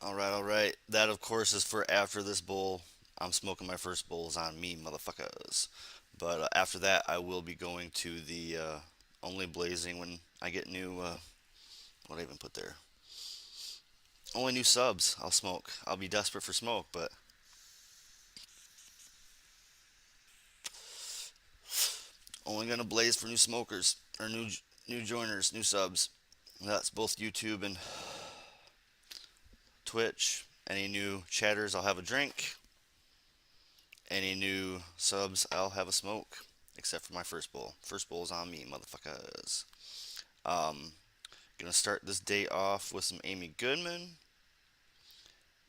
All right. That, of course, is for after this bowl. I'm smoking my first bowls on me, motherfuckers. But after that, I will be going to the only blazing when I get new. What did I even put there? Only new subs. I'll smoke. I'll be desperate for smoke, but only gonna blaze for new smokers or new joiners, new subs. That's both YouTube and Twitch. Any new chatters, I'll have a drink. Any new subs, I'll have a smoke. Except for my first bowl. First bowl's on me, motherfuckers. Um, Gonna start this day off with some Amy Goodman.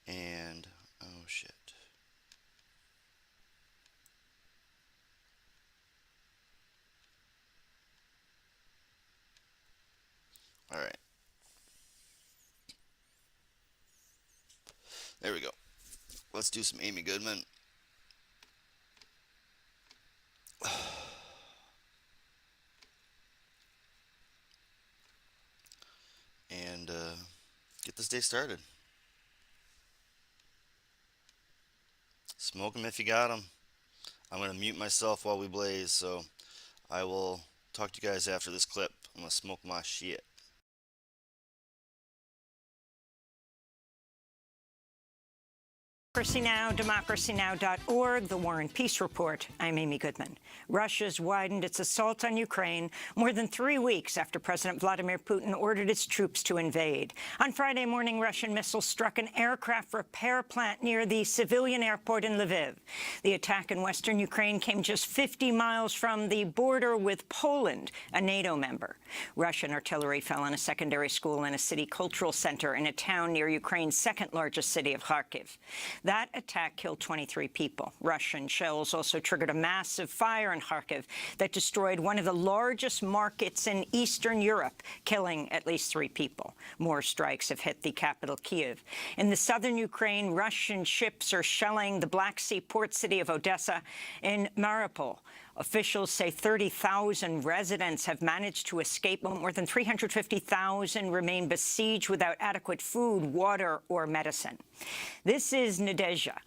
And, oh shit. Alright, there we go. Let's do some Amy Goodman. And get this day started. Smoke 'em if you got 'em. I'm gonna mute myself while we blaze, so I will talk to you guys after this clip. I'm gonna smoke my shit. DemocracyNow.org, The War and Peace Report. I'm Amy Goodman. Russia's widened its assault on Ukraine more than 3 weeks after President Vladimir Putin ordered its troops to invade. On Friday morning, Russian missiles struck an aircraft repair plant near the civilian airport in Lviv. The attack in western Ukraine came just 50 miles from the border with Poland, a NATO member. Russian artillery fell on a secondary school and a city cultural center in a town near Ukraine's second-largest city of Kharkiv. That attack killed 23 people. Russian shells also triggered a massive fire in Kharkiv that destroyed one of the largest markets in Eastern Europe, killing at least 3 people. More strikes have hit the capital, Kyiv. In the southern Ukraine, Russian ships are shelling the Black Sea port city of Odessa. In Mariupol, officials say 30,000 residents have managed to escape, but more than 350,000 remain besieged without adequate food, water, or medicine. This is Nadezhda,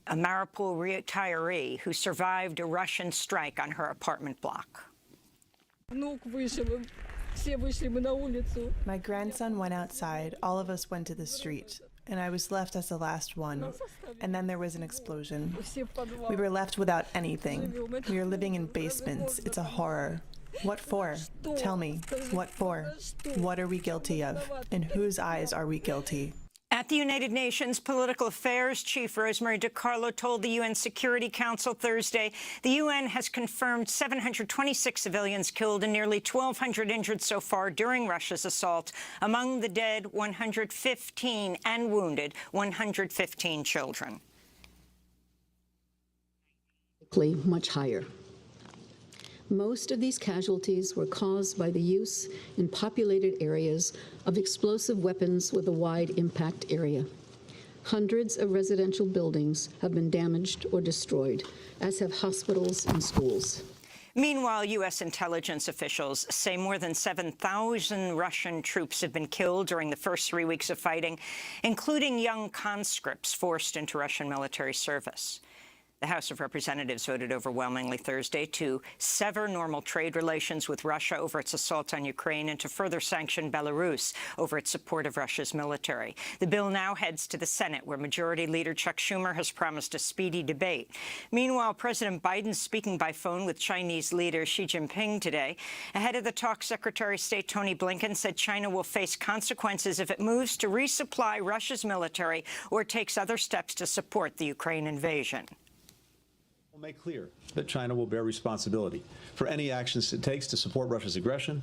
a Mariupol retiree who survived a Russian strike on her apartment block. My grandson went outside, all of us went to the street, and I was left as the last one. And then there was an explosion. We were left without anything. We are living in basements. It's a horror. What for? Tell me, what for? What are we guilty of? In whose eyes are we guilty? At the United Nations, Political Affairs Chief Rosemary DiCarlo told the UN Security Council Thursday the UN has confirmed 726 civilians killed and nearly 1,200 injured so far during Russia's assault. Among the dead, 115, and wounded, 115 children. Much higher. Most of these casualties were caused by the use in populated areas of explosive weapons with a wide impact area. Hundreds of residential buildings have been damaged or destroyed, as have hospitals and schools. Meanwhile, U.S. intelligence officials say more than 7,000 Russian troops have been killed during the first 3 weeks of fighting, including young conscripts forced into Russian military service. The House of Representatives voted overwhelmingly Thursday to sever normal trade relations with Russia over its assault on Ukraine and to further sanction Belarus over its support of Russia's military. The bill now heads to the Senate, where Majority Leader Chuck Schumer has promised a speedy debate. Meanwhile, President Biden speaking by phone with Chinese leader Xi Jinping today. Ahead of the talk, Secretary of State Tony Blinken said China will face consequences if it moves to resupply Russia's military or takes other steps to support the Ukraine invasion. We'll make clear that China will bear responsibility for any actions it takes to support Russia's aggression,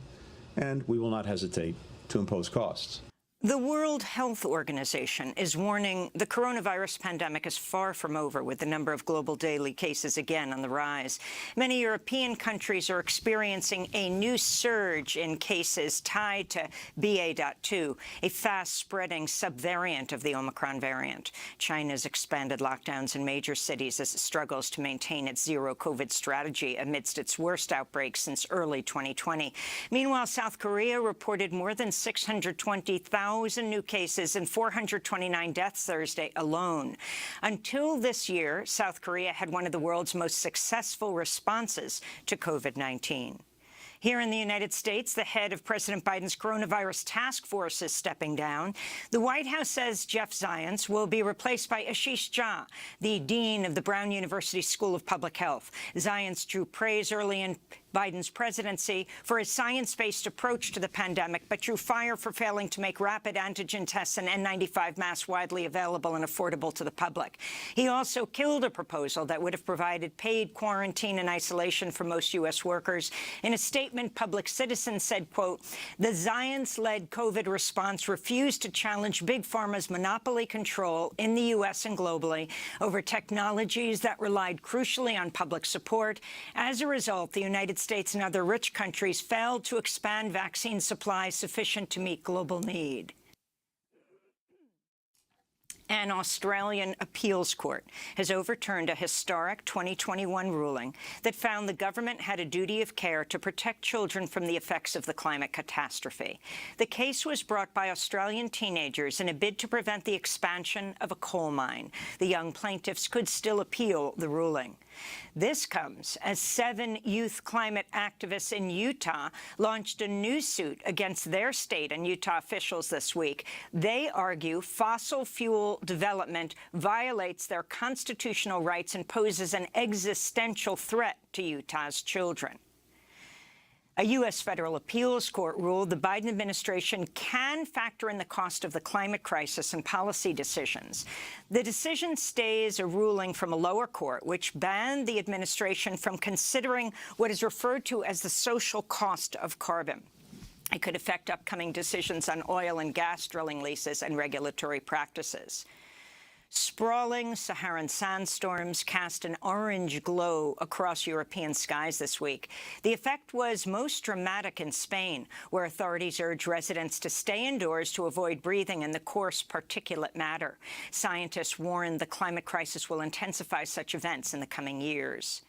and we will not hesitate to impose costs. The World Health Organization is warning the coronavirus pandemic is far from over, with the number of global daily cases again on the rise. Many European countries are experiencing a new surge in cases tied to BA.2, a fast-spreading subvariant of the Omicron variant. China's expanded lockdowns in major cities as it struggles to maintain its zero-COVID strategy amidst its worst outbreak since early 2020. Meanwhile, South Korea reported more than 620,000 1,000 new cases and 429 deaths Thursday alone. Until this year, South Korea had one of the world's most successful responses to COVID-19. Here in the United States, the head of President Biden's coronavirus task force is stepping down. The White House says Jeff Zients will be replaced by Ashish Jha, the dean of the Brown University School of Public Health. Zients drew praise early in Biden's presidency for his science-based approach to the pandemic, but drew fire for failing to make rapid antigen tests and N95 masks widely available and affordable to the public. He also killed a proposal that would have provided paid quarantine and isolation for most U.S. workers. In a statement, Public Citizen said, quote, "The Zients-led COVID response refused to challenge Big Pharma's monopoly control in the U.S. and globally over technologies that relied crucially on public support. As a result, the United States and other rich countries failed to expand vaccine supply sufficient to meet global need." An Australian appeals court has overturned a historic 2021 ruling that found the government had a duty of care to protect children from the effects of the climate catastrophe. The case was brought by Australian teenagers in a bid to prevent the expansion of a coal mine. The young plaintiffs could still appeal the ruling. This comes as 7 youth climate activists in Utah launched a new suit against their state and Utah officials this week. They argue fossil fuel development violates their constitutional rights and poses an existential threat to Utah's children. A U.S. federal appeals court ruled the Biden administration can factor in the cost of the climate crisis in policy decisions. The decision stays a ruling from a lower court, which banned the administration from considering what is referred to as the social cost of carbon. It could affect upcoming decisions on oil and gas drilling leases and regulatory practices. Sprawling Saharan sandstorms cast an orange glow across European skies this week. The effect was most dramatic in Spain, where authorities urge residents to stay indoors to avoid breathing in the coarse particulate matter. Scientists warn the climate crisis will intensify such events in the coming years.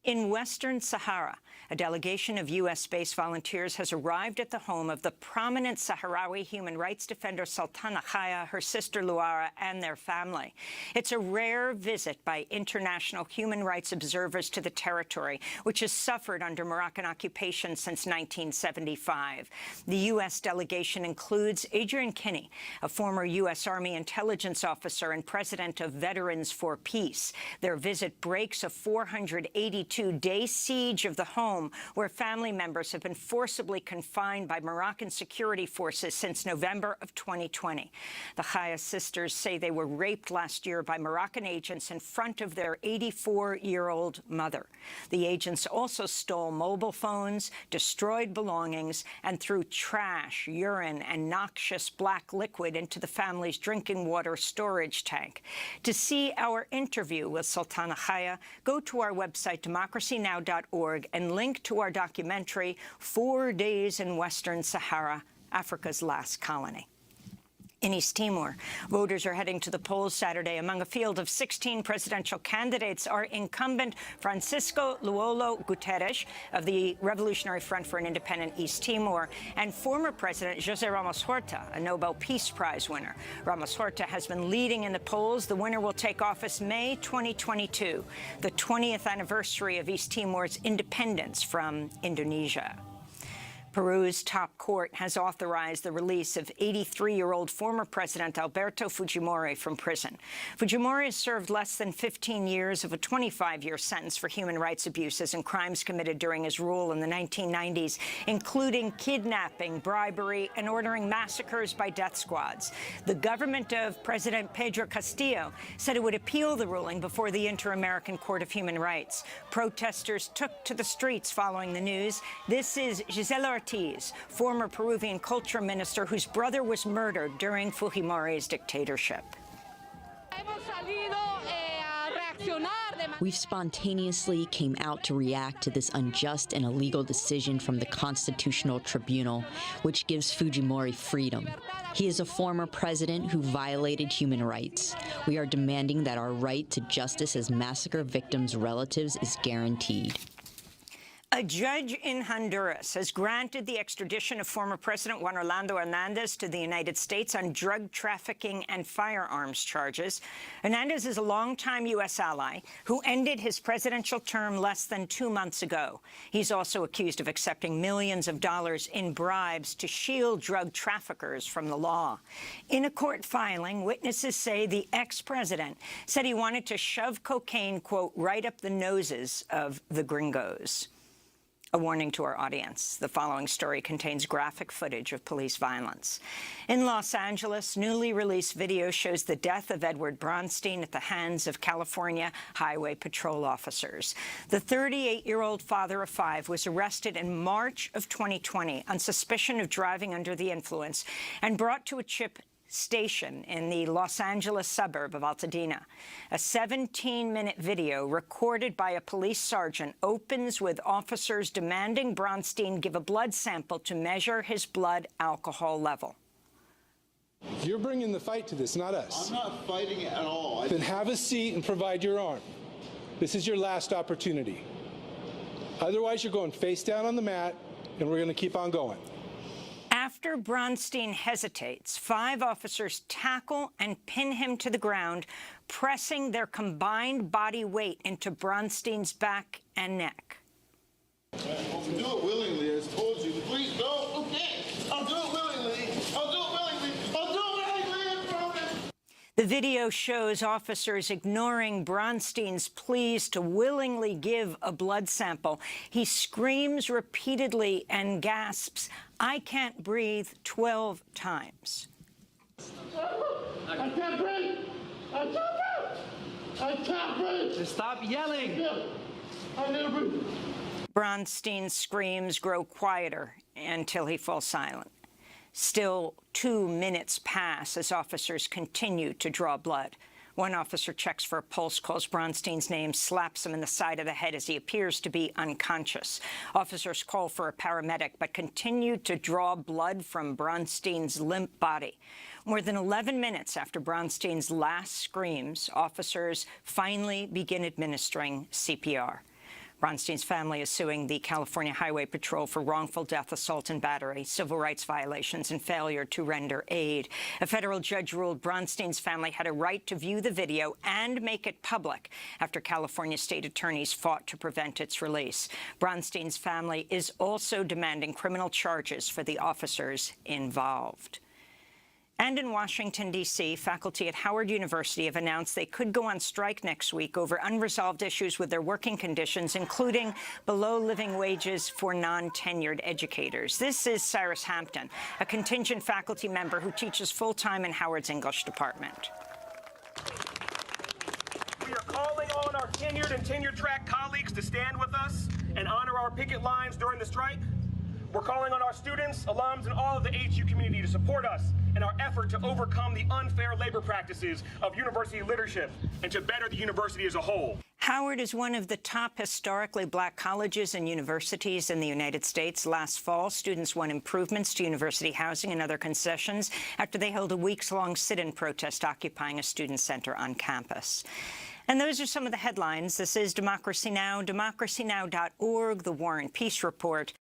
In Western Sahara, a delegation of U.S.-based volunteers has arrived at the home of the prominent Sahrawi human rights defender Sultana Khaya, her sister Luara, and their family. It's a rare visit by international human rights observers to the territory, which has suffered under Moroccan occupation since 1975. The U.S. delegation includes Adrian Kinney, a former U.S. Army intelligence officer and president of Veterans for Peace. Their visit breaks a 482-day siege of the home, where family members have been forcibly confined by Moroccan security forces since November of 2020. The Khaya sisters say they were raped last year by Moroccan agents in front of their 84-year-old mother. The agents also stole mobile phones, destroyed belongings, and threw trash, urine, and noxious black liquid into the family's drinking water storage tank. To see our interview with Sultana Khaya, go to our website, democracynow.org, and link to our documentary, 4 Days in Western Sahara, Africa's Last Colony. In East Timor, voters are heading to the polls Saturday. Among a field of 16 presidential candidates are incumbent Francisco Luolo Guterres of the Revolutionary Front for an Independent East Timor and former President José Ramos Horta, a Nobel Peace Prize winner. Ramos Horta has been leading in the polls. The winner will take office May 2022, the 20th anniversary of East Timor's independence from Indonesia. Peru's top court has authorized the release of 83-year-old former President Alberto Fujimori from prison. Fujimori has served less than 15 years of a 25-year sentence for human rights abuses and crimes committed during his rule in the 1990s, including kidnapping, bribery, and ordering massacres by death squads. The government of President Pedro Castillo said it would appeal the ruling before the Inter-American Court of Human Rights. Protesters took to the streets following the news. This is Gisela Ortiz, former Peruvian culture minister whose brother was murdered during Fujimori's dictatorship. We spontaneously came out to react to this unjust and illegal decision from the Constitutional Tribunal, which gives Fujimori freedom. He is a former president who violated human rights. We are demanding that our right to justice as massacre victims' relatives is guaranteed. A judge in Honduras has granted the extradition of former President Juan Orlando Hernandez to the United States on drug trafficking and firearms charges. Hernandez is a longtime U.S. ally who ended his presidential term less than 2 months ago. He's also accused of accepting millions of dollars in bribes to shield drug traffickers from the law. In a court filing, witnesses say the ex-president said he wanted to shove cocaine, quote, right up the noses of the gringos. A warning to our audience. The following story contains graphic footage of police violence. In Los Angeles, newly released video shows the death of Edward Bronstein at the hands of California Highway Patrol officers. The 38-year-old father of 5 was arrested in March of 2020 on suspicion of driving under the influence and brought to a CHIP station in the Los Angeles suburb of Altadena. A 17-minute video recorded by a police sergeant opens with officers demanding Bronstein give a blood sample to measure his blood alcohol level. You're bringing the fight to this, not us. I'm not fighting it at all. Then have a seat and provide your arm. This is your last opportunity. Otherwise, you're going face down on the mat, and we're going to keep on going. After Bronstein hesitates, 5 officers tackle and pin him to the ground, pressing their combined body weight into Bronstein's back and neck. Well, do it willingly, as told you. Please don't. Okay, I'll do it willingly. I'll do it willingly. I'll do it willingly, I promise. The video shows officers ignoring Bronstein's pleas to willingly give a blood sample. He screams repeatedly and gasps, "I can't breathe," 12 times. I can't breathe. I can't breathe. I can't breathe. Just stop yelling. I need to breathe. Bronstein's screams grow quieter until he falls silent. Still, 2 minutes pass as officers continue to draw blood. One officer checks for a pulse, calls Bronstein's name, slaps him in the side of the head as he appears to be unconscious. Officers call for a paramedic, but continue to draw blood from Bronstein's limp body. More than 11 minutes after Bronstein's last screams, officers finally begin administering CPR. Bronstein's family is suing the California Highway Patrol for wrongful death, assault and battery, civil rights violations, and failure to render aid. A federal judge ruled Bronstein's family had a right to view the video and make it public after California state attorneys fought to prevent its release. Bronstein's family is also demanding criminal charges for the officers involved. And in Washington, D.C., faculty at Howard University have announced they could go on strike next week over unresolved issues with their working conditions, including below living wages for non-tenured educators. This is Cyrus Hampton, a contingent faculty member who teaches full-time in Howard's English department. We are calling on our tenured and tenure-track colleagues to stand with us and honor our picket lines during the strike. We're calling on our students, alums, and all of the HU community to support us in our effort to overcome the unfair labor practices of university leadership and to better the university as a whole. Howard is one of the top historically black colleges and universities in the United States. Last fall, students won improvements to university housing and other concessions after they held a weeks-long sit-in protest occupying a student center on campus. And those are some of the headlines. This is Democracy Now!, democracynow.org, The War and Peace Report.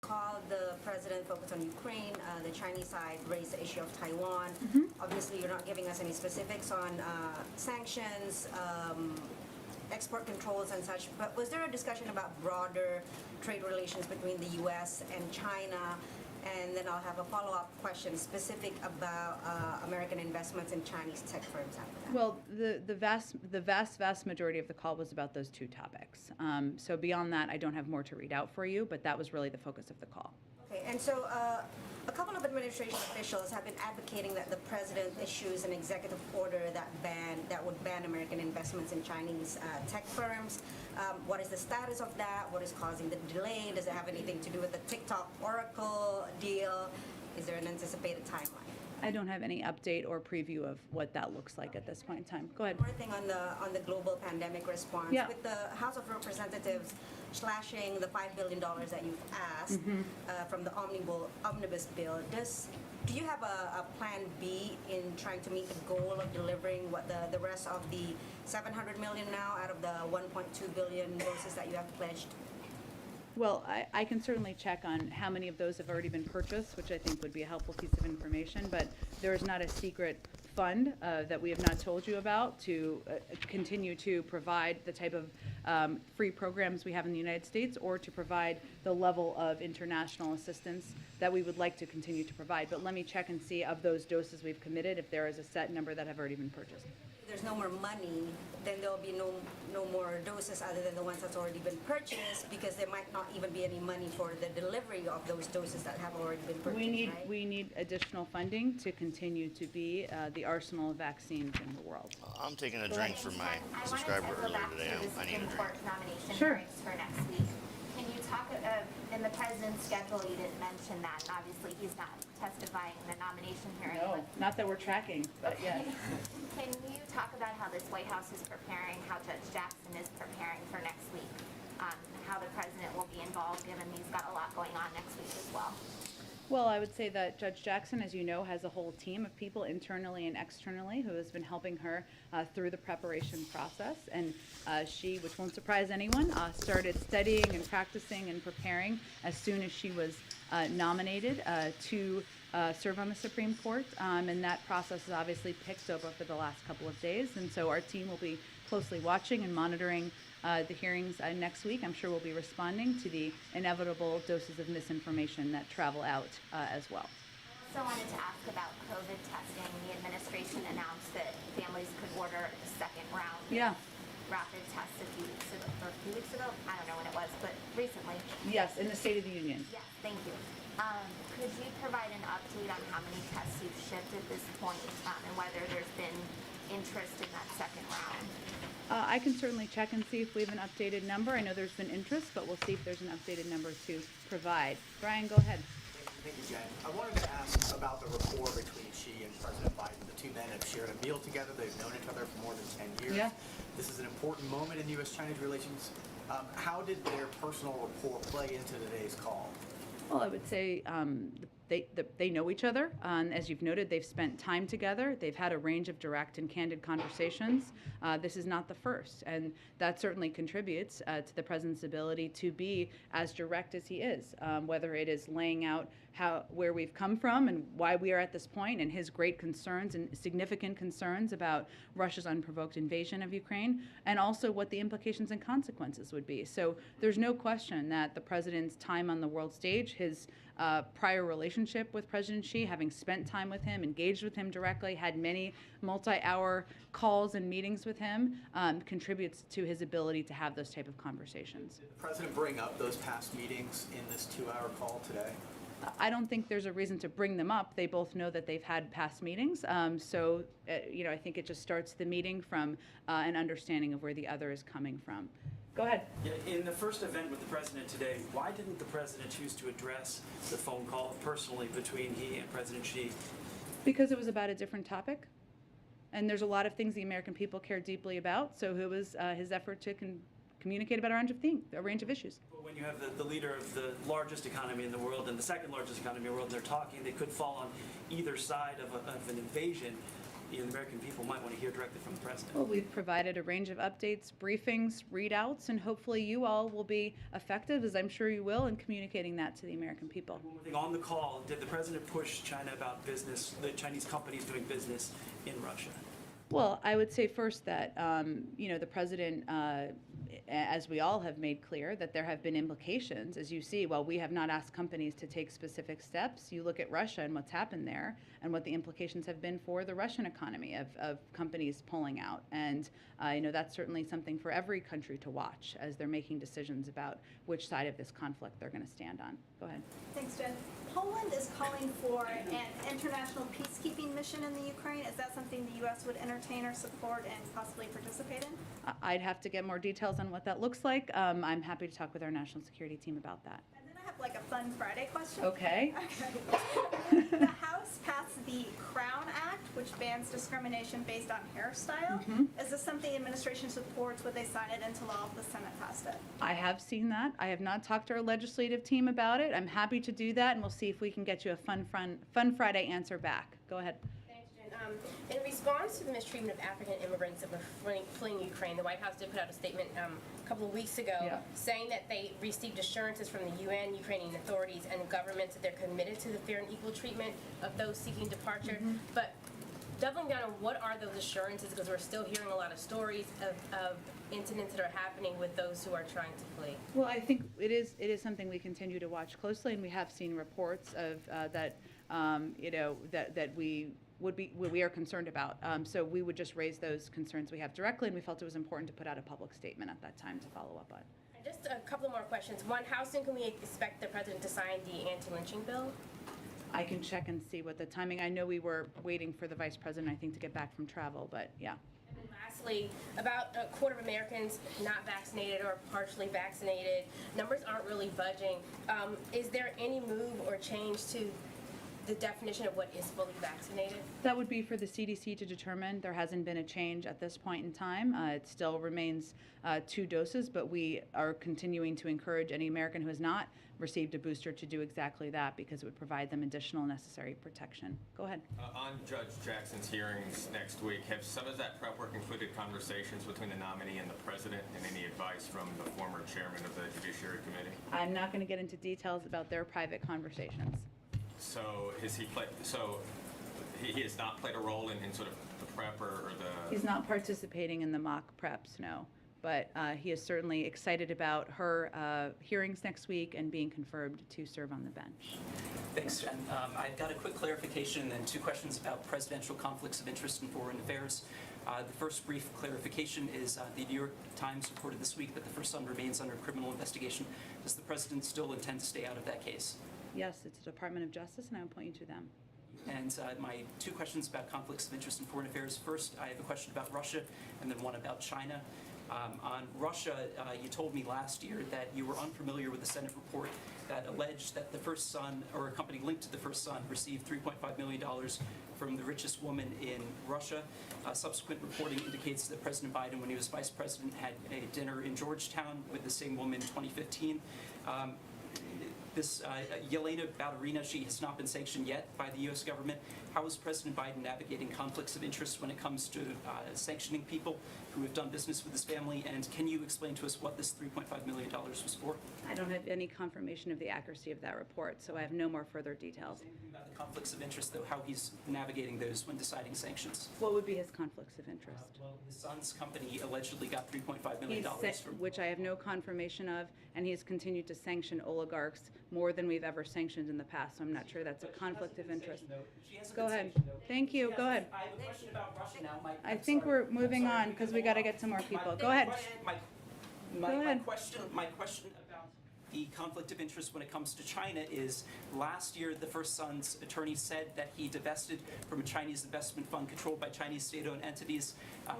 Called the president focused on Ukraine. The Chinese side raised the issue of Taiwan. Obviously, you're not giving us any specifics on sanctions, export controls and such, but was there a discussion about broader trade relations between the U.S. and China? And then I'll have a follow-up question specific about American investments in Chinese tech firms after that. Well, the vast majority of the call was about those two topics. So beyond that, I don't have more to read out for you, but that was really the focus of the call. Okay, and so a couple of administration officials have been advocating that the president issues an executive order that would ban American investments in Chinese tech firms. What is the status of that? What is causing the delay? Does it have anything to do with the TikTok Oracle deal? Is there an anticipated timeline? I don't have any update or preview of what that looks like at this point in time. Go ahead. One more thing on the global pandemic response. Yeah. With the House of Representatives slashing the $5 billion that you've asked from the omnibus bill, do you have a plan B in trying to meet the goal of delivering what the rest of the 700 million now out of the 1.2 billion doses that you have pledged? Well, I can certainly check on how many of those have already been purchased, which I think would be a helpful piece of information, but there is not a secret fund that we have not told you about to continue to provide the type of free programs we have in the United States, or to provide the level of international assistance that we would like to continue to provide. But let me check and see, of those doses we've committed, if there is a set number that have already been purchased. There's no more money, then there'll be no more doses other than the ones that's already been purchased, because there might not even be any money for the delivery of those doses that have already been purchased. We need additional funding to continue to be the arsenal of vaccines in the world. I'm taking a drink for my subscriber earlier today. I need a drink. Nomination Sure. hearings for next week. Can you talk, in the president's schedule, you didn't mention that. Obviously, he's not testifying in the nomination hearing. No, not that we're tracking, but yes. Can you talk about how this White House is preparing, how Judge Jackson is preparing for next week, how the president will be involved, given he's got a lot going on next week as well? Well, I would say that Judge Jackson, as you know, has a whole team of people internally and externally who has been helping her through the preparation process. And she, which won't surprise anyone, started studying and practicing and preparing as soon as she was nominated to serve on the Supreme Court. And that process has obviously picked over for the last couple of days. And so our team will be closely watching and monitoring the hearings next week. I'm sure we'll be responding to the inevitable doses of misinformation that travel out as well. I also wanted to ask about COVID testing. The administration announced that families could order a second round of rapid tests a few weeks ago. I don't know when it was, but recently. Yes, in the State of the Union. Yes, thank you. Could you provide an update on how many tests you've shipped at this point, and whether there's been interest in that second round? I can certainly check and see if we have an updated number. I know there's been interest, but we'll see if there's an updated number to provide. Brian, go ahead. Thank you, Jen. I wanted to ask about the rapport between she and President Biden. The two men have shared a meal together. They've known each other for more than 10 years. Yeah. This is an important moment in U.S.-China relations. How did their personal rapport play into today's call? Well, I would say they know each other. As you've noted, they've spent time together. They've had a range of direct and candid conversations. This is not the first, and that certainly contributes to the president's ability to be as direct as he is, whether it is laying out where we've come from and why we are at this point, and his great concerns and significant concerns about Russia's unprovoked invasion of Ukraine, and also what the implications and consequences would be. So there's no question that the president's time on the world stage, his prior relationship with President Xi, having spent time with him, engaged with him directly, had many multi-hour calls and meetings with him, contributes to his ability to have those type of conversations. Did the president bring up those past meetings in this 2-hour call today? I don't think there's a reason to bring them up. They both know that they've had past meetings. I think it just starts the meeting from an understanding of where the other is coming from. Go ahead. Yeah, in the first event with the president today, why didn't the president choose to address the phone call personally between he and President Xi? Because it was about a different topic. And there's a lot of things the American people care deeply about. So it was his effort to communicate about a range of issues. When you have the leader of the largest economy in the world and the second largest economy in the world, and they're talking, they could fall on either side of an invasion. The American people might want to hear directly from the president. Well, we've provided a range of updates, briefings, readouts, and hopefully you all will be effective, as I'm sure you will, in communicating that to the American people. One more thing, on the call, did the president push China about business, the Chinese companies doing business in Russia? Well, I would say first that, the president, as we all have made clear, that there have been implications. As you see, while we have not asked companies to take specific steps, you look at Russia and what's happened there and what the implications have been for the Russian economy of companies pulling out. And, that's certainly something for every country to watch as they're making decisions about which side of this conflict they're going to stand on. Go ahead. Thanks, Jen. Poland is calling for an international peacekeeping mission in the Ukraine. Is that something the U.S. would entertain or support and possibly participate in? I'd have to get more details on what that looks like. I'm happy to talk with our national security team about that. And then I have like a fun Friday question. Okay. The House passed the Crown Act, which bans discrimination based on hairstyle. Is this something the administration supports? Would they sign it into law if the Senate passed it? I have seen that. I have not talked to our legislative team about it. I'm happy to do that, and we'll see if we can get you a fun Friday answer back. Go ahead. Thanks, Jen. In response to the mistreatment of African immigrants that were fleeing Ukraine, the White House did put out a statement a couple of weeks ago saying that they received assurances from the UN, Ukrainian authorities, and governments that they're committed to the fair and equal treatment of those seeking departure. But doubling down on what are those assurances, because we're still hearing a lot of stories of incidents that are happening with those who are trying to flee. Well, I think it is something we continue to watch closely, and we have seen reports of that we are concerned about. So we would just raise those concerns we have directly, and we felt it was important to put out a public statement at that time to follow up on. And just a couple more questions. One, how soon can we expect the president to sign the anti-lynching bill? I can check and see what the timing. I know we were waiting for the vice president, I think, to get back from travel, but yeah. And then lastly, about a quarter of Americans not vaccinated or partially vaccinated. Numbers aren't really budging. Is there any move or change to the definition of what is fully vaccinated? That would be for the CDC to determine. There hasn't been a change at this point in time. It still remains 2 doses, but we are continuing to encourage any American who has not received a booster to do exactly that because it would provide them additional necessary protection. Go ahead. On Judge Jackson's hearings next week, have some of that prep work included conversations between the nominee and the president and any advice from the former chairman of the Judiciary Committee? I'm not going to get into details about their private conversations. So has he played? So he has not played a role in sort of the prep or the. He's not participating in the mock preps, no. But he is certainly excited about her hearings next week and being confirmed to serve on the bench. Thanks, Jen. I've got a quick clarification and 2 questions about presidential conflicts of interest in foreign affairs. The first brief clarification is the New York Times reported this week that the first son remains under criminal investigation. Does the president still intend to stay out of that case? Yes, it's the Department of Justice, and I will point you to them. And my 2 questions about conflicts of interest in foreign affairs. First, I have a question about Russia, and then one about China. On Russia, you told me last year that you were unfamiliar with the Senate report that alleged that the first son, or a company linked to the first son, received $3.5 million from the richest woman in Russia. Subsequent reporting indicates that President Biden, when he was vice president, had a dinner in Georgetown with the same woman in 2015. This Yelena Ballerina, she has not been sanctioned yet by the U.S. government. How is President Biden navigating conflicts of interest when it comes to sanctioning people who have done business with his family? And can you explain to us what this $3.5 million was for? I don't have any confirmation of the accuracy of that report, so I have no more further details. About the conflicts of interest, though, how he's navigating those when deciding sanctions. What would be his conflicts of interest? Well, his son's company allegedly got $3.5 million from... Which I have no confirmation of, and he has continued to sanction oligarchs more than we've ever sanctioned in the past, so I'm not sure that's a conflict of interest. Go ahead. Thank you. Go ahead. I have a question about Russia now. I think we're moving on because we got to get some more people. Go ahead. My question about the conflict of interest when it comes to China is last year the first son's attorney said that he divested from a Chinese investment fund controlled by Chinese state-owned entities.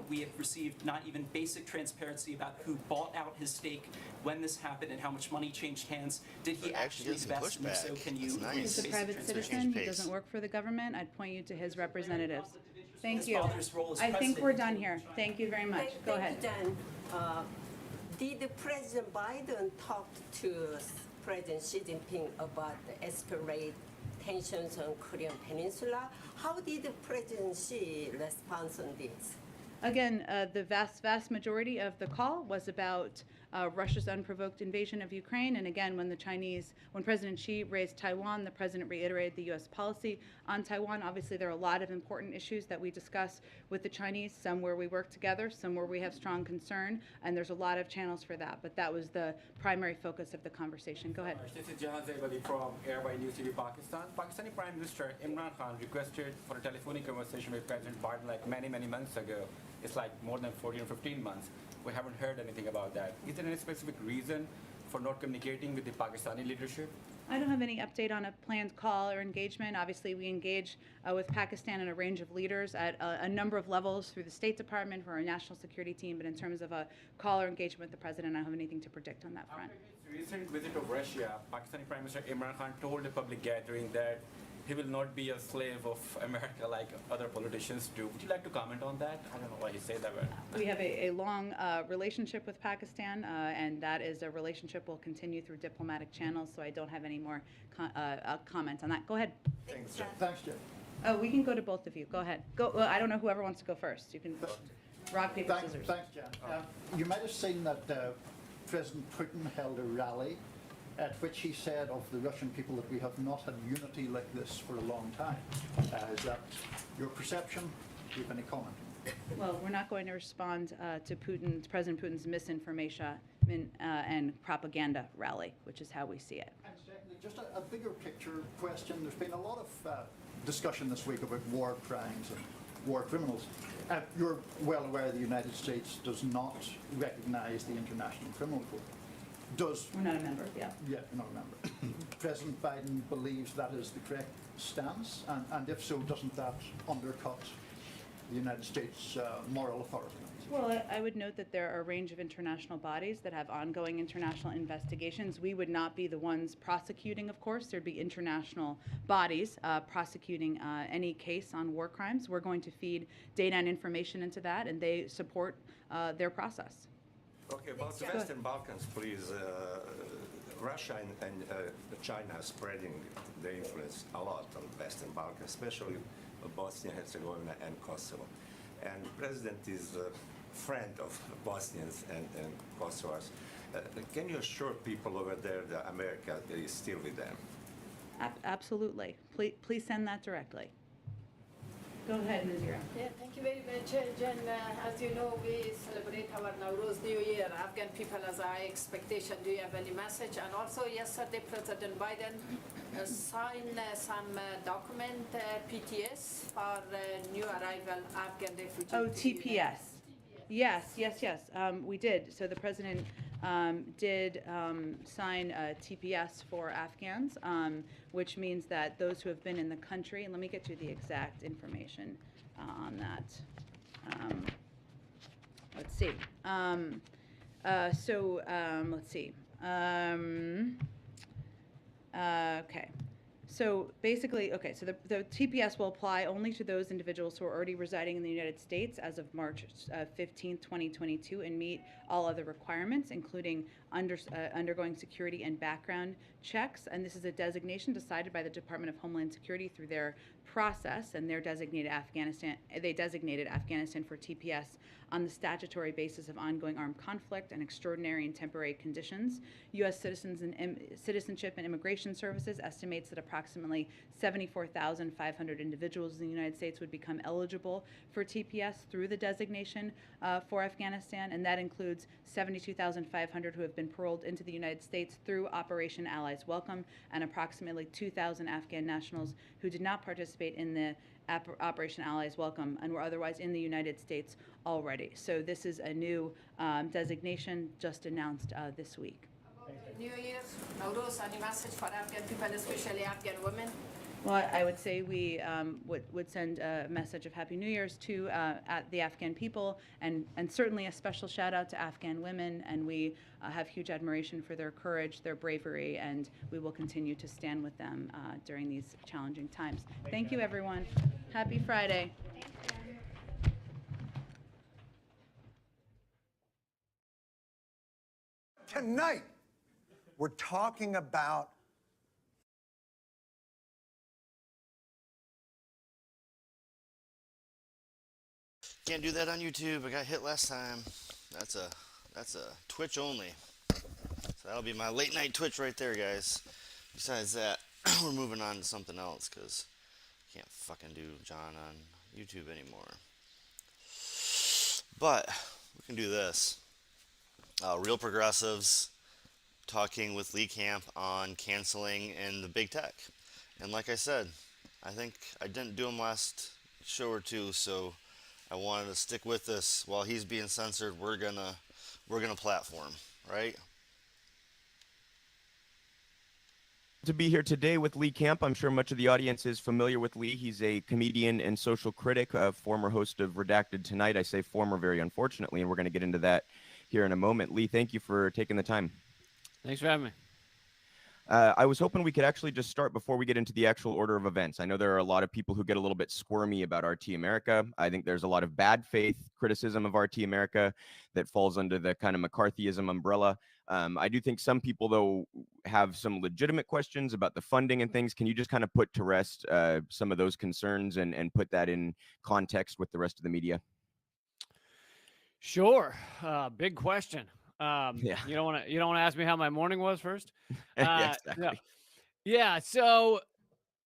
We have received not even basic transparency about who bought out his stake, when this happened, and how much money changed hands. Did he actually invest? And if so, can you? He's a private citizen. He doesn't work for the government. I'd point you to his representatives. Thank you. I think we're done here. Thank you very much. Go ahead. Did President Biden talk to President Xi Jinping about the escalate tensions on Korean Peninsula? How did President Xi respond on this? Again, the vast majority of the call was about Russia's unprovoked invasion of Ukraine. And again, when President Xi raised Taiwan, the president reiterated the U.S. policy on Taiwan. Obviously, there are a lot of important issues that we discuss with the Chinese, some where we work together, some where we have strong concern, and there's a lot of channels for that. But that was the primary focus of the conversation. Go ahead. This is Jahan Zaybali from Airby News TV Pakistan. Pakistani Prime Minister Imran Khan requested for a telephonic conversation with President Biden like many months ago. It's like more than 14 or 15 months. We haven't heard anything about that. Is there any specific reason for not communicating with the Pakistani leadership? I don't have any update on a planned call or engagement. Obviously, we engage with Pakistan and a range of leaders at a number of levels through the State Department for our national security team. But in terms of a call or engagement with the president, I don't have anything to predict on that front. After his recent visit of Russia, Pakistani Prime Minister Imran Khan told a public gathering that he will not be a slave of America like other politicians do. Would you like to comment on that? I don't know why you say that, but we have a long relationship with Pakistan, and that is a relationship will continue through diplomatic channels, so I don't have any more comment on that. Go ahead. Thanks, Jeff. Thanks, Jeff. Oh, we can go to both of you. Go ahead. Go. Well, I don't know whoever wants to go first. You can rock, paper, scissors. Thanks, Jan. You might have seen that President Putin held a rally at which he said of the Russian people that we have not had unity like this for a long time. Is that your perception? Do you have any comment? Well, we're not going to respond to President Putin's misinformation and propaganda rally, which is how we see it. And secondly, just a bigger picture question. There's been a lot of discussion this week about war crimes and war criminals. You're well aware the United States does not recognize the International Criminal Court. We're not a member, yeah. Yeah, we're not a member. President Biden believes that is the correct stance, and if so, doesn't that undercut the United States' moral authority? Well, I would note that there are a range of international bodies that have ongoing international investigations. We would not be the ones prosecuting, of course. There'd be international bodies prosecuting any case on war crimes. We're going to feed data and information into that, and they support their process. Okay, about the Western Balkans, please. Russia and China are spreading their influence a lot on the Western Balkans, especially Bosnia, Herzegovina, and Kosovo. And the president is a friend of Bosnians and Kosovars. Can you assure people over there that America is still with them? Absolutely. Please send that directly. Go ahead, Nazira. Yeah, thank you very much, Jen. As you know, we celebrate our Nowruz New Year. Afghan people has a high expectation. Do you have any message? And also, yesterday, President Biden signed some document, PTS, for new arrival Afghan refugees. Oh, TPS. Yes. We did. So the president did sign TPS for Afghans, which means that those who have been in the country, and let me get you the exact information on that. Let's see. Let's see. Okay. So basically, so the TPS will apply only to those individuals who are already residing in the United States as of March 15, 2022, and meet all other requirements, including undergoing security and background checks. And this is a designation decided by the Department of Homeland Security through their process, and they designated Afghanistan for TPS on the statutory basis of ongoing armed conflict and extraordinary and temporary conditions. U.S. Citizenship and Immigration Services estimates that approximately 74,500 individuals in the United States would become eligible for TPS through the designation for Afghanistan, and that includes 72,500 who have been paroled into the United States through Operation Allies Welcome, and approximately 2,000 Afghan nationals who did not participate in the Operation Allies Welcome and were otherwise in the United States already. So this is a new designation just announced this week. New Year, Nowruz, any message for Afghan people, especially Afghan women? Well, I would say we would send a message of Happy New Year's to the Afghan people, and certainly a special shout out to Afghan women, and we have huge admiration for their courage, their bravery, and we will continue to stand with them during these challenging times. Thank you, everyone. Happy Friday. Tonight, we're talking about can't do that on YouTube. I got hit last time. That's a Twitch only. So that'll be my late night Twitch right there, guys. Besides that, we're moving on to something else because I can't fucking do John on YouTube anymore. But we can do this. Real Progressives talking with Lee Camp on canceling in the big tech. And like I said, I think I didn't do him last show or two, so I wanted to stick with this. While he's being censored, we're gonna platform, right? To be here today with Lee Camp. I'm sure much of the audience is familiar with Lee. He's a comedian and social critic, a former host of Redacted Tonight. I say former very unfortunately, and we're going to get into that here in a moment. Lee, thank you for taking the time. Thanks for having me. I was hoping we could actually just start before we get into the actual order of events. I know there are a lot of people who get a little bit squirmy about RT America. I think there's a lot of bad faith criticism of RT America that falls under the kind of McCarthyism umbrella. I do think some people, though, have some legitimate questions about the funding and things. Can you just kind of put to rest some of those concerns and put that in context with the rest of the media? Sure. Big question. Yeah. You don't want to ask me how my morning was first? Yeah, exactly. No. Yeah. So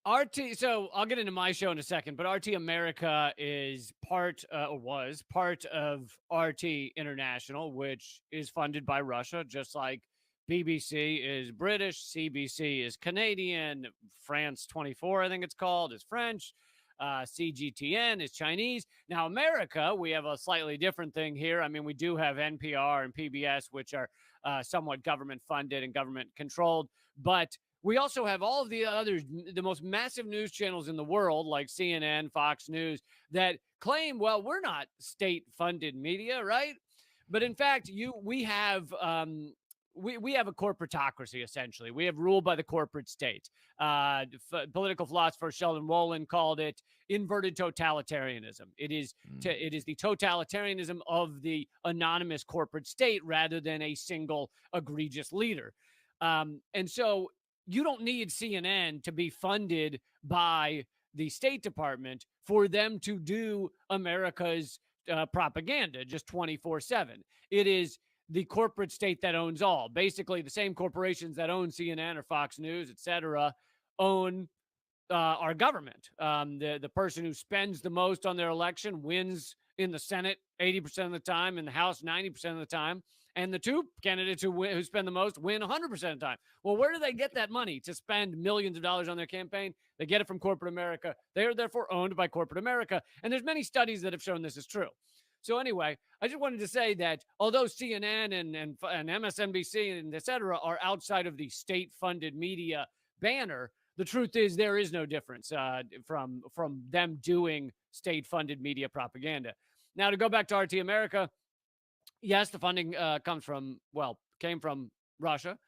RT. So I'll get into my show in a second, but RT America is was part of RT International, which is funded by Russia, just like BBC is British, CBC is Canadian, France 24, I think it's called, is French. CGTN is Chinese. Now, America, we have a slightly different thing here. I mean, we do have NPR and PBS, which are somewhat government funded and government controlled, but we also have all of the others, the most massive news channels in the world, like CNN, Fox News, that claim, well, we're not state funded media, right? But in fact, we have a corporatocracy, essentially. We have ruled by the corporate state. Political philosopher Sheldon Wolin called it inverted totalitarianism. It is the totalitarianism of the anonymous corporate state rather than a single egregious leader. And so you don't need CNN to be funded by the State Department for them to do America's propaganda just 24/7. It is the corporate state that owns all. Basically, the same corporations that own CNN or Fox News, et cetera, own our government. The person who spends the most on their election wins in the Senate 80% of the time, in the House 90% of the time, and the two candidates who spend the most win 100% of the time. Well, where do they get that money to spend millions of dollars on their campaign? They get it from corporate America. They are therefore owned by corporate America, and there's many studies that have shown this is true. So anyway, I just wanted to say that although CNN and MSNBC and et cetera are outside of the state-funded media banner, the truth is there is no difference from them doing state-funded media propaganda. Now, to go back to RT America, yes, the funding came from Russia,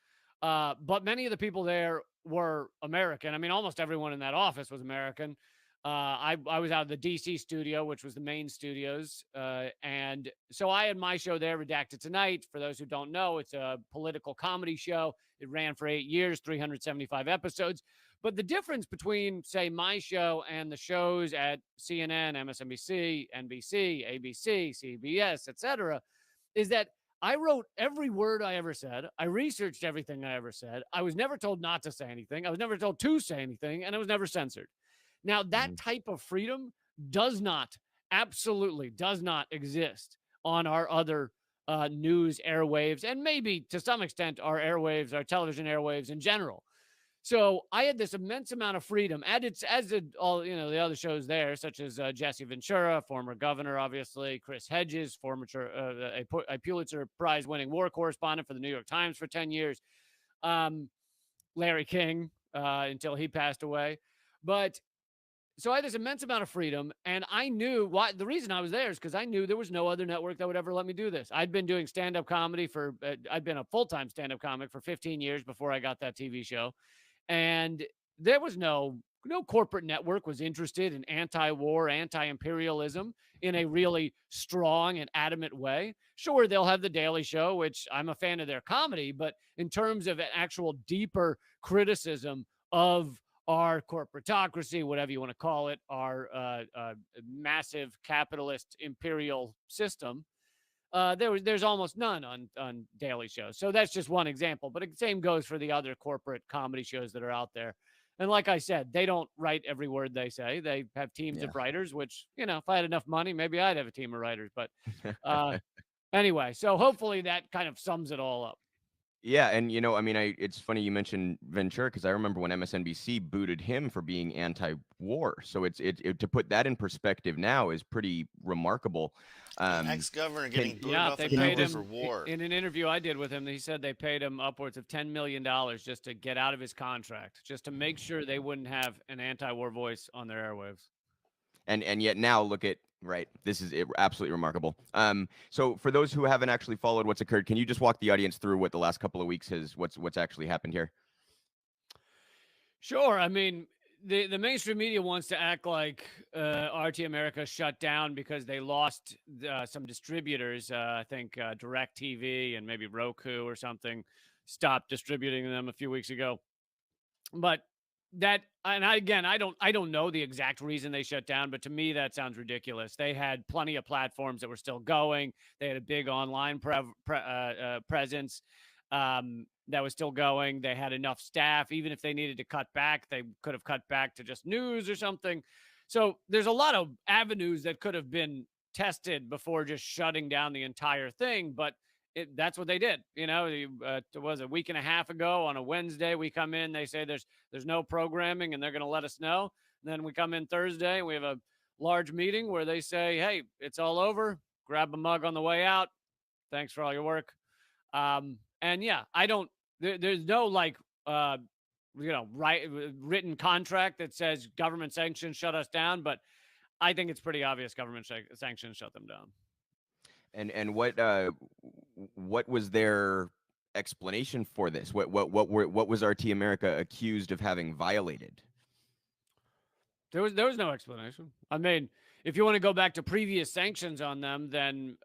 but many of the people there were American. I mean, almost everyone in that office was American. I was out of the DC studio, which was the main studios. And so I had my show there, Redacted Tonight. For those who don't know, it's a political comedy show. It ran for 8 years, 375 episodes. But the difference between, say, my show and the shows at CNN, MSNBC, NBC, ABC, CBS, etc., is that I wrote every word I ever said. I researched everything I ever said. I was never told not to say anything. I was never told to say anything, and I was never censored. Now, that type of freedom absolutely does not exist on our other news airwaves, and maybe to some extent our airwaves, our television airwaves in general. So I had this immense amount of freedom, as did all the other shows there, such as Jesse Ventura, former governor, obviously, Chris Hedges, former a Pulitzer Prize-winning war correspondent for the New York Times for 10 years, Larry King until he passed away, but. So I had this immense amount of freedom, and I knew the reason I was there is because I knew there was no other network that would ever let me do this. I'd been doing stand-up comedy I'd been a full-time stand-up comic for 15 years before I got that TV show. And there was no corporate network was interested in anti-war, anti-imperialism in a really strong and adamant way. Sure, they'll have The Daily Show, which I'm a fan of their comedy, but in terms of an actual deeper criticism of our corporatocracy, whatever you want to call it, our massive capitalist imperial system, there's almost none on daily shows. So that's just one example. But the same goes for the other corporate comedy shows that are out there. And like I said, they don't write every word they say. They have teams of writers, which, you know, if I had enough money, maybe I'd have a team of writers. But anyway, so hopefully that kind of sums it all up. Yeah, and you know, I mean, it's funny you mentioned Ventura because I remember when MSNBC booted him for being anti-war. So it to put that in perspective now is pretty remarkable. Ex-governor getting booted off they the paid network him for war. in an interview I did with him. He said they paid him upwards of $10 million just to get out of his contract, just to make sure they wouldn't have an anti-war voice on their airwaves. And yet now look at right. This is absolutely remarkable. So for those who haven't actually followed what's occurred, can you just walk the audience through what the last couple of weeks has what's actually happened here? Sure. I mean, the mainstream media wants to act like RT America shut down because they lost some distributors. I think DirecTV and maybe Roku or something stopped distributing them a few weeks ago. But that, and I don't know the exact reason they shut down, but to me that sounds ridiculous. They had plenty of platforms that were still going. They had a big online presence that was still going. They had enough staff. Even if they needed to cut back, they could have cut back to just news or something. So there's a lot of avenues that could have been tested before just shutting down the entire thing. But that's what they did. You know, it was a week and a half ago on a Wednesday. We come in, they say there's no programming and they're going to let us know. And then we come in Thursday and we have a large meeting where they say, hey, it's all over. Grab a mug on the way out. Thanks for all your work. And yeah, there's no like, written contract that says government sanctions shut us down. But I think it's pretty obvious government sanctions shut them down. And what was their explanation for this? What was RT America accused of having violated? There was no explanation. I mean, if you want to go back to previous sanctions on them, then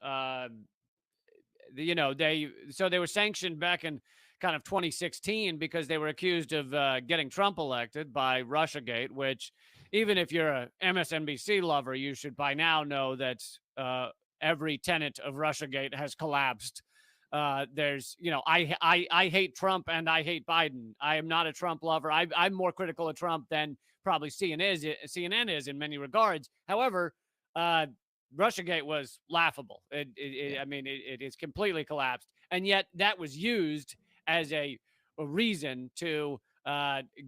they were sanctioned back in kind of 2016 because they were accused of getting Trump elected by Russiagate, which even if you're a MSNBC lover, you should by now know that every tenet of Russiagate has collapsed. There's, I hate Trump and I hate Biden. I am not a Trump lover. I'm more critical of Trump than probably CNN is in many regards. However, Russiagate was laughable. I mean, it is completely collapsed. And yet that was used as a reason to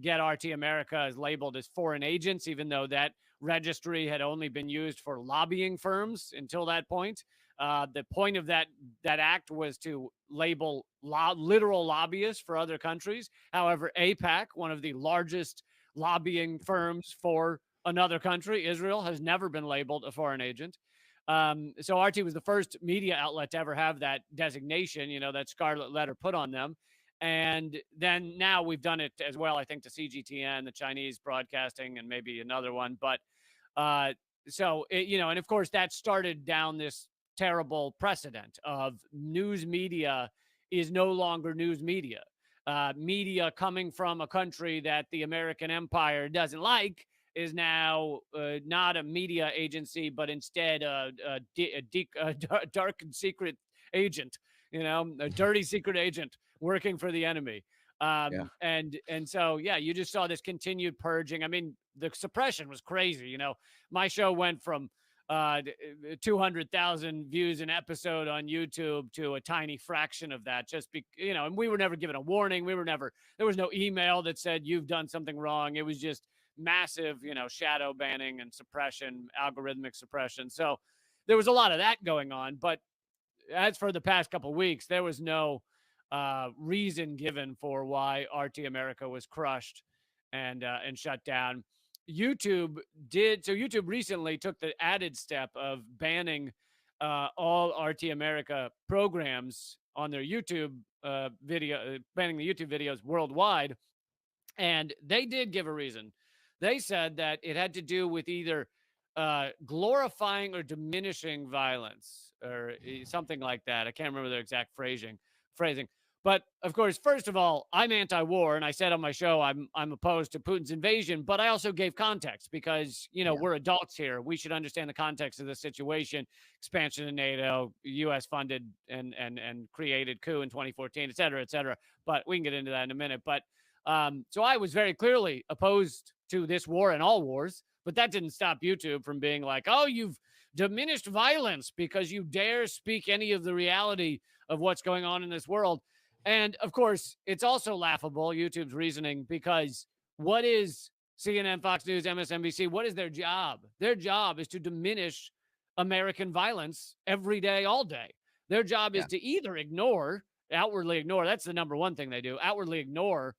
get RT America as labeled as foreign agents, even though that registry had only been used for lobbying firms until that point. The point of that act was to label literal lobbyists for other countries. However, AIPAC, one of the largest lobbying firms for another country, Israel, has never been labeled a foreign agent. So RT was the first media outlet to ever have that designation, that scarlet letter put on them. And then now we've done it as well, I think, to CGTN, the Chinese broadcasting, and maybe another one. But and of course, that started down this terrible precedent of news media is no longer news media. Media coming from a country that the American empire doesn't like is now not a media agency, but instead a dark and secret agent, a dirty secret agent working for the enemy. And so, yeah, you just saw this continued purging. I mean, the suppression was crazy. My show went from 200,000 views an episode on YouTube to a tiny fraction of that, and we were never given a warning. There was no email that said you've done something wrong. It was just massive, shadow banning and suppression, algorithmic suppression. So there was a lot of that going on. But as for the past couple of weeks, there was no reason given for why RT America was crushed and shut down. YouTube recently took the added step of banning all RT America programs on their YouTube banning the YouTube videos worldwide. And they did give a reason. They said that it had to do with either glorifying or diminishing violence or something like that. I can't remember their exact phrasing. But of course, first of all, I'm anti-war, and I said on my show I'm opposed to Putin's invasion. But I also gave context because we're adults here. We should understand the context of the situation: expansion of NATO, U.S. funded and created coup in 2014, et cetera, et cetera. But we can get into that in a minute. But so I was very clearly opposed to this war and all wars. But that didn't stop YouTube from being like, oh, you've diminished violence because you dare speak any of the reality of what's going on in this world. And of course, it's also laughable, YouTube's reasoning, because what is CNN, Fox News, MSNBC? What is their job? Their job is to diminish American violence every day, all day. Their job is to either outwardly ignore, that's the number one thing they do, outwardly ignore,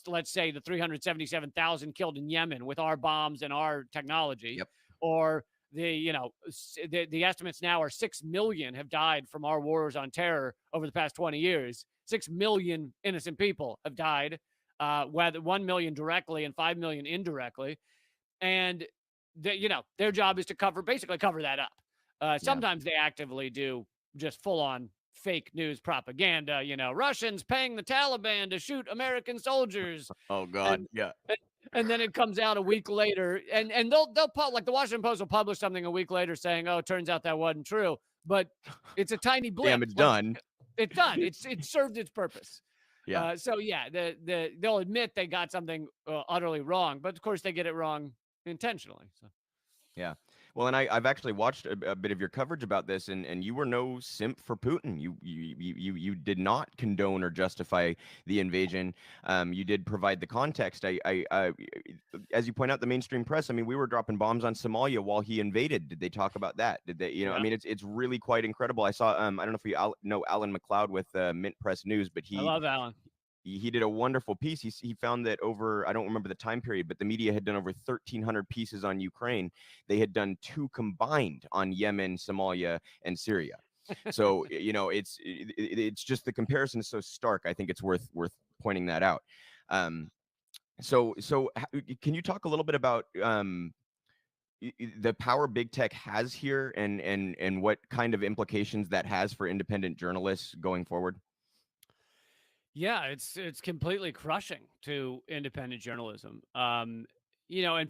let's say, the 377,000 killed in Yemen with our bombs and our technology, or the estimates now are 6 million have died from our wars on terror over the past 20 years. 6 million innocent people have died, whether 1 million directly and 5 million indirectly. And their job is to basically cover that up. Sometimes they actively do just full on fake news propaganda, Russians paying the Taliban to shoot American soldiers. Oh God. And then it comes out a week later, and they'll like the Washington Post will publish something a week later saying, oh, it turns out that wasn't true. But it's a tiny blip. Damage done. It's done. It served its purpose. Yeah. So yeah, they'll admit they got something utterly wrong, but of course they get it wrong intentionally. So. Yeah. Well, and I've actually watched a bit of your coverage about this, and you were no simp for Putin. You did not condone or justify the invasion. You did provide the context. As you point out, the mainstream press. I mean, we were dropping bombs on Somalia while he invaded. Did they talk about that? Did they? I mean, it's really quite incredible. I saw. I don't know if you know Alan McLeod with Mint Press News, but I love Alan. He did a wonderful piece. He found that I don't remember the time period, but the media had done over 1,300 pieces on Ukraine. They had done 2 combined on Yemen, Somalia, and Syria. So, it's just the comparison is so stark. I think it's worth pointing that out. So can you talk a little bit about the power big tech has here and what kind of implications that has for independent journalists going forward? Yeah, it's completely crushing to independent journalism. And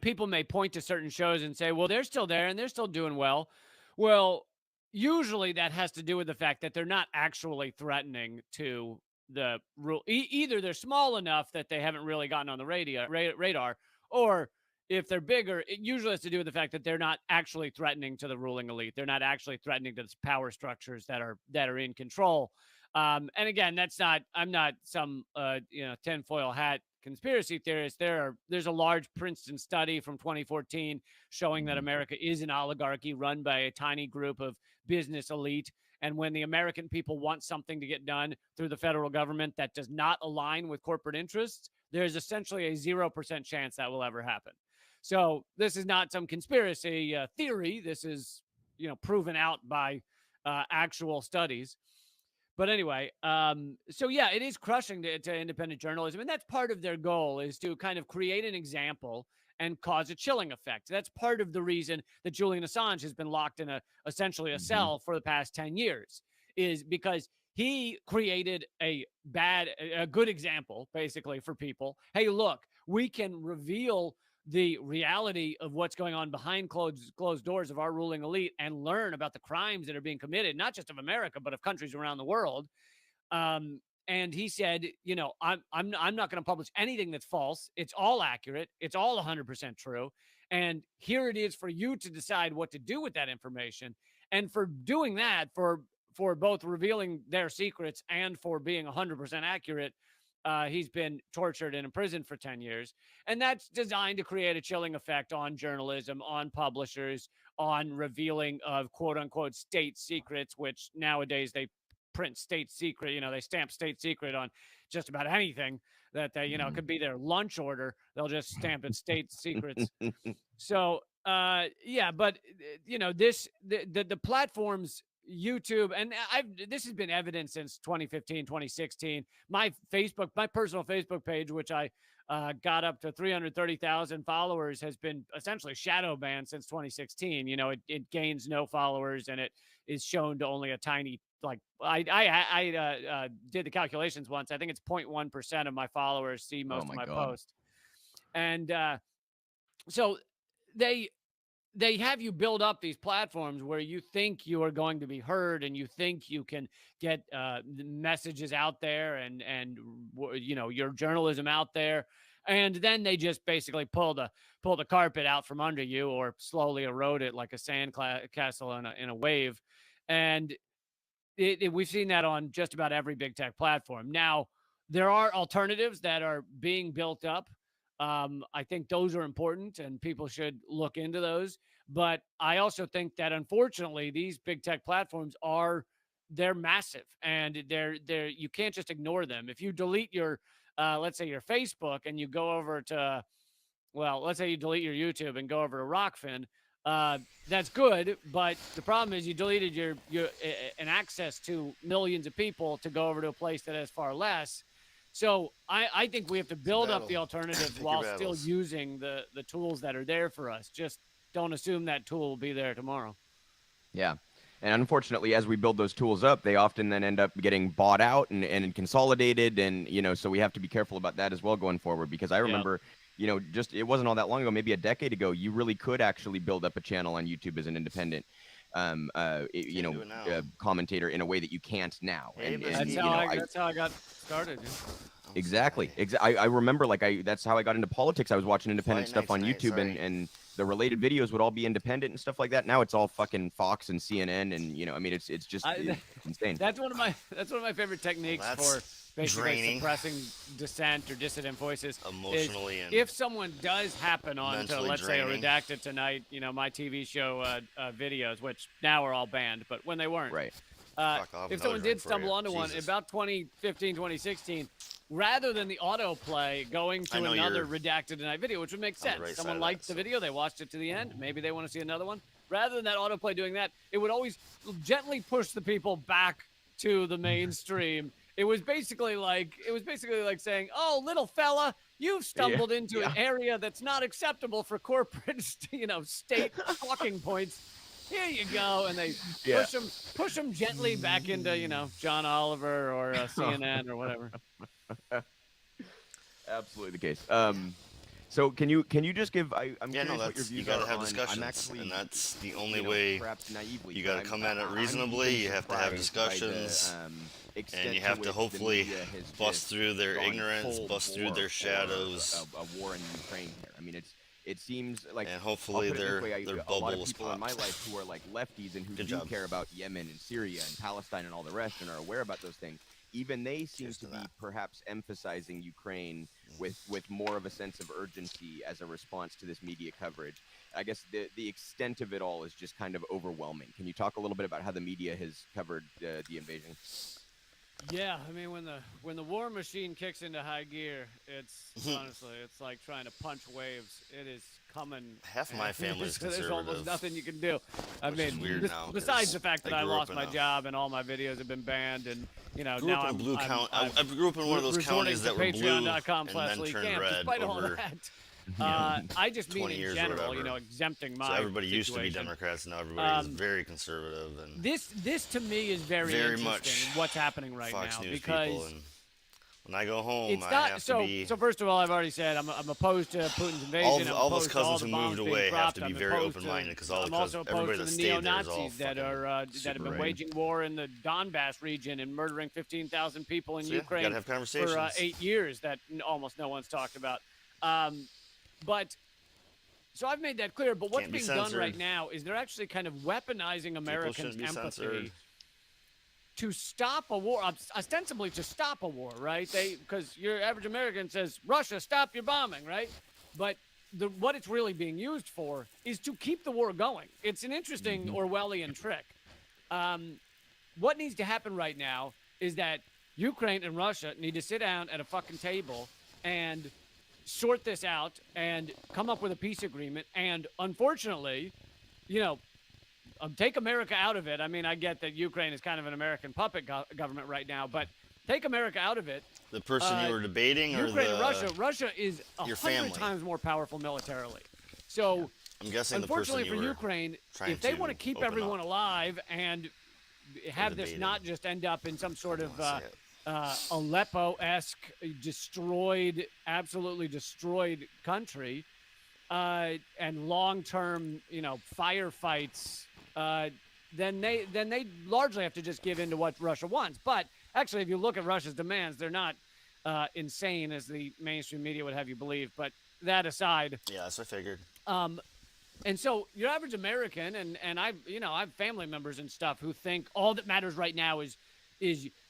people may point to certain shows and say, well, they're still there and they're still doing well. Well, usually that has to do with the fact that they're not actually threatening to the rule. Either they're small enough that they haven't really gotten on the radar, or if they're bigger, it usually has to do with the fact that they're not actually threatening to the ruling elite. They're not actually threatening to the power structures that are in control. And again, I'm not some, tinfoil hat conspiracy theorist. There's a large Princeton study from 2014 showing that America is an oligarchy run by a tiny group of business elite. And when the American people want something to get done through the federal government that does not align with corporate interests, there's essentially a 0% chance that will ever happen. So this is not some conspiracy theory. This is, proven out by actual studies. But anyway, so yeah, it is crushing to independent journalism. And that's part of their goal, is to kind of create an example and cause a chilling effect. That's part of the reason that Julian Assange has been locked in essentially a cell for the past 10 years, is because he created a good example, basically, for people. Hey, look, we can reveal the reality of what's going on behind closed doors of our ruling elite and learn about the crimes that are being committed, not just of America, but of countries around the world. And he said, I'm not going to publish anything that's false. It's all accurate. It's all 100% true. And here it is for you to decide what to do with that information. And for doing that, for both revealing their secrets and for being 100% accurate, he's been tortured and imprisoned for 10 years. And that's designed to create a chilling effect on journalism, on publishers, on revealing of quote unquote state secrets, which nowadays they print state secret, they stamp state secret on just about anything that they, it could be their lunch order. They'll just stamp it state secrets. So, yeah, but the platforms, YouTube, and this has been evident since 2015, 2016. My personal Facebook page, which I got up to 330,000 followers, has been essentially shadow banned since 2016. It gains no followers and it is shown to only a tiny like I did the calculations once. I think it's 0.1% of my followers see most of my posts, and so they have you build up these platforms where you think you are going to be heard and you think you can get messages out there and your journalism out there, and then they just basically pull the carpet out from under you or slowly erode it like a sand castle in a wave. And we've seen that on just about every big tech platform. Now, there are alternatives that are being built up. I think those are important and people should look into those. But I also think that unfortunately, these big tech platforms they're massive and they're you can't just ignore them. If you delete your, let's say your Facebook and you go over to, well, let's say you delete your YouTube and go over to Rockfin, that's good, but the problem is you deleted your an access to millions of people to go over to a place that has far less. So I think we have to build up the alternatives while still using the tools that are there for us. Just don't assume that tool will be there tomorrow. Yeah. And unfortunately, as we build those tools up, they often then end up getting bought out and consolidated. And, so we have to be careful about that as well going forward, because I remember, just it wasn't all that long ago, maybe a decade ago, you really could actually build up a channel on YouTube as an independent commentator in a way that you can't now. That's how I got started. Exactly. I remember that's how I got into politics. I was watching independent stuff on YouTube and the related videos would all be independent and stuff like that. Now it's all fucking Fox and CNN and it's just it's insane. That's one of my favorite techniques for basically suppressing dissent or dissident voices. Emotionally and if someone does happen on to, let's draining. say, a Redacted Tonight, my TV show videos, which now are all banned, but when they weren't. Right. If someone did stumble onto one in about 2015, 2016, rather than the autoplay going to another Redacted Tonight video, which would make sense. Someone liked the video, they watched it to the end, maybe they want to see another one. Rather than that autoplay doing that, it would always gently push the people back to the mainstream. It was basically like saying, "Oh, little fella, you've stumbled into an area that's not acceptable for corporate, state talking points. Here you go," and they push them gently back into John Oliver or CNN or whatever. Absolutely the case. So can you just give? I'm yeah, no, curious what your that's, views you gotta are have on, discussions, actually, and that's the only way. Perhaps naively, you gotta come at it reasonably. You have to have discussions, and you have to hopefully bust through their ignorance, bust through their shadows. A war in Ukraine here. I mean, it seems like, and hopefully their a lot of bubbles people pop. in my life who are like lefties and who Good do job. care about Yemen and Syria and Palestine and all the rest and are aware about those things. Even they seem to be perhaps emphasizing Ukraine with more of a sense of urgency as a response to this media coverage. I guess the extent of it all is just kind of overwhelming. Can you talk a little bit about how the media has covered the invasion? Yeah, I mean, when the war machine kicks into high gear, it's honestly, it's like trying to punch waves. It is coming. Half my family's There's conservative. almost nothing you can do. I Which is mean, weird now, besides the fact that I grew lost up my in a- job and all my videos have been banned, and I grew up in a blue county. I grew up in one of those counties that were blue and then turned red despite all over. that. I just mean 20 in years or general, whatever. exempting my So everybody used to be situation. Democrats, now everybody is very conservative, and This to me is very very interesting. much What's happening right Fox now News because people. And when I go home, it's I not have so. to be. So first of all, I've already said I'm opposed to Putin's invasion. all those I'm opposed to all cousins the who bombs moved being away have dropped. to be I'm very opposed to- open-minded because all I'm the also opposed everybody to that the stayed there is all neo-Nazis that fucking that have been super waging war in the Donbass region and murdering 15,000 people in So, yeah, Ukraine gotta have conversations. for 8 years that almost no one's talked about. But so I've made that clear. But what's Can't be being done censored. right now is they're actually kind of weaponizing Americans' shouldn't be empathy censored. to stop a war, ostensibly to stop a war, right? Because your average American says, Russia, stop your bombing, right? But what it's really being used for is to keep the war going. It's an interesting Orwellian trick. What needs to happen right now is that Ukraine and Russia need to sit down at a fucking table and sort this out and come up with a peace agreement. And unfortunately, take America out of it. I mean, I get that Ukraine is kind of an American puppet government right now, but take America out of it. The person you were debating, or Ukraine and the Russia is your 100 family? times more powerful militarily. So, I'm guessing the person unfortunately you for were Ukraine, trying if they to want to keep open everyone up. alive and have this debating. not just end up in some sort of Aleppo-esque destroyed, absolutely destroyed country, and long-term, firefights, then they largely have to just give in to what Russia wants. But actually, if you look at Russia's demands, they're not insane as the mainstream media would have you believe. But that aside, yeah, that's what I figured. And so your average American, and I have family members and stuff who think all that matters right now is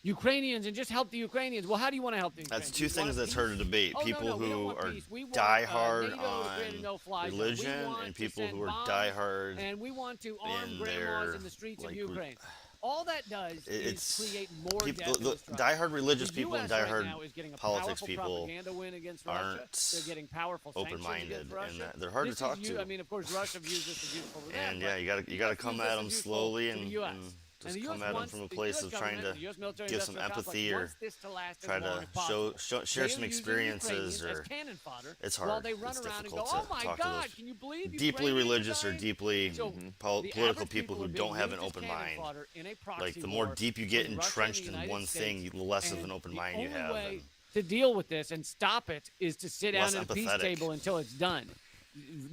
Ukrainians and just help the Ukrainians. Well, how do you want to help the Ukrainians? That's two things that's hard to debate. Oh, people no, we don't who want are peace. We want, diehard NATO to create a on no-fly zone. religion We want and to people send who are bombs, diehard and we want to arm in grandmas their, in the streets like, of Ukraine. All that does it's is create more people, death. the diehard religious The people and US right diehard now is getting a politics powerful people propaganda win against Russia. aren't They're getting powerful sanctions open-minded, against Russia. and they're hard This to talk is to. I mean, of course, Russia views this as useful to them. And yeah, you gotta come at them slowly and just come at them from a place of trying to give some empathy or try to share some experiences, or it's hard. It's difficult to talk to those deeply religious or deeply political people who don't have an open mind. Like the more deep you get entrenched in one thing, the less of an open mind you have. And to deal with this and stop it is to sit down at a peace table until it's done.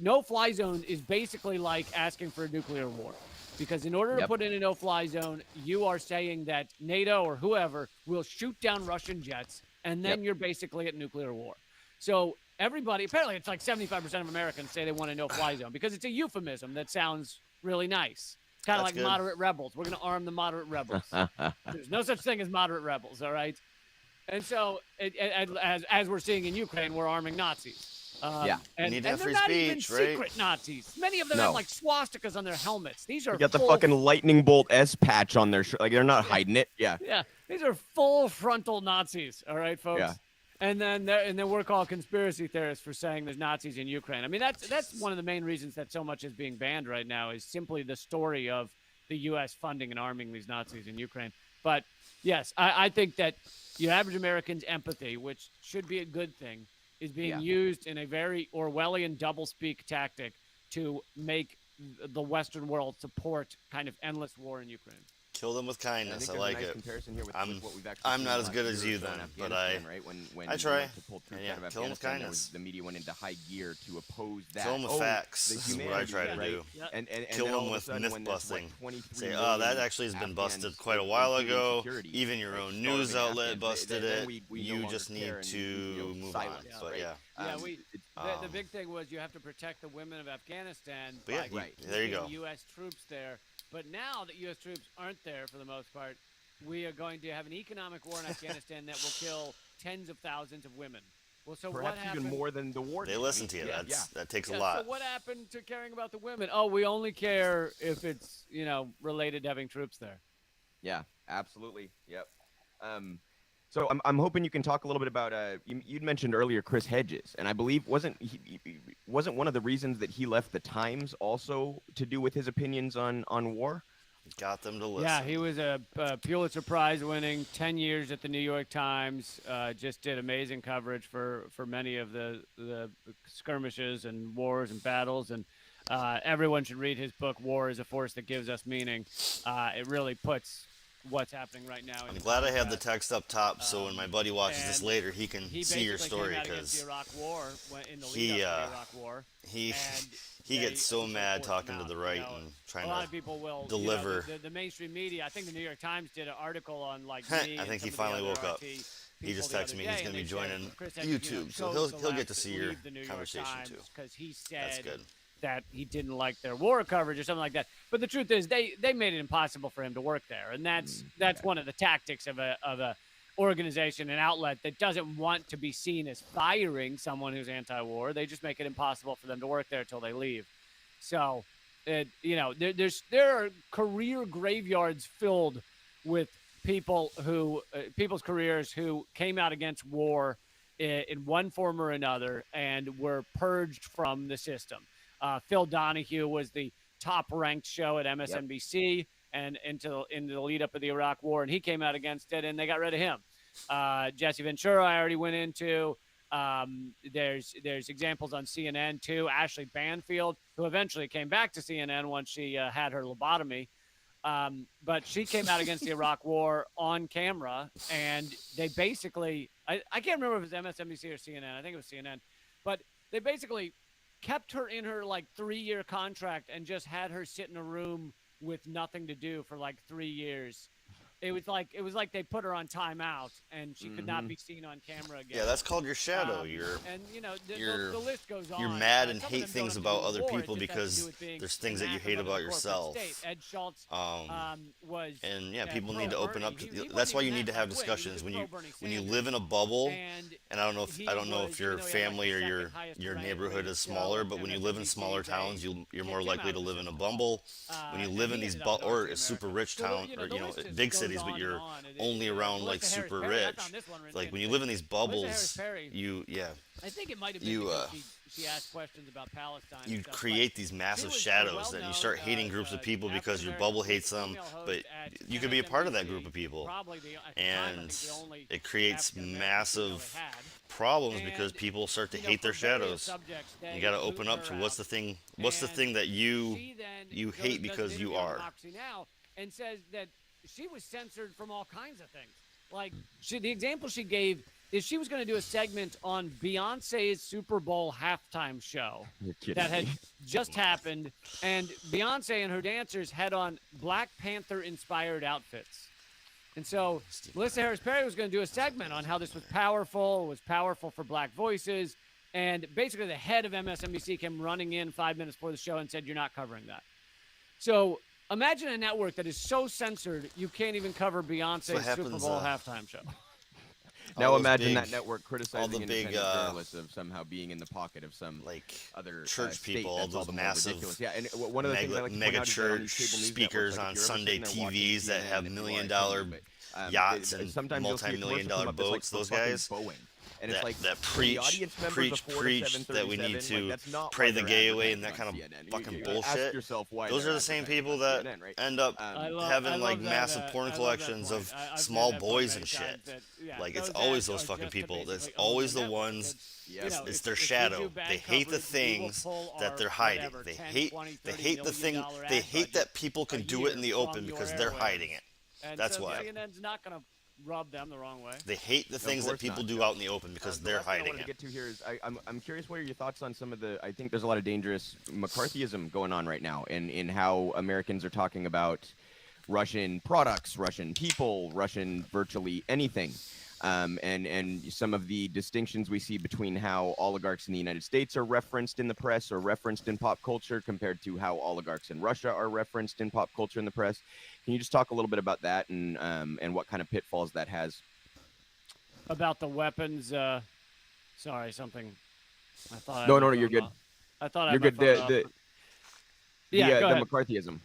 No-fly zone is basically like asking for a nuclear war. Because in order to put in a no-fly zone, you are saying that NATO or whoever will shoot down Russian jets, and then you're basically at nuclear war. So everybody, apparently it's like 75% of Americans say they want a no-fly zone because it's a euphemism that sounds really nice. Kind of like moderate rebels. We're going to arm the moderate rebels. There's no such thing as moderate rebels, all right? And so as we're seeing in Ukraine, we're arming Nazis. And need to have they're free not speech, even right? secret Nazis. Many of them have like swastikas on their helmets. These are You got the fucking lightning bolt S patch on their shirt. Like they're not hiding it. Yeah. Yeah, these are full frontal Nazis. All right, folks. Yeah. And then we're called conspiracy theorists for saying there's Nazis in Ukraine. I mean, that's one of the main reasons that so much is being banned right now is simply the story of the U.S. funding and arming these Nazis in Ukraine. But yes, I think that your average American's empathy, which should be a good thing, is being used in a very Orwellian doublespeak tactic to make the Western world support kind of endless war in Ukraine. Kill them with kindness. I like it. I'm not as good as you then, but I try. Kill them with kindness. The media went into high gear to oppose that. Kill them with facts. This is what I try to do. And kill them with myth busting. Say, oh, that actually has been busted quite a while ago. Even your own news outlet busted it. You just need to move on. But yeah. The big thing was you have to protect the women of Afghanistan by there you go. U.S. troops there. But now that U.S. troops aren't there for the most part, we are going to have an economic war in Afghanistan that will kill tens of thousands of women. Well, so perhaps what happened? Even more than the war. They listen to you. That takes a lot. So what happened to caring about the women? Oh, we only care if it's related to having troops there. Yeah, absolutely. Yep. So I'm hoping you can talk a little bit about you'd mentioned earlier Chris Hedges, and I believe wasn't one of the reasons that he left the Times also to do with his opinions on war? Got them to listen. Yeah, he was a Pulitzer Prize winning 10 years at the New York Times. Just did amazing coverage for many of the skirmishes and wars and battles, and everyone should read his book, War is a Force That Gives Us Meaning. It really puts what's happening right now. I'm glad I have the text up top, so when my buddy watches this later, he can see your story, because he gets so mad talking to the right and trying to deliver. The mainstream media. I think the New York Times did an article on me. I think he finally woke up. He just texted me he's going to be joining YouTube, so he'll get to see your conversation too. Because he said that's good. That he didn't like their war coverage or something like that. But the truth is, they made it impossible for him to work there, and that's one of the tactics of a organization, an outlet that doesn't want to be seen as firing someone who's anti-war. They just make it impossible for them to work there until they leave. So, there are career graveyards filled with people who people's careers who came out against war in one form or another and were purged from the system. Phil Donahue was the top-ranked show at MSNBC and into the lead-up of the Iraq War, and he came out against it, and they got rid of him. Jesse Ventura, I already went into. There's examples on CNN, too. Ashley Banfield, who eventually came back to CNN once she had her lobotomy. But she came out against the Iraq War on camera, and they basically, I can't remember if it was MSNBC or CNN. I think it was CNN. But they basically kept her in her like 3-year contract and just had her sit in a room with nothing to do for like 3 years. It was like they put her on timeout and she could not be seen on camera again. Yeah, that's called your shadow. And you know, the list goes on. You're mad and Some of hate them don't things have to about do with other war, it people just has to do because with being there's things an that you actor hate of a about corporate yourself. state. Ed Schultz was And yeah, at people need to open pro-Bernie. up. He That's why you wasn't need to even have that quick. He was discussions just when you pro-Bernie live in a bubble. And And I don't know if your he had, family or like, the your second highest your ranked neighborhood rated is show smaller, on but when you live in MSNBC, smaller towns, you're kicked more him likely out to of live the in a system. bubble. When you And live in he these ended up in or RT super America. rich So, town you know, or the list just big goes cities, on but and you're on. only around like Melissa Harris super Perry, I rich. found this one Like when you interesting. live in these Melissa Harris bubbles, Perry, I think it might have been you because she asked questions about Palestine. you and stuff, create but these she massive was a shadows and you well-known, start hating groups of people because your African-American bubble hates them, female host but at you could be a part of that MSNBC, group of people. probably the, at the time, I And think the only it creates African-American massive female they had. problems And, because people start to you know, hate their for various shadows. subjects, You they got to boot open up her to out. what's the thing that you She then hate does because an you interview on are. Democracy Now! And says that she was censored from all kinds of things. Like the example she gave is she was going to do a segment on Beyonce's Super Bowl halftime show that had just happened, and Beyonce and her dancers had on Black Panther inspired outfits. And so Melissa Harris Perry was going to do a segment on how this was powerful for black voices. And basically the head of MSNBC came running in 5 minutes before the show and said, "You're not covering that." So imagine a network that is so censored you can't even cover Beyonce's Super Bowl halftime show. Now those imagine big- that network criticizing all the big, independent journalists of somehow being in the pocket of some like other church state. people, all That's all those the more massive ridiculous. Yeah, and one of the things I like to mega point out is that on these church cable news speakers networks, like, on if you're ever Sunday sitting there watching TVs that CNN, have if you are, I million-dollar can't, but, yachts it- and sometimes you'll see a commercial multi-million-dollar come up that's like boats. for Those fucking guys. Boeing. And it's like that for the audience members of 4 to preach that we 7:37, need to like, that's not pray why the they're gay away and that advertising kind on of CNN. fucking You bullshit. ask yourself why Those they're are the same advertising people on that CNN, right? end up having like massive porn collections of small boys and shit. Like it's always those fucking people. That's always the ones. It's their shadow. They hate the things that they're hiding. They hate the thing. They hate that people can do it in the open because they're hiding it. And That's so why. CNN's not going to rub them the wrong way. They hate the things that people do out in the open because they're The last thing I hiding wanted to it. get to here is I'm curious what are your thoughts on some of the I think there's a lot of dangerous McCarthyism going on right now in how Americans are talking about Russian products, Russian people, Russian virtually anything. And some of the distinctions we see between how oligarchs in the United States are referenced in the press or referenced in pop culture compared to how oligarchs in Russia are referenced in pop culture in the press. Can you just talk a little bit about that and what kind of pitfalls that has? About the weapons, sorry, something. I thought. No, you're good. I thought you're good. The McCarthyism.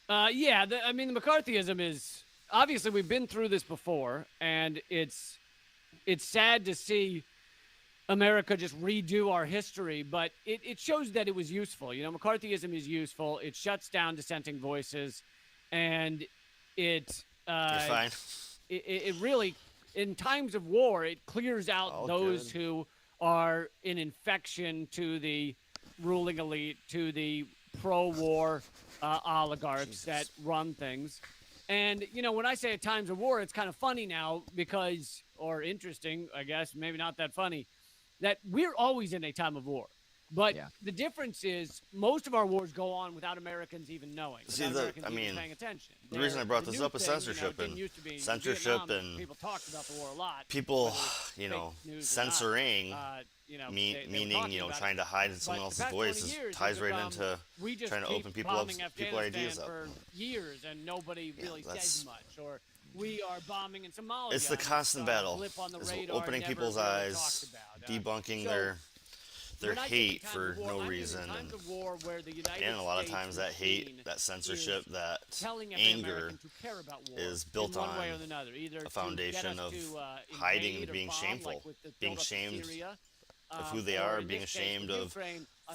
I mean, the McCarthyism is obviously we've been through this before, and it's sad to see America just redo our history, but it shows that it was useful. You know, McCarthyism is useful. It shuts down dissenting voices, and it fine. It really, in times of war, it clears out those who are an infection to the ruling elite, to the pro-war oligarchs that run things. And, you know, when I say at times of war, it's kind of funny now because, or interesting, I guess, maybe not that funny, that we're always in a time of war. But the difference is most of our wars go on without Americans even knowing. Paying attention. The reason I brought this up is censorship people talked about the war a lot. People, censoring, meaning, trying to hide someone else's voice ties right into trying to open people's ideas up. For years and nobody really says much. Or we are bombing in Somalia. It's the constant battle. It's opening people's eyes, debunking their hate for no reason, and a lot of times that hate, that censorship, that anger is built on a foundation of hiding and being shameful, being ashamed of who they are, being ashamed of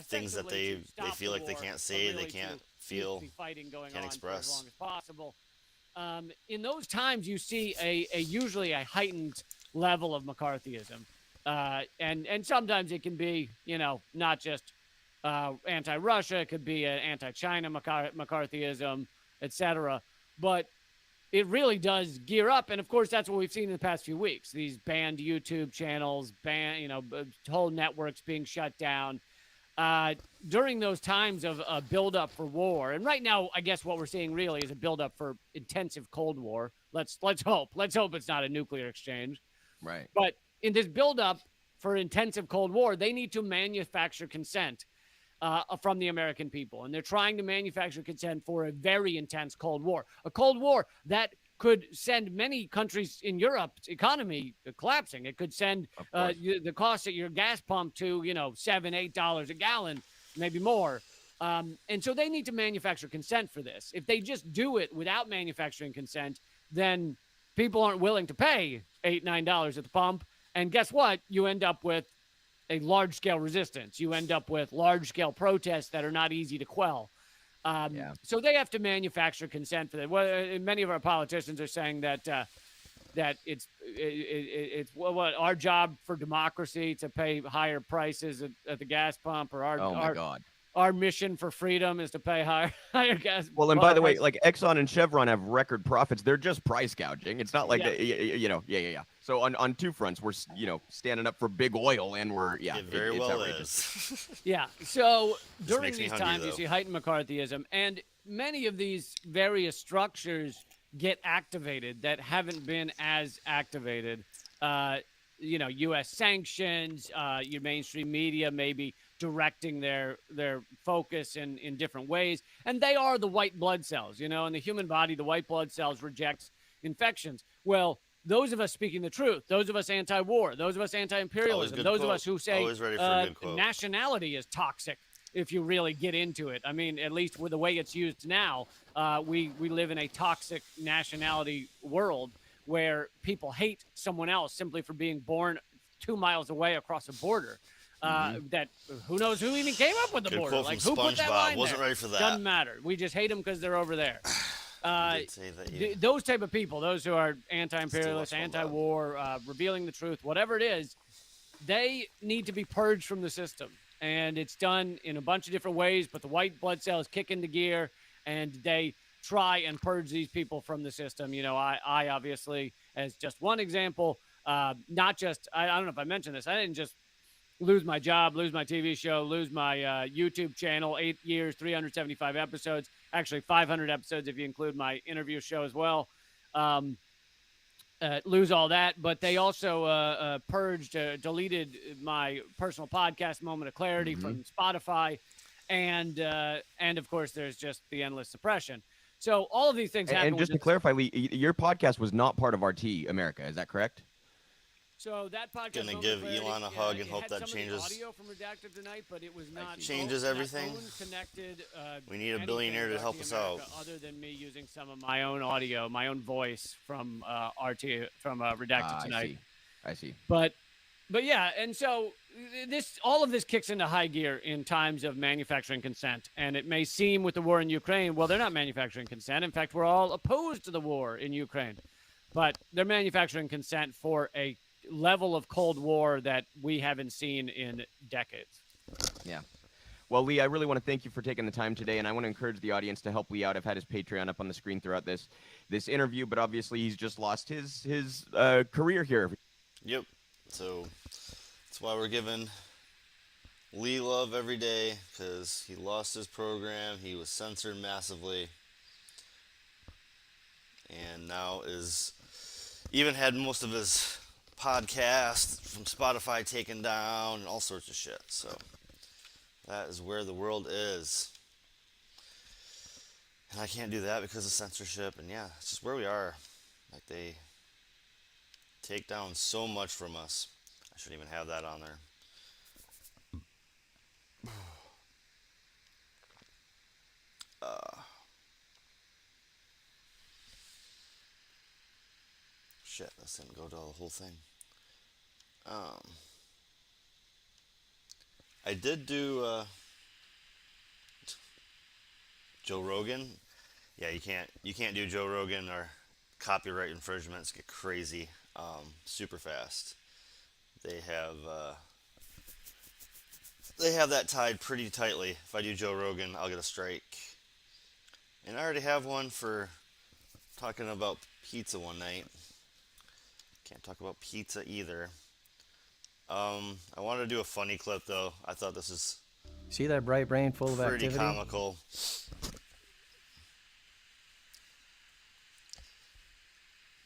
things that they feel like they can't say, they can't feel, can't express. In those times, you see usually a heightened level of McCarthyism. And sometimes it can be, not just anti-Russia. It could be an anti-China McCarthyism, etc. But it really does gear up. And of course, that's what we've seen in the past few weeks. These banned YouTube channels, whole networks being shut down during those times of a buildup for war. And right now, I guess what we're seeing really is a buildup for intensive Cold War. Let's hope. Let's hope it's not a nuclear exchange. Right. But in this buildup for intensive Cold War, they need to manufacture consent from the American people. And they're trying to manufacture consent for a very intense Cold War. A Cold War that could send many countries in Europe's economy collapsing. It could send the cost at your gas pump to, $7, $8 a gallon, maybe more. And so they need to manufacture consent for this. If they just do it without manufacturing consent, then people aren't willing to pay $8, $9 at the pump. And guess what? You end up with a large-scale resistance. You end up with large-scale protests that are not easy to quell. So they have to manufacture consent for that. Well, many of our politicians are saying that it's what our job for democracy to pay higher prices at the gas pump, or our mission for freedom is to pay higher gas. Well, and by the way, like Exxon and Chevron have record profits. They're just price gouging. It's not like yeah. So on two fronts, we're standing up for big oil, and we're It very well outrageous. is. Yeah. So during makes me these hungry, times, you though. see heightened McCarthyism, and many of these various structures get activated that haven't been as activated. U.S. sanctions, your mainstream media maybe directing their focus in different ways. And they are the white blood cells, in the human body, the white blood cells rejects infections. Well, those of us speaking the truth, those of us anti-war, those of us anti-imperialism, those of us who say nationality is toxic, if you really get into it. I mean, at least with the way it's used now, we live in a toxic nationality world where people hate someone else simply for being born 2 miles away across a border. That who knows who even came up with the Good border? quote Like from who put that SpongeBob. line Wasn't there? ready for that. Doesn't matter. We just hate them because they're over there. Did say that, yeah. Those type of people, those who are anti-imperialist, Still watch anti-war, revealing the truth, whatever it is, they need to be purged from the system. And it's done in a bunch of different ways, but the white blood cells kick into gear, and they try and purge these people from the system. I obviously, as just one example, not just, I don't know if I mentioned this, I didn't just lose my job, lose my TV show, lose my YouTube channel, 8 years, 375 episodes, actually 500 episodes if you include my interview show as well. Lose all that, but they also purged, deleted my personal podcast, Moment of Clarity, from Spotify, and of course, there's just the endless suppression. So all of these things happen. And just to clarify, Lee, your podcast was not part of RT America, is that correct? So that podcast Gonna give Elon a hug and hope that changes. Audio from Redacted tonight, but it was not changes everything. Connected. We need a billionaire to help us out. Other than me using some of my own audio, my own voice from RT from Redacted tonight. I see. But yeah, and so all of this kicks into high gear in times of manufacturing consent, and it may seem with the war in Ukraine, well, they're not manufacturing consent. In fact, we're all opposed to the war in Ukraine, but they're manufacturing consent for a level of Cold War that we haven't seen in decades. Yeah. Well, Lee, I really want to thank you for taking the time today, and I want to encourage the audience to help Lee out. I've had his Patreon up on the screen throughout this interview, but obviously he's just lost his career here. Yep. So that's why we're giving Lee love every day, because he lost his program. He was censored massively, and now even had most of his podcast from Spotify taken down and all sorts of shit. So that is where the world is, and I can't do that because of censorship. And yeah, it's just where we are. Like, they take down so much from us. I shouldn't even have that on there. Shit, this didn't go to the whole thing. I did do Joe Rogan. Yeah, you can't do Joe Rogan, or copyright infringements get crazy super fast. They have that tied pretty tightly. If I do Joe Rogan, I'll get a strike And I already have one for talking about pizza one night. Can't talk about pizza either. I wanted to do a funny clip though. I thought this is See that bright brain full of pretty activity? comical.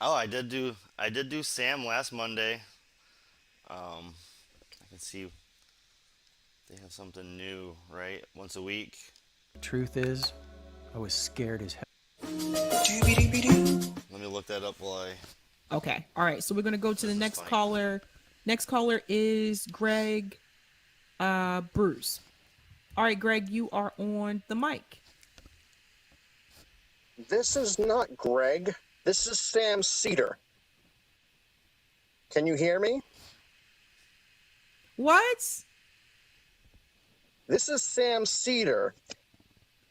Oh, I did do Sam last Monday. I can see they have something new, right? Once a week. Truth is, I was scared as hell. Let me look that up while I. Okay. All right. So we're gonna go to the next funny. caller. Next caller is Greg Bruce. All right, Greg, you are on the mic. This is not Greg. This is Sam Cedar. Can you hear me? What? This is Sam Cedar.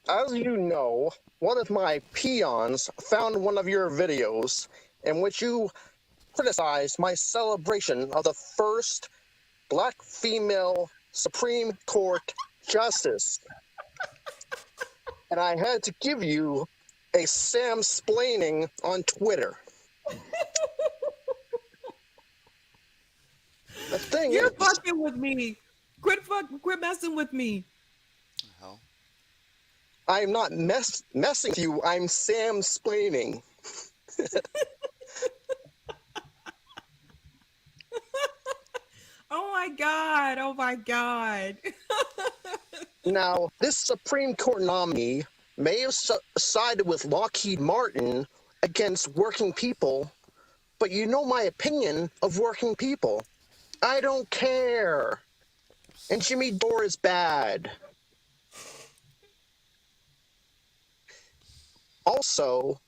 As you know, one of my peons found one of your videos in which you criticized my celebration of the first black female Supreme Court justice. And I had to give you a Sam-splaining on Twitter. The thing You're is, fucking with me. Quit messing with me. Hell. I'm not messing with you. I'm Sam-splaining. Oh my God. Oh my God. Now, this Supreme Court nominee may have sided with Lockheed Martin against working people, but you know my opinion of working people. I don't care. And Jimmy Dore is bad. Also,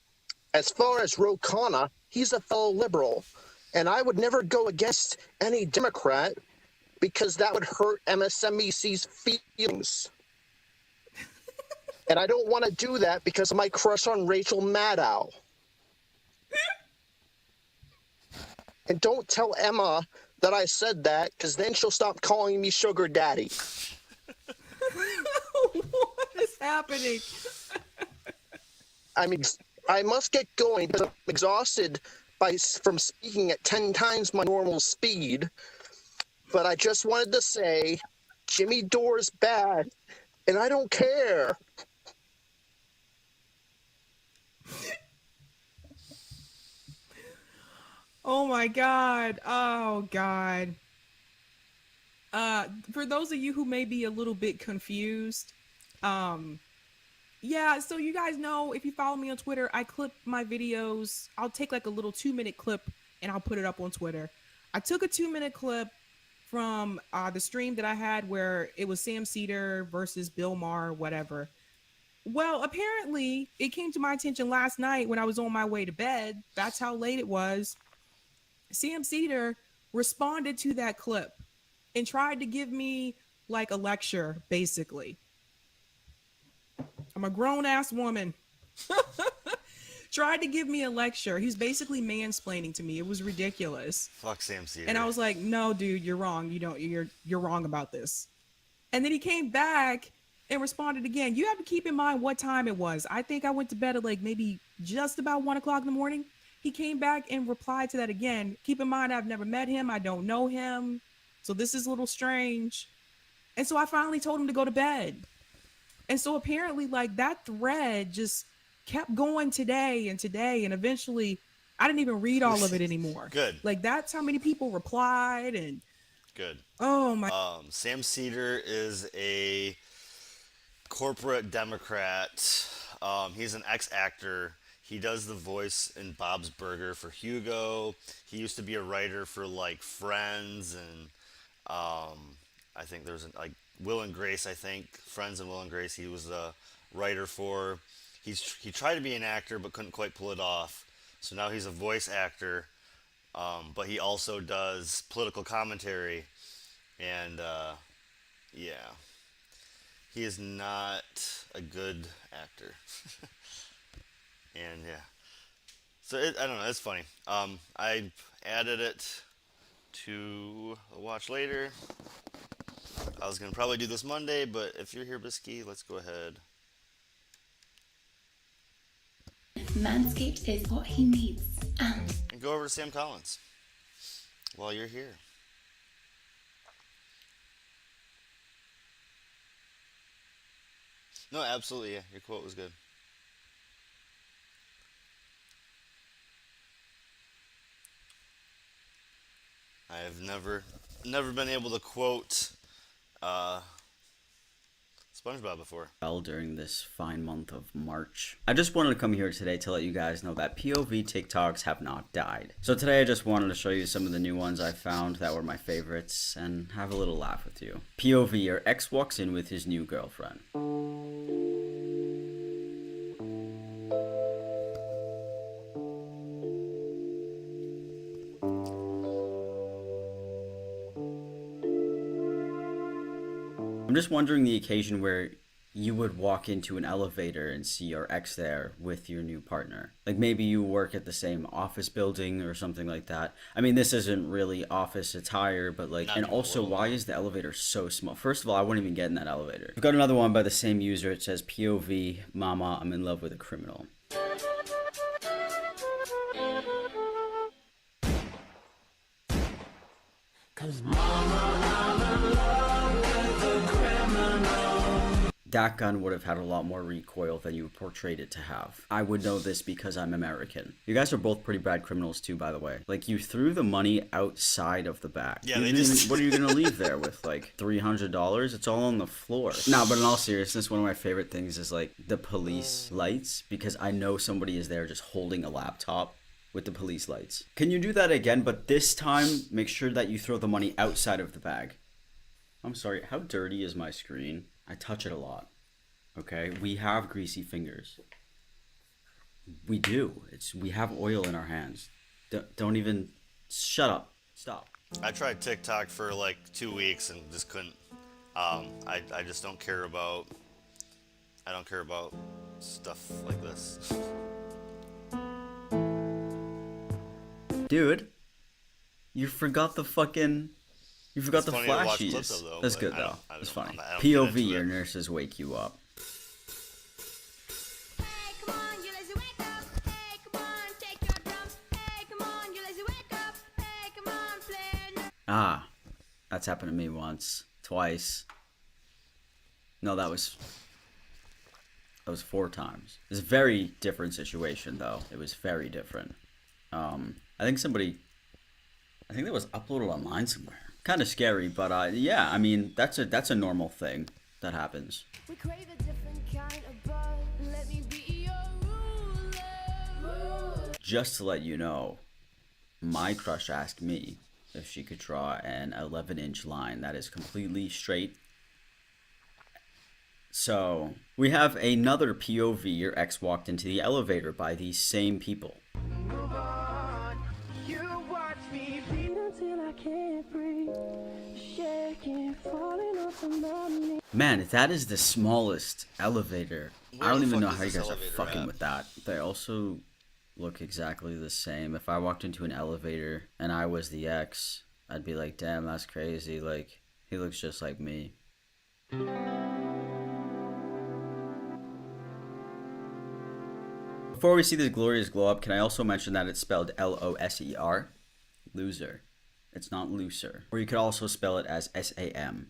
as far as Ro Khanna, he's a fellow liberal, and I would never go against any Democrat because that would hurt MSNBC's feelings. And I don't want to do that because of my crush on Rachel Maddow. And don't tell Emma that I said that, because then she'll stop calling me Sugar Daddy. What is happening? I mean, I must get going because I'm exhausted from speaking at 10 times my normal speed. But I just wanted to say, Jimmy Dore's bad, and I don't care. Oh my God. Oh God. For those of you who may be a little bit confused, yeah, so you guys know, if you follow me on Twitter, I clip my videos. I'll take like a little 2-minute clip and I'll put it up on Twitter. I took a 2-minute clip from the stream that I had where it was Sam Cedar versus Bill Maher, whatever. Well, apparently it came to my attention last night when I was on my way to bed. That's how late it was. Sam Cedar responded to that clip and tried to give me like a lecture, basically. I'm a grown-ass woman. Tried to give me a lecture. He's basically mansplaining to me. It was ridiculous. Fuck Sam Cedar. And I was like, no, dude, you're wrong. You're wrong about this. And then he came back and responded again. You have to keep in mind what time it was. I think I went to bed at like maybe just about 1 o'clock in the morning. He came back and replied to that again. Keep in mind, I've never met him. I don't know him. So this is a little strange. And so I finally told him to go to bed. And so apparently like that thread just kept going today. And eventually I didn't even read all of it anymore. Good. Like that's how many people replied. And good. Oh my. Sam Cedar is a corporate Democrat. He's an ex-actor. He does the voice in Bob's Burger for Hugo. He used to be a writer for like Friends and I think there's like Will and Grace. I think Friends and Will and Grace. He was a writer for. He tried to be an actor but couldn't quite pull it off. So now he's a voice actor, but he also does political commentary, and yeah, he is not a good actor. And yeah, so I don't know. It's funny. I added it to watch later. I was gonna probably do this Monday, but if you're here, Bisky, let's go ahead. Manscaped is what he needs. And go over to Sam Collins while you're here. No, absolutely, yeah. Your quote was good. I have never been able to quote SpongeBob before. During this fine month of March. I just wanted to come here today to let you guys know that POV TikToks have not died. So today I just wanted to show you some of the new ones I found that were my favorites and have a little laugh with you. POV, your ex walks in with his new girlfriend. I'm just wondering the occasion where you would walk into an elevator and see your ex there with your new partner. Like maybe you work at the same office building or something like that. I mean, this isn't really office attire, but like, and also why is the elevator so small? First of all, I wouldn't even get in that elevator. I've got another one by the same user. It says POV, Mama, I'm in love with a criminal. Cause mama, I'm in love with a criminal. That gun would have had a lot more recoil than you portrayed it to have. I would know this because I'm American. You guys are both pretty bad criminals too, by the way. Like, you threw the money outside of the bag. Yeah, they just... What are you gonna leave there with, like, $300? It's all on the floor. No, but in all seriousness, one of my favorite things is, like, the police lights, because I know somebody is there just holding a laptop with the police lights. Can you do that again, but this time, make sure that you throw the money outside of the bag. I'm sorry, how dirty is my screen? I touch it a lot. Okay, we have greasy fingers. We do. We have oil in our hands. Don't even... Shut up. Stop. I tried TikTok for like 2 weeks and just couldn't. I just don't care about... I don't care about stuff like this. Dude, you forgot the fucking... You forgot the flashies. That's good though. It's funny. POV, your nurses wake you up. Ah, that's happened to me once, twice. No, that was 4 times. It's a very different situation though. It was very different. I think that was uploaded online somewhere. Kind of scary, but yeah, I mean, that's a normal thing that happens. We crave a different kind of bud. Let me be your ruler. Just to let you know, my crush asked me if she could draw an 11-inch line that is completely straight. So, we have another POV. Your ex walked into the elevator by these same people. Man, that is the smallest elevator. I don't even know how you guys are fucking with that. They also look exactly the same. If I walked into an elevator and I was the ex, I'd be like, damn, that's crazy. Like, he looks just like me. Before we see this glorious glow up, can I also mention that it's spelled L-O-S-E-R? Loser. It's not looser. Or you could also spell it as S-A-M.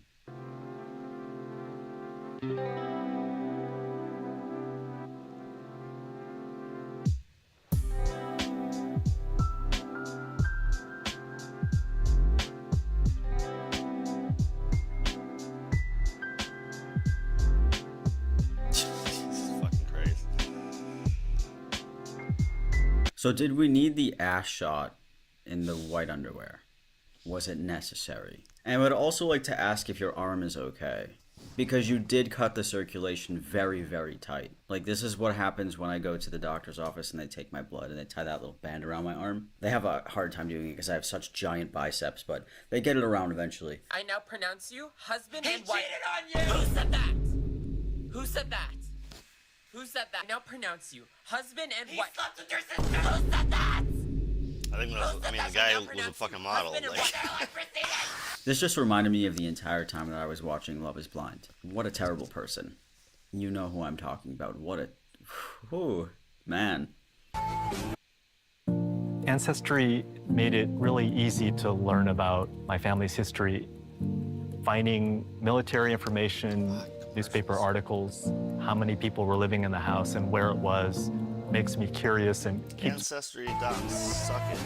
So did we need the ass shot in the white underwear? Was it necessary? And I would also like to ask if your arm is okay. Because you did cut the circulation very, very tight. Like, this is what happens when I go to the doctor's office and they take my blood and they tie that little band around my arm. They have a hard time doing it because I have such giant biceps, but they get it around eventually. I now pronounce you husband and wife. He cheated on you! Who said that? Who said that? Who said that? I now pronounce you husband and wife. He slept with your sister! Who said that? The guy was a fucking model. Like. This just reminded me of the entire time that I was watching Love is Blind. What a terrible person. You know who I'm talking about. What a... Whew, man. Ancestry made it really easy to learn about my family's history. Finding military information, newspaper articles, how many people were living in the house and where it was, makes me curious and keeps... Ancestry.suckin'.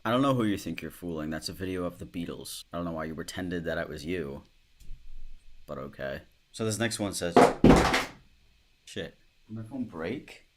I don't know who you think you're fooling. That's a video of the Beatles. I don't know why you pretended that it was you. But okay. So this next one says... Shit. Did my phone break?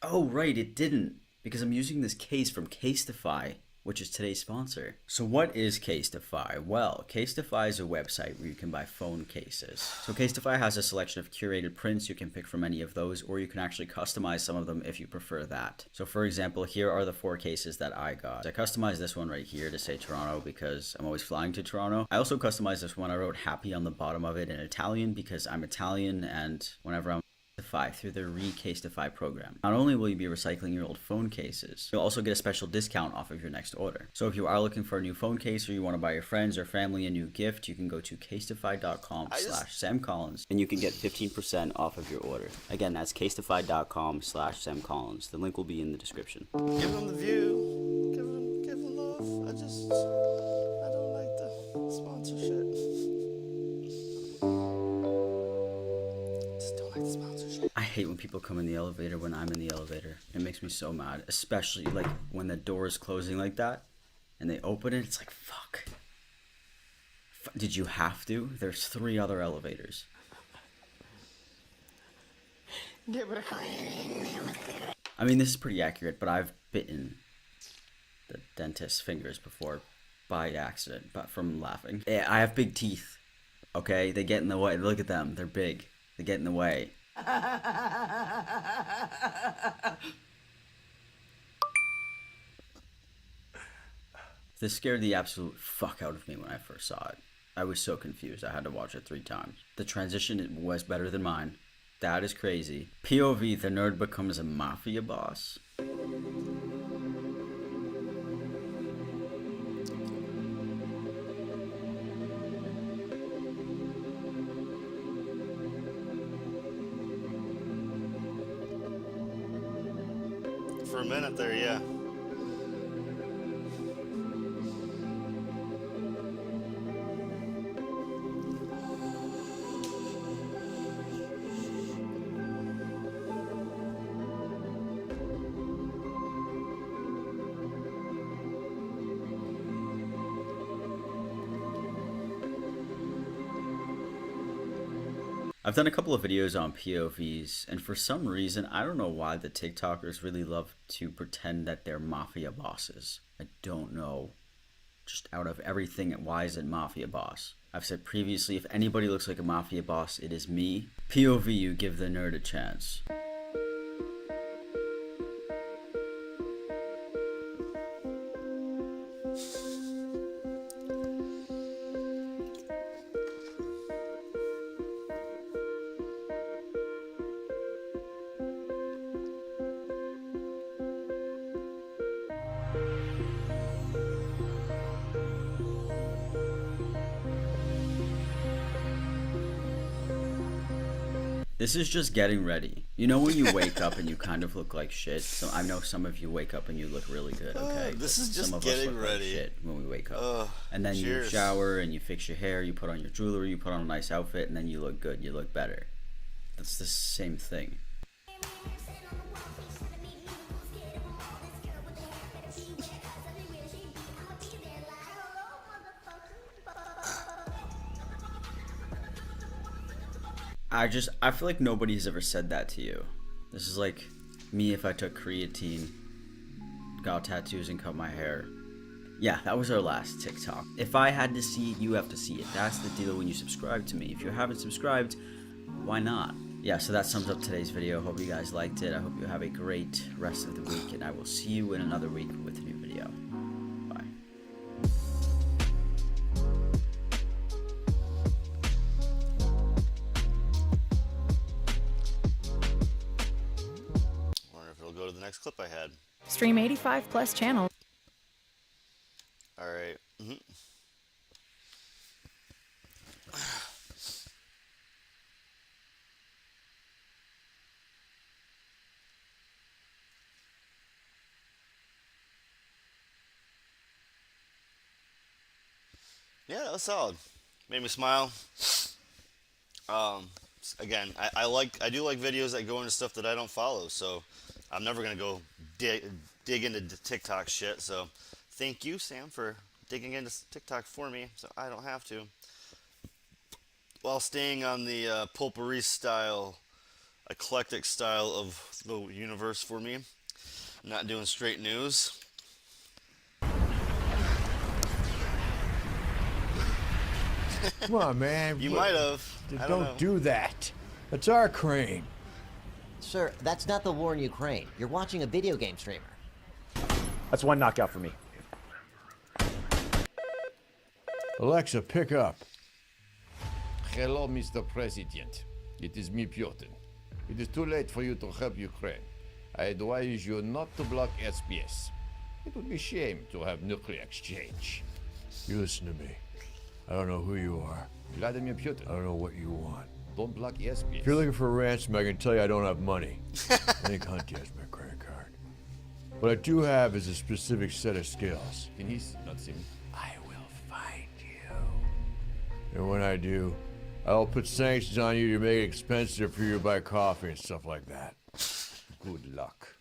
Oh, right, it didn't. Because I'm using this case from Casetify, which is today's sponsor. So what is Casetify? Well, Casetify is a website where you can buy phone cases. So Casetify has a selection of curated prints. You can pick from any of those, or you can actually customize some of them if you prefer that. So for example, here are the 4 cases that I got. I customized this one right here to say Toronto because I'm always flying to Toronto. I also customized this one. I wrote happy on the bottom of it in Italian because I'm Italian, and whenever I'm through the Casetify program. Not only will you be recycling your old phone cases, you'll also get a special discount off of your next order. So if you are looking for a new phone case, or you want to buy your friends or family a new gift, you can go to casetify.com/samcollins and you can get 15% off of your order. Again, that's casetify.com/samcollins. The link will be in the description. Give them the view. Give them love. I don't like the sponsorship. I hate when people come in the elevator when I'm in the elevator. It makes me so mad, especially like when the door is closing like that and they open it. It's like, fuck. Did you have to? There's 3 other elevators. I mean, this is pretty accurate, but I've bitten the dentist's fingers before by accident, but from laughing. Yeah, I have big teeth. Okay, they get in the way. Look at them. They're big. They get in the way. This scared the absolute fuck out of me when I first saw it. I was so confused. I had to watch it 3 times. The transition was better than mine. That is crazy. POV, the nerd becomes a mafia boss. For a minute there, yeah. I've done a couple of videos on POVs, and for some reason, I don't know why the TikTokers really love to pretend that they're mafia bosses. I don't know. Just out of everything, why is it mafia boss? I've said previously, if anybody looks like a mafia boss, it is me. POV, you give the nerd a chance. This is just getting ready. You know when you wake up and you kind of look like shit? So I know some of you wake up and you look really good, okay? This is just some of getting us look ready. like shit when we wake up. And then cheers. you shower and you fix your hair, you put on your jewelry, you put on a nice outfit, and then you look good, you look better. That's the same thing. I feel like nobody has ever said that to you. This is like me if I took creatine, got tattoos, and cut my hair. Yeah, that was our last TikTok. If I had to see it, you have to see it. That's the deal when you subscribe to me. If you haven't subscribed, why not? Yeah, so that sums up today's video. Hope you guys liked it. I hope you have a great rest of the week, and I will see you in another week with a new video. Bye. Wonder if it'll go to the next clip I had. Stream 85 plus channels. All right. Yeah, that was solid. Made me smile. Um, Again, I do like videos that go into stuff that I don't follow, so I'm never gonna go dig into TikTok shit. So, thank you, Sam, for digging into TikTok for me, so I don't have to. While staying on the potpourri style, eclectic style of the universe for me, not doing straight news. Come on, man. You might have. I don't know. Don't do that. That's our crane. Sir, that's not the war in Ukraine. You're watching a video game streamer. That's one knockout for me. Alexa, pick up. Hello, Mr. President. It is me, Putin. It is too late for you to help Ukraine. I advise you not to block SPS. It would be shame to have nuclear exchange. You listen to me. I don't know who you are. Vladimir Putin. I don't know what you want. Don't block SPS. If you're looking for a ransom, I can tell you I don't have money. Any Conti has my credit card. What I do have is a specific set of skills. Can he not see me? I will find you. And when I do, I'll put sanctions on you to make it expensive for you to buy coffee and stuff like that. Good luck.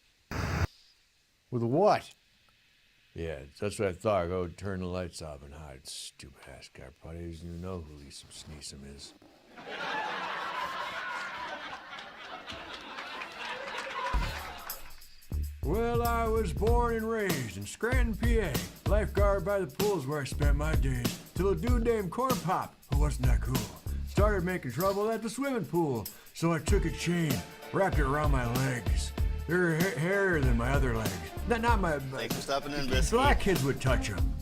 With what? Yeah, that's what I thought. Go turn the lights off and hide. Stupid ass guy probably doesn't even know who Lisa Sneesum is. Well, I was born and raised in Scranton, PA. Lifeguard by the pool is where I spent my days. Till a dude named Corn Pop, who wasn't that cool, started making trouble at the swimming pool. So I took a chain, wrapped it around my legs. They're hairier than my other legs. Not my. Thanks for stopping in, Biscuit. Black kids would touch them.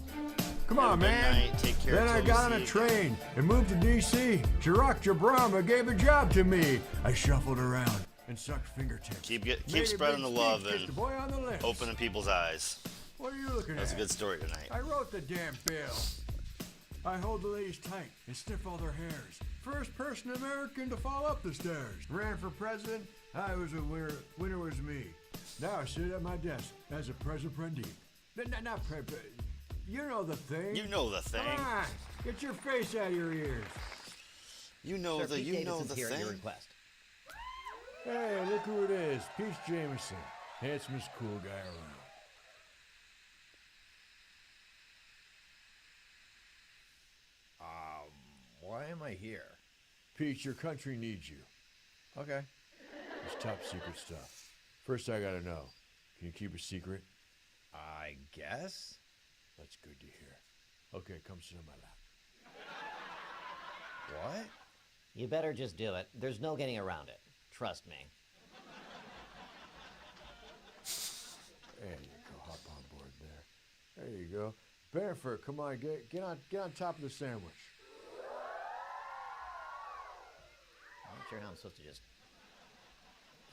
Come on, man. Night. Take care. Then I got on a train and moved to D.C. Barack Obama gave a job to me. I shuffled around and sucked fingertips. Keep spreading the love and the boy on the lips. opening people's eyes. What are you looking at? That was a good story tonight. I wrote the damn bill. I hold the ladies tight and sniff all their hairs. First person American to fall up the stairs. Ran for president. I was a winner. Winner was me. Now I sit at my desk as a president. Not you know the thing. You know the thing. Come on, get your face out of your ears. You know Sir, the Pete you know Davidson's the here at thing. your request. Hey, look who it is. Pete Jameson. Handsomest cool guy around. Why am I here? Pete, your country needs you. Okay. It's top secret stuff. First, I gotta know. Can you keep a secret? I guess. That's good to hear. Okay, come sit on my lap. What? You better just do it. There's no getting around it. Trust me. There you go. Hop on board there. There you go. Bennifer, come on, get on top of the sandwich. I'm not sure how I'm supposed to just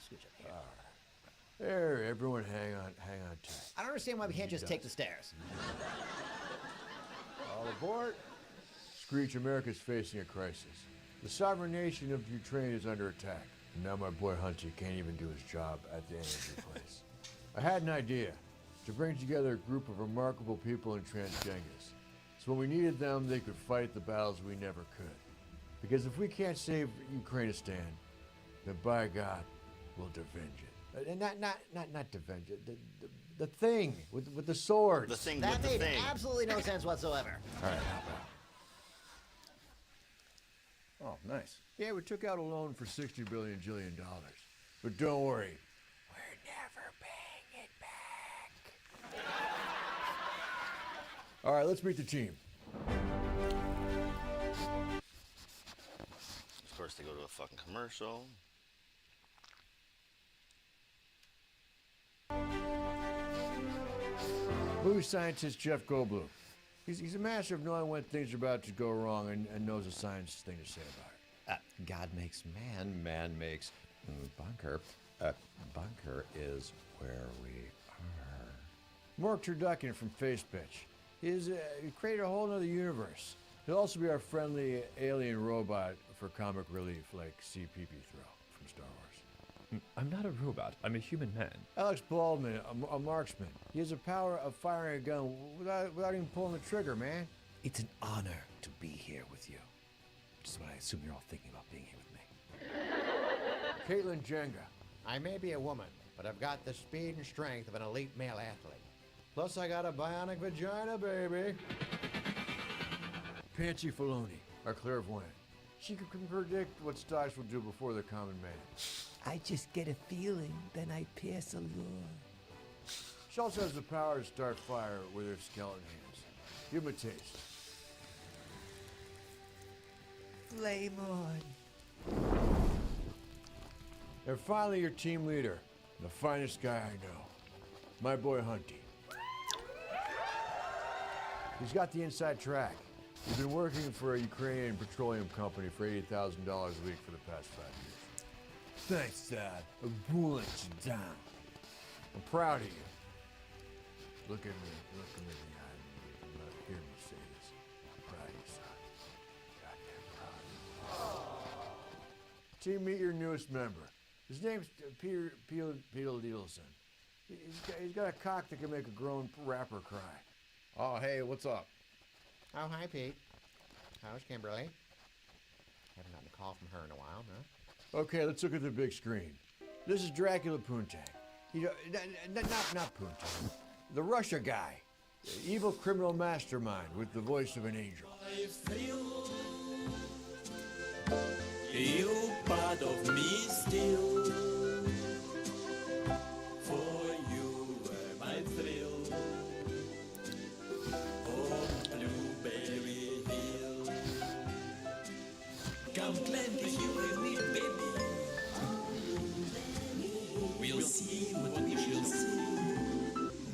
scooch up here. All right. There, everyone hang on tight. I don't understand why we can't just take the stairs. All aboard. Screech, America's facing a crisis. The sovereign nation of Ukraine is under attack. And now my boy Hunty can't even do his job at the energy place. I had an idea to bring together a group of remarkable people in Transgenghis. So when we needed them, they could fight the battles we never could. Because if we can't save Ukrainistan, then by God, we'll defend it. And not defend it. The thing with the sword. The thing That with the made thing. absolutely no sense whatsoever. All right, hop out. Oh, nice. Yeah, we took out a loan for $60 billion. But don't worry, we're never paying it back. All right, let's meet the team. Of course, they go to a fucking commercial. Movie scientist Jeff Goldblum. He's a master of knowing when things are about to go wrong and knows a science thing to say about it. God makes man, man makes bunker. Bunker is where we are. Mark Turducken from Face Bitch. He created a whole other universe. He'll also be our friendly alien robot for comic relief, like CPP Throw from Star Wars. I'm not a robot. I'm a human man. Alex Baldwin, a marksman. He has the power of firing a gun without even pulling the trigger, man. It's an honor to be here with you. Which is what I assume you're all thinking about being here with me. Caitlin Jenga. I may be a woman, but I've got the speed and strength of an elite male athlete. Plus, I got a bionic vagina, baby. Pansy Filoni, our clairvoyant. She can predict what stars will do before the common man. I just get a feeling, then I pass a law. She also has the power to start fire with her skeleton hands. Give him a taste. Flame on. And finally, your team leader, the finest guy I know, my boy Hunty. He's got the inside track. He's been working for a Ukrainian petroleum company for $80,000 a week for the past 5 years. Thanks, Dad. I won't let you down. I'm proud of you. Look at me in the eye. You not hear me say this. I'm proud of you, son. Goddamn proud of you. Team, meet your newest member. His name's Peter Diedelson. He's got a cock that can make a grown rapper cry. Oh, hey, what's up? Oh, hi, Pete. How's Kimberly? Haven't gotten a call from her in a while, huh? Okay, let's look at the big screen. This is Dracula Poontang. Not Poontang. The Russia guy. The evil criminal mastermind with the voice of an angel. You part of me still. For you were my thrill. Oh, Blueberry Hill. Come climb the hill with me, baby. We'll see what we shall see.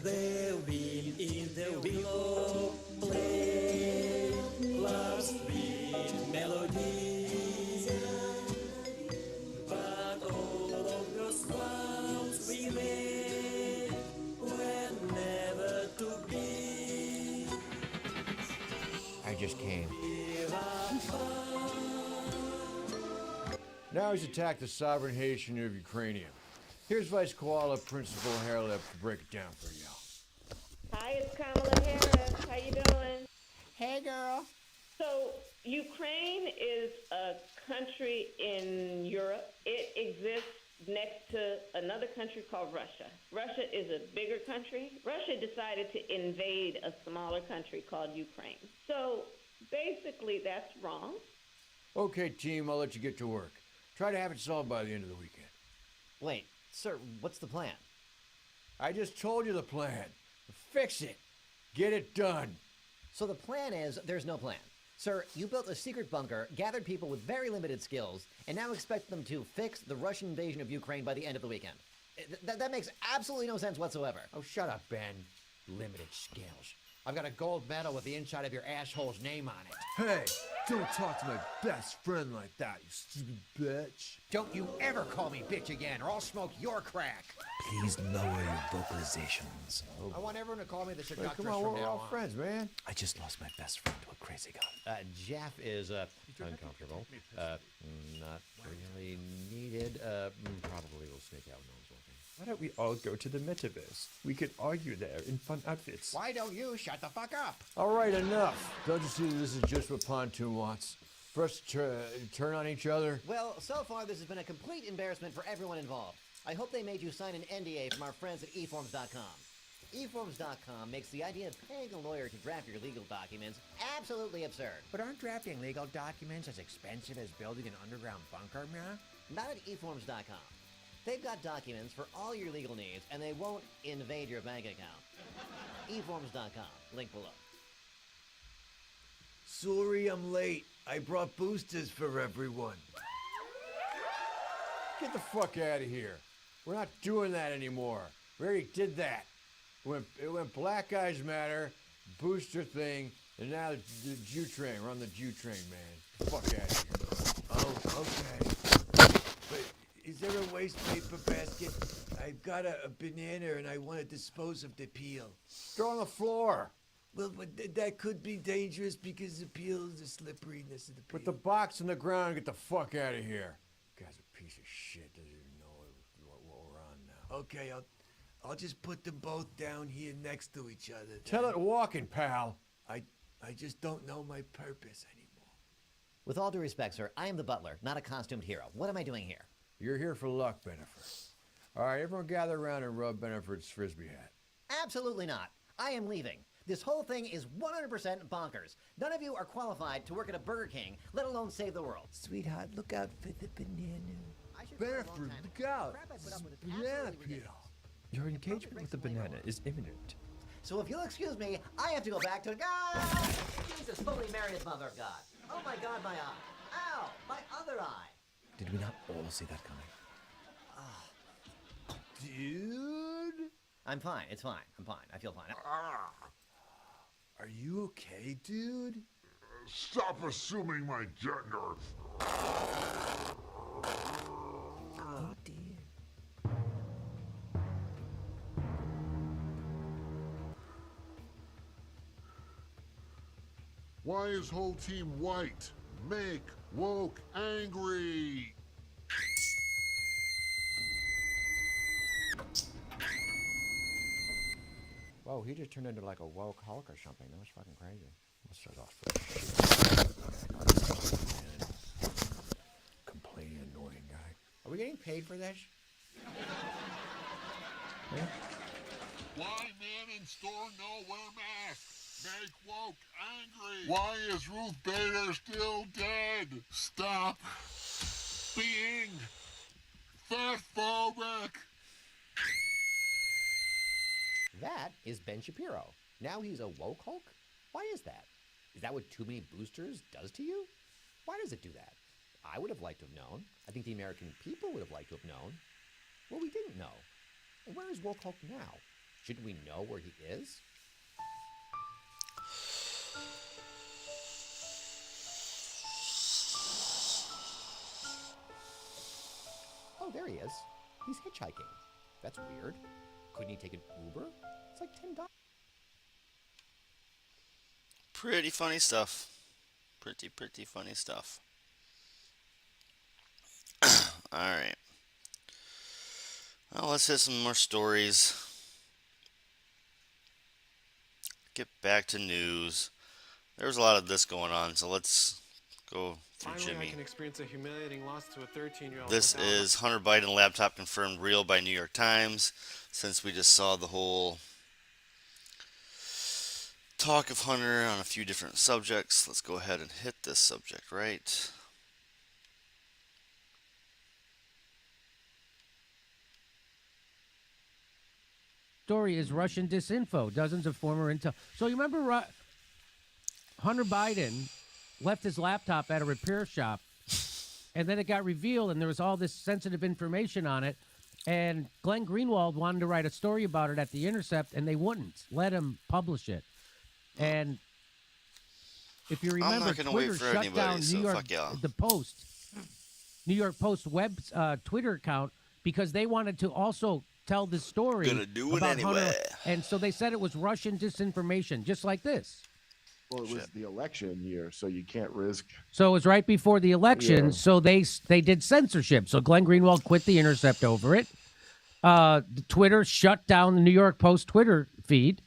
The wind in the willow play love's sweet melody. But all of those vows we made were never to be. I just came. Now he's attacked the sovereign nation of Ukraine. Here's Vice Koala Principal Harlip to break it down for you. Hi, it's Kamala Harris. How you doing? Hey, girl. So, Ukraine is a country in Europe. It exists next to another country called Russia. Russia is a bigger country. Russia decided to invade a smaller country called Ukraine. So, basically, that's wrong. Okay, team, I'll let you get to work. Try to have it solved by the end of the weekend. Wait, sir, what's the plan? I just told you the plan. Fix it. Get it done. So the plan is there's no plan. Sir, you built a secret bunker, gathered people with very limited skills, and now expect them to fix the Russian invasion of Ukraine by the end of the weekend. That makes absolutely no sense whatsoever. Oh, shut up, Ben. Limited skills. I've got a gold medal with the inside of your asshole's name on it. Hey, don't talk to my best friend like that, you stupid bitch. Don't you ever call me bitch again, or I'll smoke your crack. Please lower your vocalizations. I want everyone to call me the seductress Come on, from we're now all on. friends, man. I just lost my best friend to a crazy gun. Jeff is uncomfortable. Not really needed. Probably will sneak out when no one's looking. Why don't we all go to the metaverse? We could argue there in fun outfits. Why don't you shut the fuck up? All right, enough. Don't you see that this is just what Pontoon wants? For us to turn on each other? Well, so far this has been a complete embarrassment for everyone involved. I hope they made you sign an NDA from our friends at eForms.com. eForms.com makes the idea of paying a lawyer to draft your legal documents absolutely absurd. But aren't drafting legal documents as expensive as building an underground bunker, man? Not at eForms.com. They've got documents for all your legal needs, and they won't invade your bank account. eForms.com. Link below. Sorry I'm late. I brought boosters for everyone. Get the fuck out of here. We're not doing that anymore. We already did that. It went Black Lives Matter, booster thing, and now the Jew train. We're on the Jew train, man. Fuck out of here. Oh, okay. But is there a waste paper basket? I've got a banana and I want to dispose of the peel. Throw on the floor. Well, but that could be dangerous because the peel is the slipperiness of the peel. Put the box on the ground and get the fuck out of here. Guy's a piece of shit. Doesn't even know what we're on now. Okay, I'll just put them both down here next to each other. Tell it walking, pal. I I just don't know my purpose anymore. With all due respect, sir, I am the butler, not a costumed hero. What am I doing here? You're here for luck, Beneford. All right, everyone gather around and rub Beneford's frisbee hat. Absolutely not. I am leaving. This whole thing is 100% bonkers. None of you are qualified to work at a Burger King, let alone save the world. Sweetheart, look out for the banana. Beneford, look out. Banana peel. Your engagement with the banana is imminent. So if you'll excuse me, I have to go back to God. Jesus, fully married mother of God. Oh my God, my eye. Ow, my other eye. Did we not all see that coming? Dude? I'm fine. It's fine. I'm fine. I feel fine. Are you okay, dude? Stop assuming my gender. Oh, dear. Why is whole team white? Make woke angry. Whoa, he just turned into like a woke Hulk or something. That was fucking crazy. Let's start off fresh. Complaining, annoying guy. Are we getting paid for this? Why men in store no wear masks? Make woke angry. Why is Ruth Bader still dead? Stop being fatphobic. That is Ben Shapiro. Now he's a woke Hulk? Why is that? Is that what too many boosters does to you? Why does it do that? I would have liked to have known. I think the American people would have liked to have known. Well, we didn't know. And where is woke Hulk now? Shouldn't we know where he is? Oh, there he is. He's hitchhiking. That's weird. Couldn't he take an Uber? It's like $10. Pretty funny stuff. Pretty funny stuff. Alright. Well, let's hit some more stories. Get back to news. There's a lot of this going on, so let's go through Finally, Jimmy. I can experience a humiliating loss to a 13-year-old. This is Hunter Biden laptop confirmed real by New York Times. Since we just saw the whole talk of Hunter on a few different subjects, let's go ahead and hit this subject right. Story is Russian disinfo. Dozens of former intel. So you remember Hunter Biden left his laptop at a repair shop, and then it got revealed, and there was all this sensitive information on it. And Glenn Greenwald wanted to write a story about it at The Intercept, and they wouldn't let him publish it. And if you remember, not gonna wait Twitter for shut anybody, down so New York, fuck y'all. the Post, New York Post web Twitter account because they wanted to also tell the story. Gonna do it about anyway. Hunter, and so they said it was Russian disinformation, just like this. Well, it was the election year, so you can't risk. So it was right before the election. Yeah. So they did censorship. So Glenn Greenwald quit The Intercept over it. Twitter shut down the New York Post Twitter feed,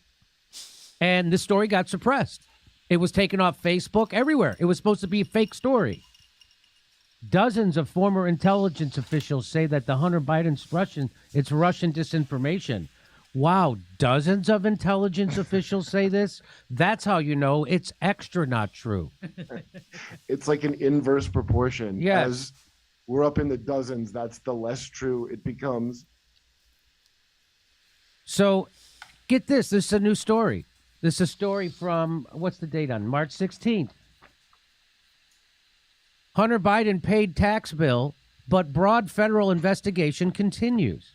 and the story got suppressed. It was taken off Facebook, everywhere. It was supposed to be a fake story. Dozens of former intelligence officials say that the Hunter Biden's it's Russian disinformation. Wow, dozens of intelligence officials say this? That's how you know it's extra not true. It's like an inverse proportion. Yes. As we're up in the dozens, that's the less true it becomes. So get this. This is a new story. This is a story from, what's the date on? March 16th. Hunter Biden paid tax bill, but broad federal investigation continues.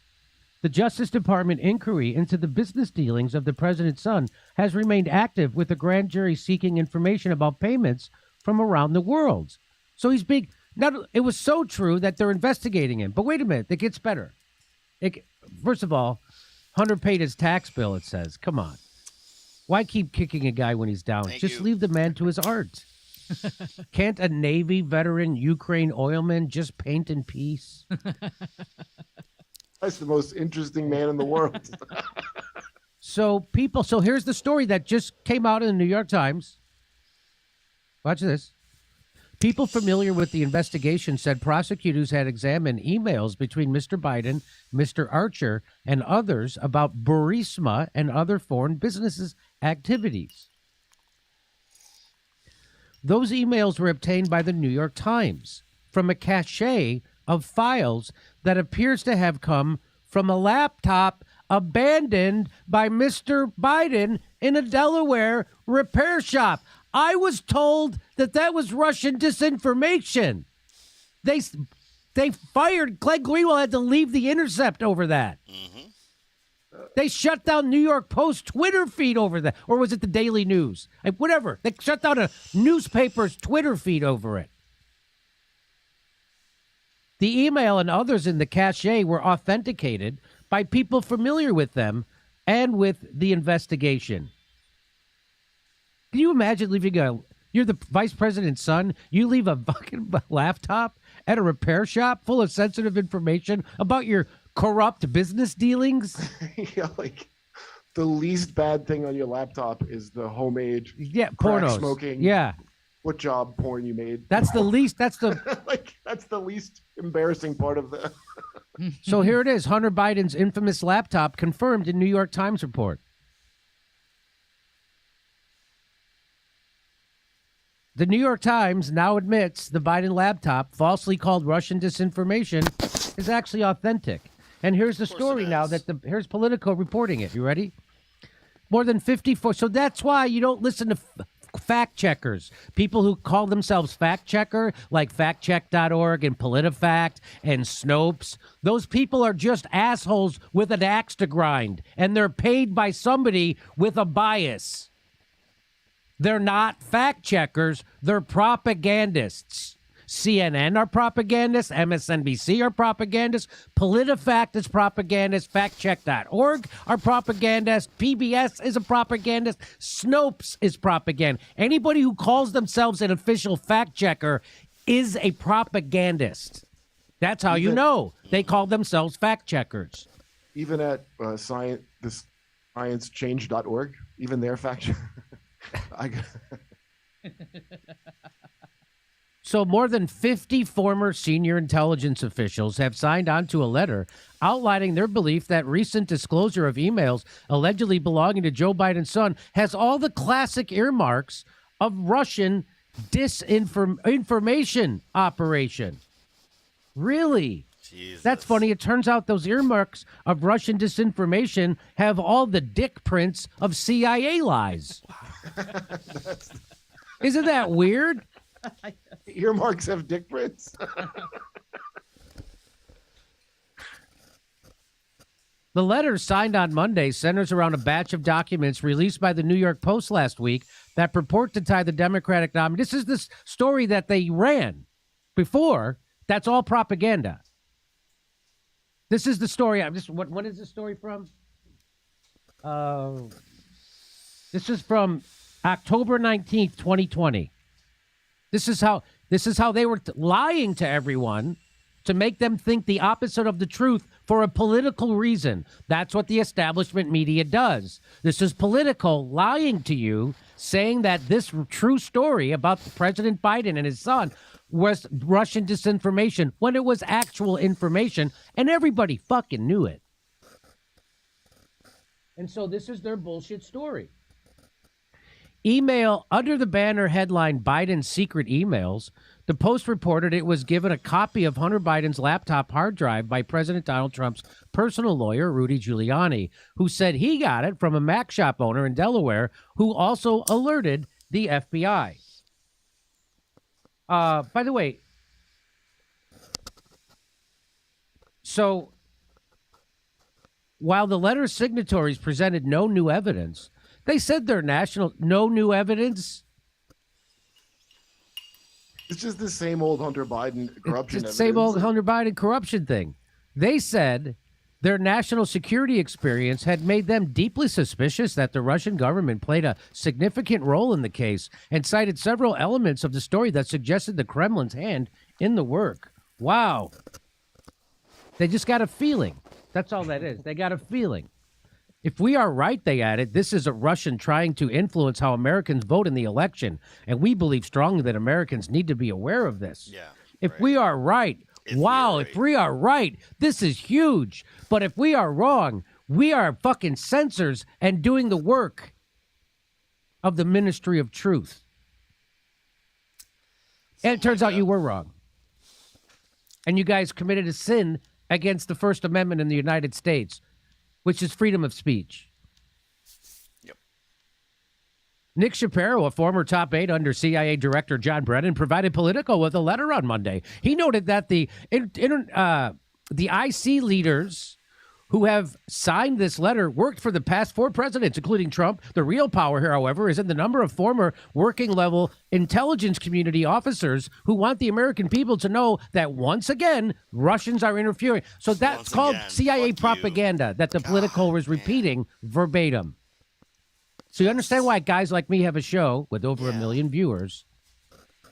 The Justice Department inquiry into the business dealings of the president's son has remained active, with the grand jury seeking information about payments from around the world. So he's big. It was so true that they're investigating him. But wait a minute, it gets better. First of all, Hunter paid his tax bill, it says. Come on. Why keep kicking a guy when he's down? Just leave the man to his art. Can't a Navy veteran Ukraine oilman just paint in peace? That's the most interesting man in the world. So here's the story that just came out in the New York Times. Watch this. People familiar with the investigation said prosecutors had examined emails between Mr. Biden, Mr. Archer, and others about Burisma and other foreign businesses' activities. Those emails were obtained by the New York Times from a cache of files that appears to have come from a laptop abandoned by Mr. Biden in a Delaware repair shop. I was told that was Russian disinformation. They fired Glenn Greenwald, had to leave The Intercept over that. They shut down New York Post Twitter feed over that. Or was it the Daily News? Whatever. They shut down a newspaper's Twitter feed over it. The email and others in the cache were authenticated by people familiar with them and with the investigation. Can you imagine you're the vice president's son, you leave a fucking laptop at a repair shop full of sensitive information about your corrupt business dealings? Yeah, like the least bad thing on your laptop is the homemade crack pornos. smoking foot job porn you made. That's the least, that's the that's the least embarrassing part of the So here it is, Hunter Biden's infamous laptop confirmed in New York Times report. The New York Times now admits the Biden laptop, falsely called Russian disinformation, is actually authentic. And here's the story now here's Politico reporting it. You ready? More than 54. So that's why you don't listen to fact checkers, people who call themselves fact checker, like factcheck.org and PolitiFact and Snopes. Those people are just assholes with an axe to grind, and they're paid by somebody with a bias. They're not fact checkers. They're propagandists. CNN are propagandists. MSNBC are propagandists. PolitiFact is propagandist. FactCheck.org are propagandists. PBS is a propagandist. Snopes is propaganda. Anybody who calls themselves an official fact checker is a propagandist. That's how you know they call themselves fact checkers. even at sciencechange.org, even their fact check. So more than 50 former senior intelligence officials have signed on to a letter outlining their belief that recent disclosure of emails allegedly belonging to Joe Biden's son has all the classic earmarks of Russian disinformation operation. Really? Jesus. That's funny. It turns out those earmarks of Russian disinformation have all the dick prints of CIA lies. Isn't that weird? Earmarks have dick prints. The letter signed on Monday centers around a batch of documents released by the New York Post last week that purport to tie the Democratic nominee. This is the story that they ran before. That's all propaganda. This is the story. What is this story from? This is from October 19th, 2020. This is how they were lying to everyone to make them think the opposite of the truth for a political reason. That's what the establishment media does. This is political, lying to you, saying that this true story about President Biden and his son was Russian disinformation when it was actual information, and everybody fucking knew it. And so this is their bullshit story. Email under the banner headline Biden's secret emails. The Post reported it was given a copy of Hunter Biden's laptop hard drive by President Donald Trump's personal lawyer, Rudy Giuliani, who said he got it from a Mac shop owner in Delaware who also alerted the FBI. By the way, so while the letter's signatories presented no new evidence, they said their no new evidence. It's just the same old Hunter Biden corruption. It's the same old Hunter Biden corruption thing. They said their national security experience had made them deeply suspicious that the Russian government played a significant role in the case and cited several elements of the story that suggested the Kremlin's hand in the work. Wow. They just got a feeling. That's all that is. They got a feeling. If we are right, they added, this is a Russian trying to influence how Americans vote in the election, and we believe strongly that Americans need to be aware of this. Yeah. If we are right, if we are right, this is huge. But if we are wrong, we are fucking censors and doing the work of the Ministry of Truth. And it turns out you were wrong. And you guys committed a sin against the First Amendment in the United States, which is freedom of speech. Yep. Nick Shapiro, a former top aide under CIA Director John Brennan, provided Politico with a letter on Monday. He noted that the IC leaders who have signed this letter worked for the past 4 presidents, including Trump. The real power here, however, is in the number of former working-level intelligence community officers who want the American people to know that, once again, Russians are interfering. So that's called CIA propaganda that the Politico was repeating verbatim. So you understand why guys like me have a show with over 1 million viewers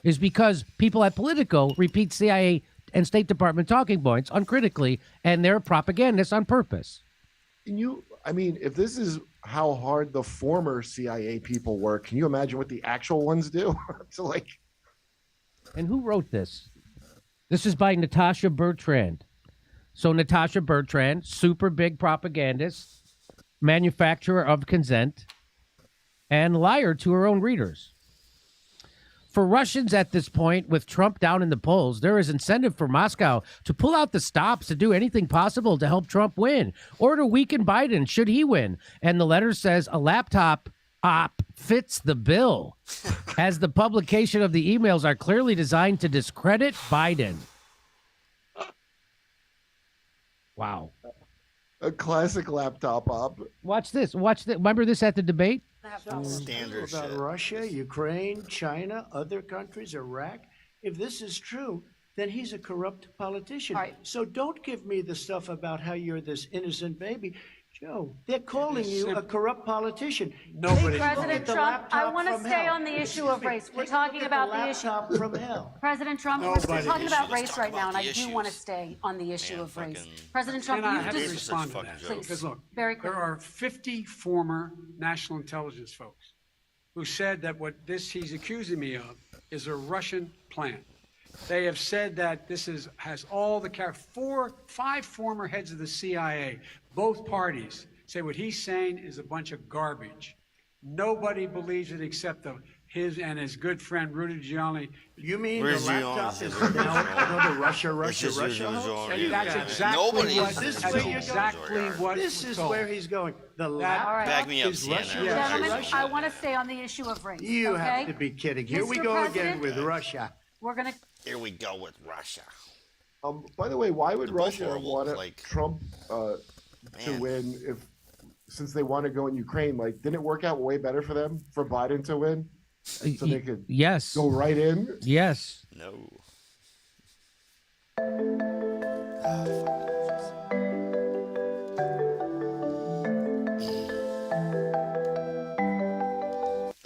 is because people at Politico repeat CIA and State Department talking points uncritically, and they're propagandists on purpose. I mean, if this is how hard the former CIA people work, can you imagine what the actual ones do? And who wrote this? This is by Natasha Bertrand. So Natasha Bertrand, super big propagandist, manufacturer of consent, and liar to her own readers. For Russians at this point, with Trump down in the polls, there is incentive for Moscow to pull out the stops to do anything possible to help Trump win or to weaken Biden should he win. And the letter says a laptop op fits the bill, as the publication of the emails are clearly designed to discredit Biden. Wow. A classic laptop op. Watch this. Remember this at the debate? Standard about shit. Russia, Ukraine, China, other countries, Iraq. If this is true, then he's a corrupt politician. So don't give me the stuff about how you're this innocent baby. Joe, they're calling you a corrupt politician. Nobody. President Trump, I want to stay on the issue of race. We're talking about the issue. From hell. President Trump, we're talking about race right now, and I do want to stay on the issue of race. President Trump, And I you've have to just respond to that. please, Because look, very there quickly. are 50 former national intelligence folks who said that what he's accusing me of is a Russian plan. They have said that this has all the 5 former heads of the CIA, both parties, say what he's saying is a bunch of garbage. Nobody believes it except his and his good friend Rudy Giuliani. You mean the laptop is now another Russia? That's exactly what This is where he's going. The All right. laptop Back me up, is CNN. Russia. Gentlemen, I want to stay on the issue of race. You okay? have to be kidding. Here we Mr. go again President, with Russia. We're going to. Here we go with Russia. By the way, why would They're both Russia horrible, want Trump to win since they want to go in Ukraine? Like, didn't it work out way better for them for Biden to win? So they could go right in? Yes. No.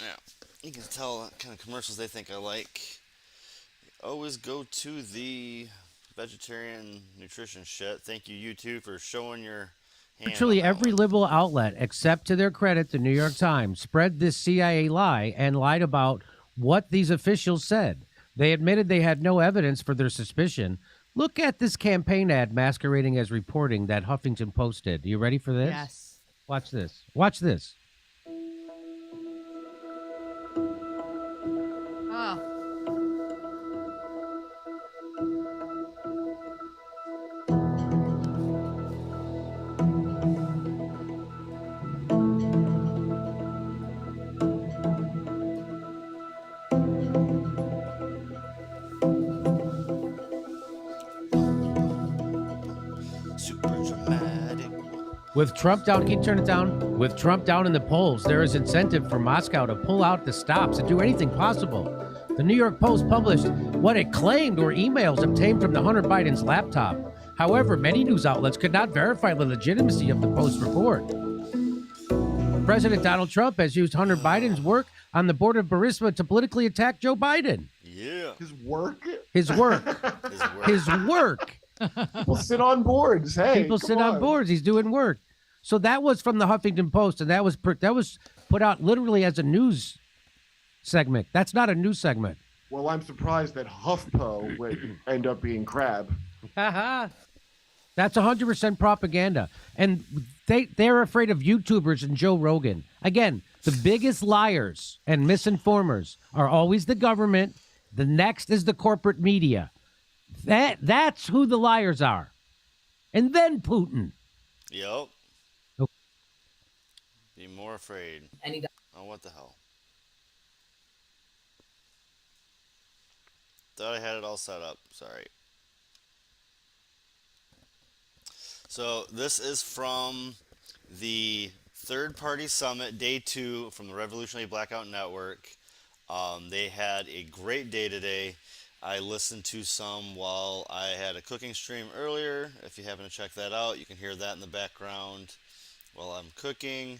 Yeah, you can tell what kind of commercials they think I like. Always go to the vegetarian nutrition shit. Thank you, YouTube, for showing your hand. Virtually every liberal outlet, except to their credit, the New York Times, spread this CIA lie and lied about what these officials said. They admitted they had no evidence for their suspicion. Look at this campaign ad masquerading as reporting that Huffington Post did. You ready for this? Yes. Watch this. Watch this. Oh. Super dramatic. With Trump down, can you turn it down? With Trump down in the polls, there is incentive for Moscow to pull out the stops and do anything possible. The New York Post published what it claimed were emails obtained from the Hunter Biden's laptop. However, many news outlets could not verify the legitimacy of the Post report. President Donald Trump has used Hunter Biden's work on the board of Burisma to politically attack Joe Biden. Yeah. His work? His work. His work. People sit on boards. Hey, People come sit on on. boards. He's doing work. So that was from the Huffington Post, and that was put out literally as a news segment. That's not a news segment. Well, I'm surprised that HuffPo would end up being crab. That's 100% propaganda. And they're afraid of YouTubers and Joe Rogan. Again, the biggest liars and misinformers are always the government. The next is the corporate media. That's who the liars are. And then Putin. Yep. Oh. Be more afraid. Oh, what the hell? Thought I had it all set up. Sorry. So this is from the Third Party Summit, Day 2 from the Revolutionary Blackout Network. They had a great day today. I listened to some while I had a cooking stream earlier. If you happen to check that out, you can hear that in the background while I'm cooking.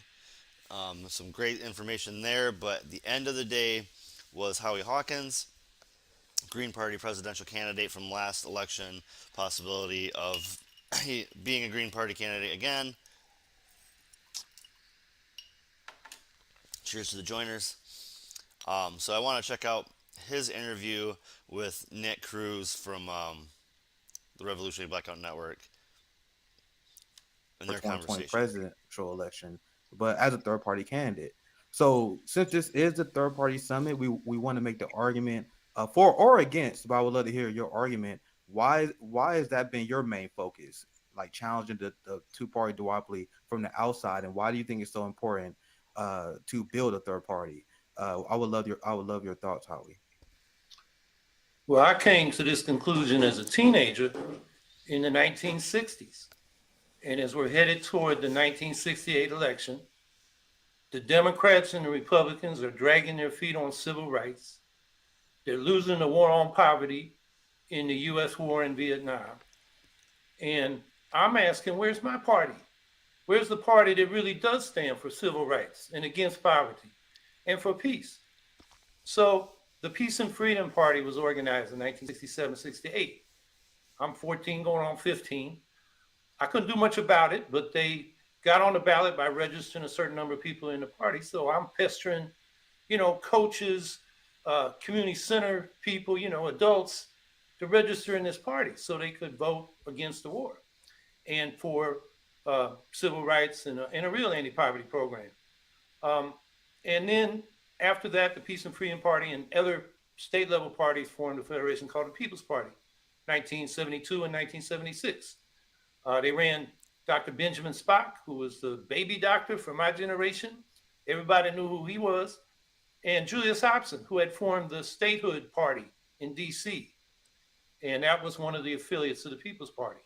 Some great information there, but the end of the day was Howie Hawkins, Green Party presidential candidate from last election, possibility of being a Green Party candidate again. Cheers to the joiners. So I want to check out his interview with Nick Cruz from the Revolutionary Blackout Network and their conversation. Presidential election, but as a third-party candidate. So since this is the third-party summit, we want to make the argument for or against, but I would love to hear your argument. Why has that been your main focus, like challenging the two-party duopoly from the outside, and why do you think it's so important to build a third party? I would love your thoughts, Howie. Well, I came to this conclusion as a teenager in the 1960s. And as we're headed toward the 1968 election, the Democrats and the Republicans are dragging their feet on civil rights. They're losing the war on poverty in the U.S. war in Vietnam. And I'm asking, where's my party? Where's the party that really does stand for civil rights and against poverty and for peace? So the Peace and Freedom Party was organized in 1967-68. I'm 14 going on 15. I couldn't do much about it, but they got on the ballot by registering a certain number of people in the party. So I'm pestering, coaches, community center people, adults to register in this party so they could vote against the war and for civil rights and a real anti-poverty program. And then after that, the Peace and Freedom Party and other state level parties formed a federation called the People's Party, 1972 and 1976. They ran Dr. Benjamin Spock, who was the baby doctor for my generation. Everybody knew who he was. And Julius Hobson, who had formed the Statehood Party in D.C. And that was one of the affiliates of the People's Party.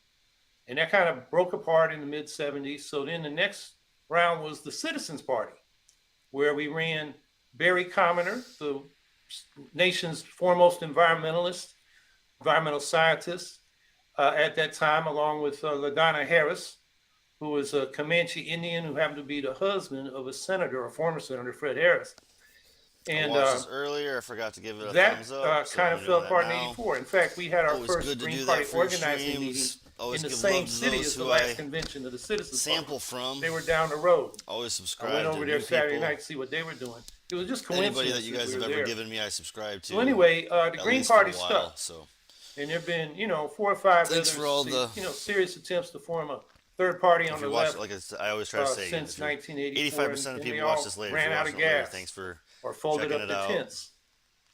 And that kind of broke apart in the mid-70s. So then the next round was the Citizens Party, where we ran Barry Commoner, the nation's foremost environmental scientist at that time, along with LaDonna Harris, who was a Comanche Indian who happened to be the husband of a former senator, Fred Harris. And I watched this earlier. I forgot to give it a thumbs up. That kind of fell apart in '84. In fact, we had our first Green Party organizing meeting in the same city as the last convention of the Citizens Sample from. They were down the road. Always subscribe. I went over to there new Saturday people. night to see what they were doing. It was just coincidence. Anybody that you guys have ever given me, I subscribe to. So anyway, the Green Party stuff. stuck. So. And there've been, 4 or 5 Thanks for all serious attempts to form a third party on the left. Like I always try to say, since 1984. 85% of people watch this later. Ran out of gas. Thanks for or folded checking up it their out. Tents.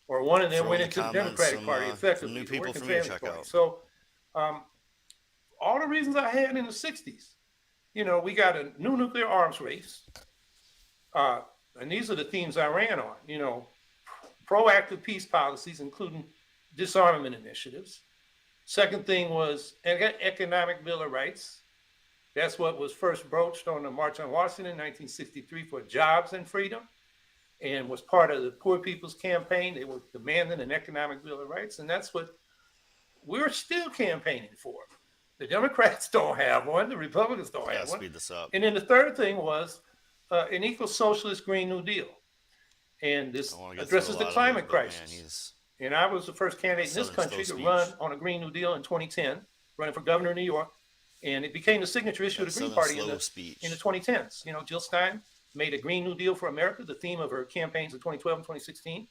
Or one of them Throw went in the into the comments Democratic Party effectively. new people Working for me to Family check Party. out. So all the reasons I had in the 60s, we got a new nuclear arms race. And these are the themes I ran on, proactive peace policies, including disarmament initiatives. Second thing was economic Bill of Rights. That's what was first broached on the March on Washington in 1963 for jobs and freedom, and was part of the Poor People's Campaign. They were demanding an economic Bill of Rights, and that's what we're still campaigning for. The Democrats don't have one. The Republicans don't have one. Speed this up. And then the third thing was an equal socialist Green New Deal. And this addresses the climate crisis. And I was the first candidate in this country to run on a Green New Deal in 2010, running for governor of New York. And it became the signature issue of the Green Party in the 2010s. You know, Jill Stein made a Green New Deal for America, the theme of her campaigns in 2012 and 2016.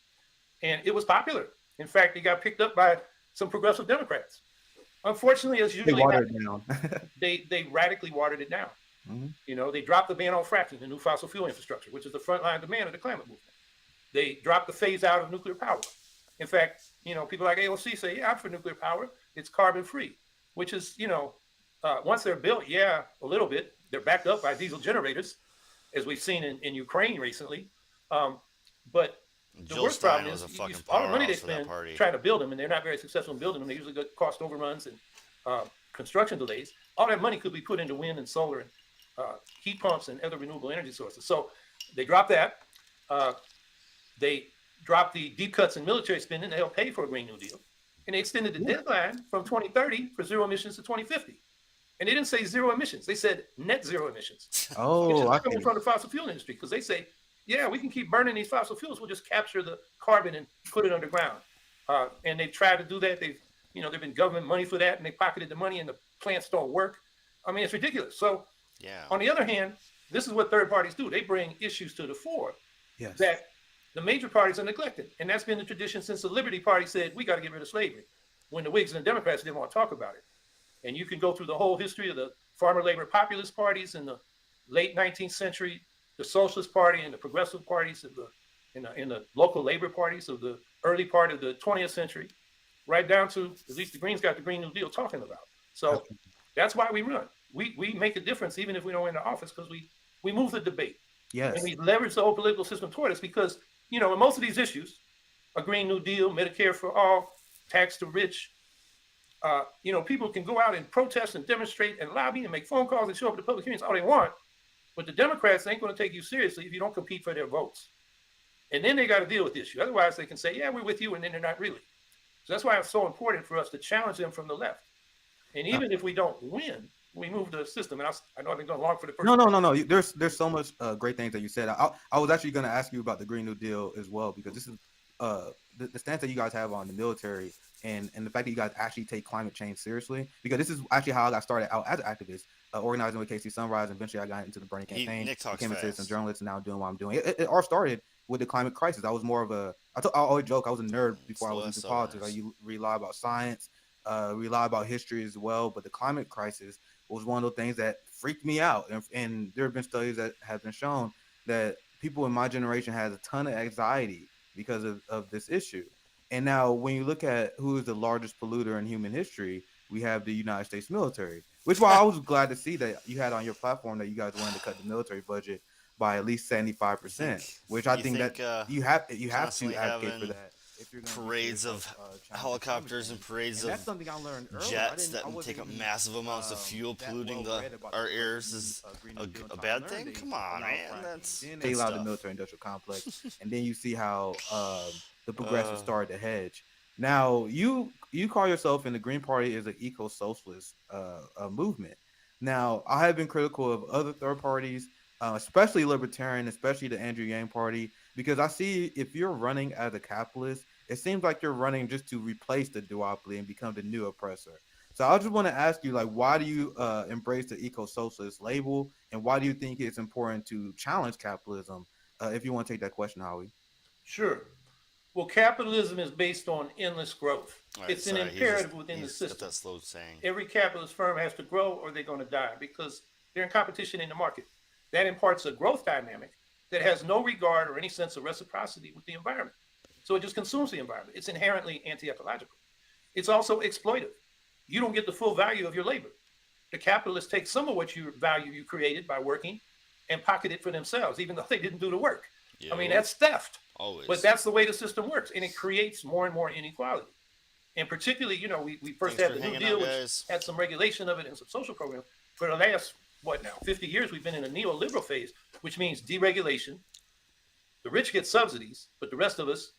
And it was popular. In fact, it got picked up by some progressive Democrats. Unfortunately, as usually they radically watered it down. Mm-hmm. You know, they dropped the ban on fracking, the new fossil fuel infrastructure, which is the frontline demand of the climate movement. They dropped the phase out of nuclear power. In fact, you know, people like AOC say, yeah, I'm for nuclear power. It's carbon free, which is, you know, once they're built, yeah, a little bit. They're backed up by diesel generators, as we've seen in Ukraine recently. But the worst problem is all the money they spend trying to build them, and they're not very successful in building them. They usually get cost overruns and construction delays. All that money could be put into wind and solar and heat pumps and other renewable energy sources. So they dropped that. They dropped the deep cuts in military spending to help pay for a Green New Deal. And they extended the deadline from 2030 for zero emissions to 2050. And they didn't say zero emissions. They said net zero emissions. Oh, which is coming from the fossil fuel industry, because they say, yeah, we can keep burning these fossil fuels. We'll just capture the carbon and put it underground. And they've tried to do that. There've been government money for that, and they pocketed the money, and the plants don't work. I mean, it's ridiculous. So, on the other hand, this is what third parties do. They bring issues to the fore that the major parties are neglected. And that's been the tradition since the Liberty Party said, we got to get rid of slavery, when the Whigs and the Democrats didn't want to talk about it. And you can go through the whole history of the farmer labor populist parties in the late 19th century, the Socialist Party and the progressive parties in the local labor parties of the early part of the 20th century, right down to, at least the Greens got the Green New Deal talking about. So that's why we run. We make a difference even if we don't enter office, because we move the debate. Yes. And we leverage the whole political system toward us, because, you know, in most of these issues, a Green New Deal, Medicare for all, tax to rich, you know, people can go out and protest and demonstrate and lobby and make phone calls and show up at the public hearings all they want. But the Democrats ain't going to take you seriously if you don't compete for their votes. And then they got to deal with the issue. Otherwise, they can say, yeah, we're with you, and then they're not really. So that's why it's so important for us to challenge them from the left. And even if we don't win, we move the system. And I know I've been going long for the first. No. There's so much great things that you said. I was actually going to ask you about the Green New Deal as well, because this is the stance that you guys have on the military and the fact that you guys actually take climate change seriously. Because this is actually how I got started out as an activist, organizing with KC Sunrise. And eventually, I got into the Bernie campaign, became a citizen journalist, and now doing what I'm doing. It all started with the climate crisis. I was more of I always joke I was a nerd before I was into politics. Nice. You rely about science, rely about history as well. But the climate crisis was one of those things that freaked me out. And there have been studies that have been shown that people in my generation has a ton of anxiety because of this issue. And now when you look at who is the largest polluter in human history, we have the United States military, which why I was glad to see that you had on your platform that you guys wanted to cut the military budget by at least 75%, which I think that you have to advocate for that. If you're parades of helicopters and parades of jets that take up massive amounts of fuel, polluting our airs is a bad thing. Come on, man. That's they allowed the military-industrial complex, and then you see how the progressives started to hedge. Now you call yourself in the Green Party is an eco-socialist movement. Now I have been critical of other third parties, especially libertarian, especially the Andrew Yang Party, because I see if you're running as a capitalist, it seems like you're running just to replace the duopoly and become the new oppressor. So I just want to ask you, like, why do you embrace the eco-socialist label, and why do you think it's important to challenge capitalism? If you want to take that question, Howie. Sure. Well, capitalism is based on endless growth. It's an imperative within the system. Got that slow saying. Every capitalist firm has to grow or they're going to die, because they're in competition in the market. That imparts a growth dynamic that has no regard or any sense of reciprocity with the environment. So it just consumes the environment. It's inherently anti-ecological. It's also exploitive. You don't get the full value of your labor. The capitalists take some of what you created by working and pocket it for themselves, even though they didn't do the work. I mean, that's theft. Always. But that's the way the system works, and it creates more and more inequality. And particularly, you know, we first had the New Deal, which had some regulation of it and some social programs. For the last, 50 years, we've been in a neoliberal phase, which means deregulation. The rich get subsidies, but the rest of us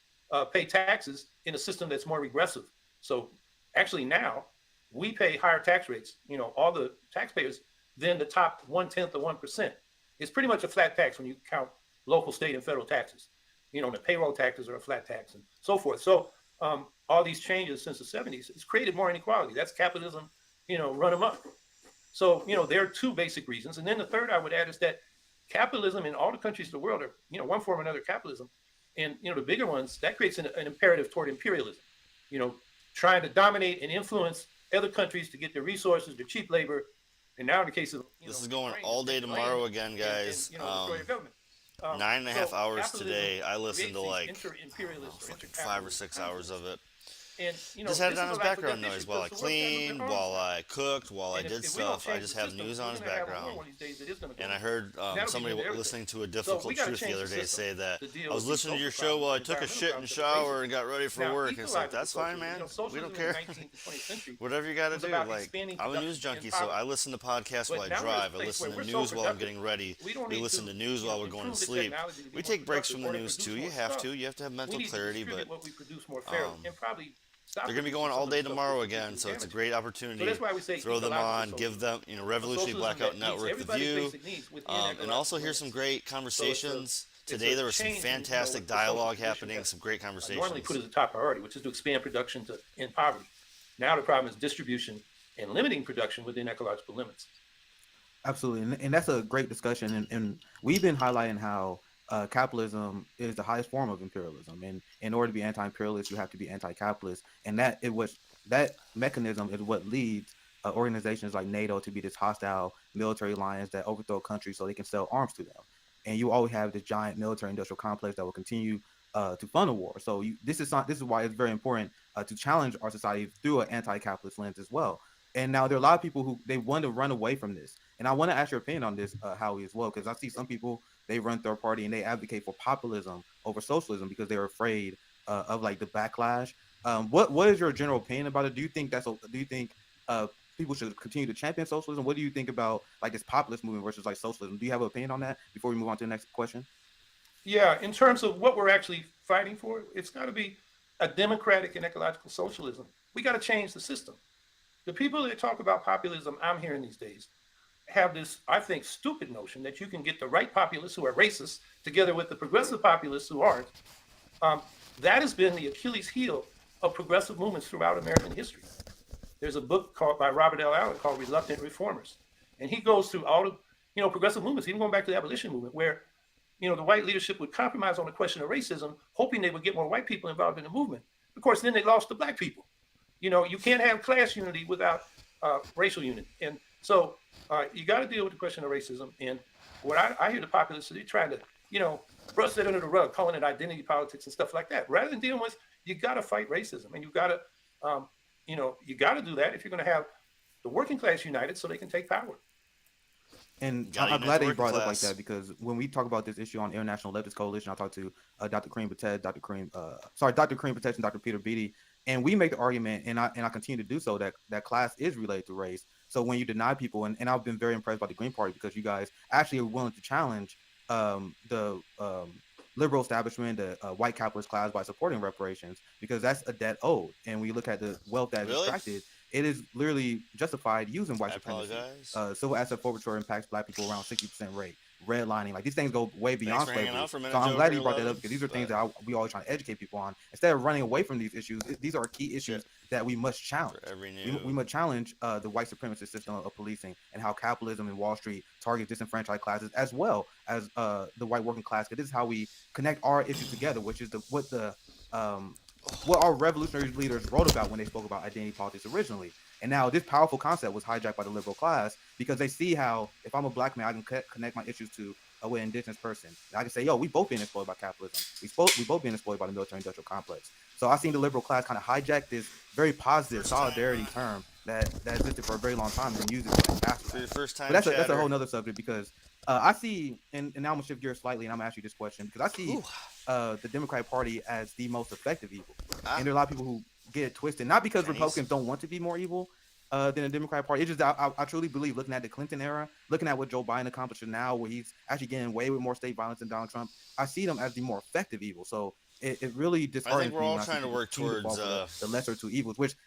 pay taxes in a system that's more regressive. So actually now, we pay higher tax rates, you know, all the taxpayers, than the top 1/10 of 1%. It's pretty much a flat tax when you count local, state, and federal taxes. You know, the payroll taxes are a flat tax and so forth. So all these changes since the 70s, it's created more inequality. That's capitalism, you know, run amok. So, there are two basic reasons. And then the third I would add is that capitalism in all the countries of the world are, one form or another capitalism. And, the bigger ones, that creates an imperative toward imperialism, trying to dominate and influence other countries to get their resources, their cheap labor. And now in the case of, this is going all day tomorrow again, guys. And destroy your government. 9.5 hours today. I listened to like inter-imperialist or 5 or 6 hours of it. And, just had it on as background noise while I cleaned, while I cooked, while I did stuff. I just have news on as background. And I heard somebody listening to A Difficult Truth the other day say that I was listening to your show while I took a shit and shower and got ready for work. And it's like, that's fine, man. We don't care. Whatever you got to do. Like, I'm a news junkie, so I listen to podcasts while I drive. I listen to news while I'm getting ready. We listen to news while we're going to sleep. We take breaks from the news too. You have to. You have to have mental clarity, but they're going to be going all day tomorrow again, so it's a great opportunity. Throw them on, give them, Revolutionary Blackout Network the view, and also hear some great conversations. Today there was some fantastic dialogue happening, some great conversations. Normally put as a top priority, which is to expand production to end poverty. Now the problem is distribution and limiting production within ecological limits. Absolutely, and that's a great discussion, and we've been highlighting how capitalism is the highest form of imperialism, and in order to be anti-imperialist, you have to be anti-capitalist, and that mechanism is what leads organizations like NATO to be this hostile military alliance that overthrow countries so they can sell arms to them. And you always have this giant military-industrial complex that will continue to fund a war. So this is why it's very important to challenge our society through an anti-capitalist lens as well. And now there are a lot of people who they want to run away from this. And I want to ask your opinion on this, Howie, as well, because I see some people, they run third party and they advocate for populism over socialism because they're afraid of like the backlash. What is your general opinion about it? Do you think people should continue to champion socialism? What do you think about like this populist movement versus like socialism? Do you have an opinion on that before we move on to the next question? Yeah, in terms of what we're actually fighting for, it's got to be a democratic and ecological socialism. We got to change the system. The people that talk about populism I'm hearing these days have this, I think, stupid notion that you can get the right populists who are racist together with the progressive populists who aren't. That has been the Achilles heel of progressive movements throughout American history. There's a book by Robert L. Allen called Reluctant Reformers. And he goes through all of, progressive movements, even going back to the abolition movement, where, the white leadership would compromise on the question of racism, hoping they would get more white people involved in the movement. Of course, then they lost the black people. You can't have class unity without racial unity. And so you got to deal with the question of racism. And what I hear the populists, they're trying to, brush that under the rug, calling it identity politics and stuff like that. Rather than dealing with, you got to fight racism. And you got to, you got to do that if you're going to have the working class united so they can take power. And I'm glad that you brought it up like that, because when we talk about this issue on International Leftist Coalition, I talked to Dr. Kareem Patel, Dr. Kareem Patel and Dr. Peter Beatty, and we make the argument, and I continue to do so, that class is related to race. So when you deny people, and I've been very impressed by the Green Party because you guys actually are willing to challenge the liberal establishment, the white capitalist class by supporting reparations, because that's a debt owed. And we look at the wealth that is extracted, it is literally justified using white supremacy. Civil asset forfeiture impacts black people around 60% rate. Redlining, like these things go way beyond slavery. So I'm glad you brought that up, because these are things that we always trying to educate people on. Instead of running away from these issues, these are key issues that we must challenge. We must challenge the white supremacist system of policing and how capitalism and Wall Street targets disenfranchised classes as well as the white working class. Because this is how we connect our issues together, which is what our revolutionary leaders wrote about when they spoke about identity politics originally. And now this powerful concept was hijacked by the liberal class, because they see how if I'm a black man, I can connect my issues to an indigenous person. And I can say, yo, we both being exploited by capitalism. We both being exploited by the military-industrial complex. So I seen the liberal class kind of hijack this very positive solidarity term that existed for a very long time and use it for the first time. But that's a whole nother subject, because I see, and now I'm gonna shift gears slightly, and I'm gonna ask you this question, because I see the Democratic Party as the most effective evil, and there are a lot of people who get it twisted, not because Republicans don't want to be more evil than the Democratic Party. It's just I truly believe, looking at the Clinton era, looking at what Joe Biden accomplished now, where he's actually getting away with more state violence than Donald Trump, I see them as the more effective evil. So it really disheartens me. I think we're all trying to work towards the lesser two evils, which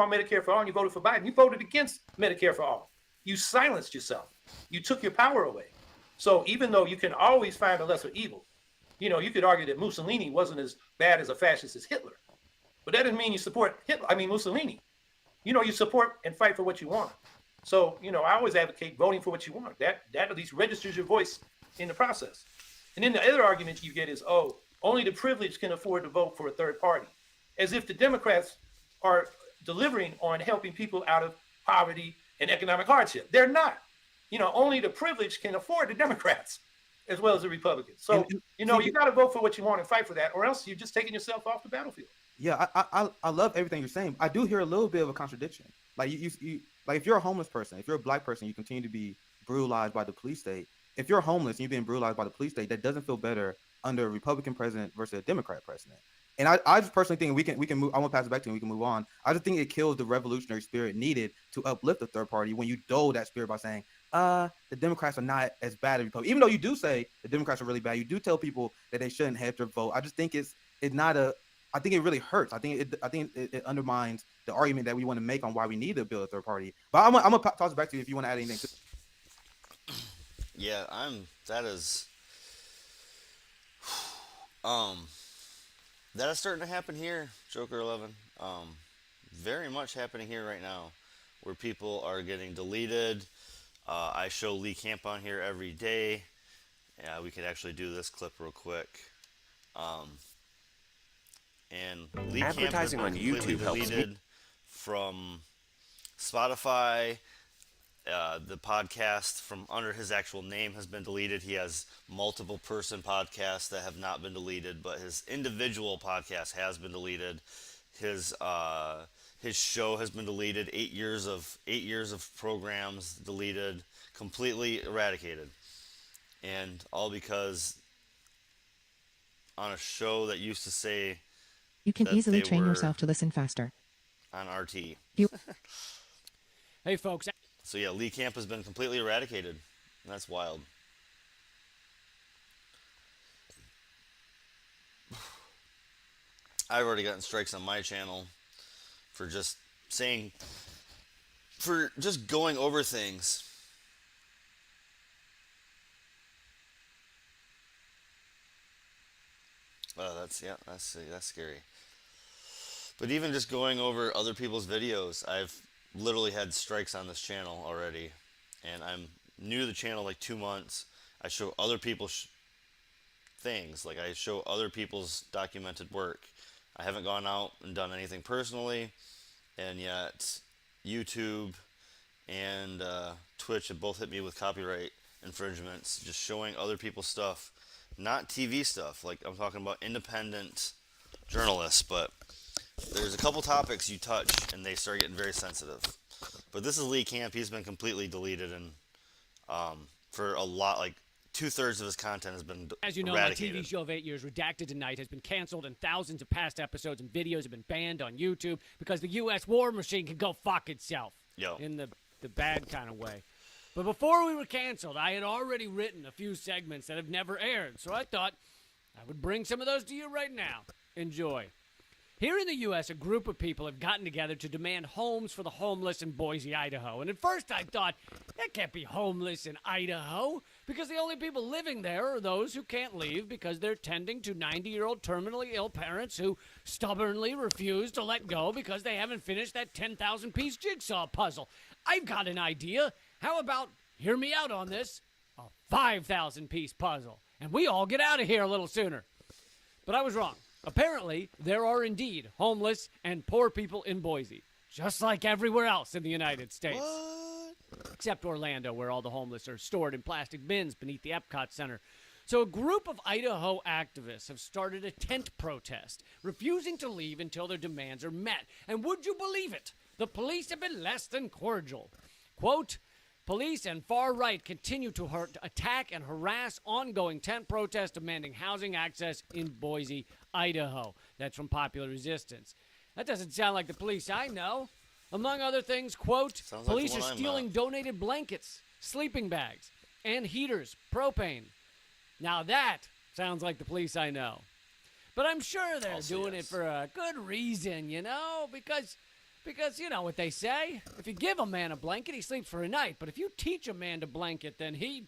want Medicare for all and you voted for Biden, you voted against Medicare for all. You silenced yourself. You took your power away. So even though you can always find a lesser evil, you could argue that Mussolini wasn't as bad as a fascist as Hitler. But that doesn't mean you support Mussolini. You support and fight for what you want. So, I always advocate voting for what you want. That at least registers your voice in the process. And then the other argument you get is, only the privileged can afford to vote for a third party. As if the Democrats are delivering on helping people out of poverty and economic hardship. They're not. Only the privileged can afford the Democrats as well as the Republicans. So, you got to vote for what you want and fight for that, or else you're just taking yourself off the battlefield. Yeah, I love everything you're saying. I do hear a little bit of a contradiction. Like you like if you're a homeless person, if you're a black person, you continue to be brutalized by the police state. If you're homeless and you're being brutalized by the police state, that doesn't feel better under a Republican president versus a Democrat president. And I just personally think we can move. I want to pass it back to you. We can move on. I just think it kills the revolutionary spirit needed to uplift the third party when you dull that spirit by saying, the Democrats are not as bad as Republicans. Even though you do say the Democrats are really bad, you do tell people that they shouldn't have to vote. I just think it's not a. I think it really hurts. I think it undermines the argument that we want to make on why we need to build a third party. But I'm gonna toss it back to you if you want to add anything. Yeah, that is starting to happen here, Joker 11. Very much happening here right now, where people are getting deleted. I show Lee Camp on here every day. Yeah, we could actually do this clip real quick. And Lee Camp has been completely deleted from Spotify. The podcast from under his actual name has been deleted. He has multiple person podcasts that have not been deleted, but his individual podcast has been deleted. His show has been deleted. 8 years of programs deleted, completely eradicated, and all because on a show that used to say you can that easily they train were yourself to listen faster. on RT. Hey, folks. So yeah, Lee Camp has been completely eradicated. That's wild. I've already gotten strikes on my channel for just going over things. That's scary. But even just going over other people's videos, I've literally had strikes on this channel already, and I'm new to the channel like 2 months. I show other people's things, like I show other people's documented work. I haven't gone out and done anything personally, and yet YouTube and Twitch have both hit me with copyright infringements, just showing other people's stuff, not TV stuff. Like I'm talking about independent journalists, but there's a couple topics you touch and they start getting very sensitive. But this is Lee Camp. He's been completely deleted, and for a lot, like 2/3 of his content has been As you know, eradicated. my TV show of 8 years, Redacted Tonight, has been canceled, and thousands of past episodes and videos have been banned on YouTube because the U.S. war machine can go fuck itself. Yo. In the bad kind of way. But before we were canceled, I had already written a few segments that have never aired, so I thought I would bring some of those to you right now. Enjoy. Here in the U.S., a group of people have gotten together to demand homes for the homeless in Boise, Idaho. And at first I thought, that can't be homeless in Idaho, because the only people living there are those who can't leave because they're tending to 90-year-old terminally ill parents who stubbornly refuse to let go because they haven't finished that 10,000-piece jigsaw puzzle. I've got an idea. How about, hear me out on this, a 5,000-piece puzzle, and we all get out of here a little sooner. But I was wrong. Apparently, there are indeed homeless and poor people in Boise, just like everywhere else in the United States. What? Except Orlando, where all the homeless are stored in plastic bins beneath the Epcot Center. So a group of Idaho activists have started a tent protest, refusing to leave until their demands are met. And would you believe it? The police have been less than cordial. Quote, police and far right continue to attack and harass ongoing tent protests demanding housing access in Boise, Idaho. That's from Popular Resistance. That doesn't sound like the police I know. Among other things, quote, police are stealing donated blankets, sleeping bags, and heaters, propane. Now that sounds like the police I know. But I'm sure they're doing it for a good reason, you know, because you know what they say. If you give a man a blanket, he sleeps for a night. But if you teach a man to blanket, then he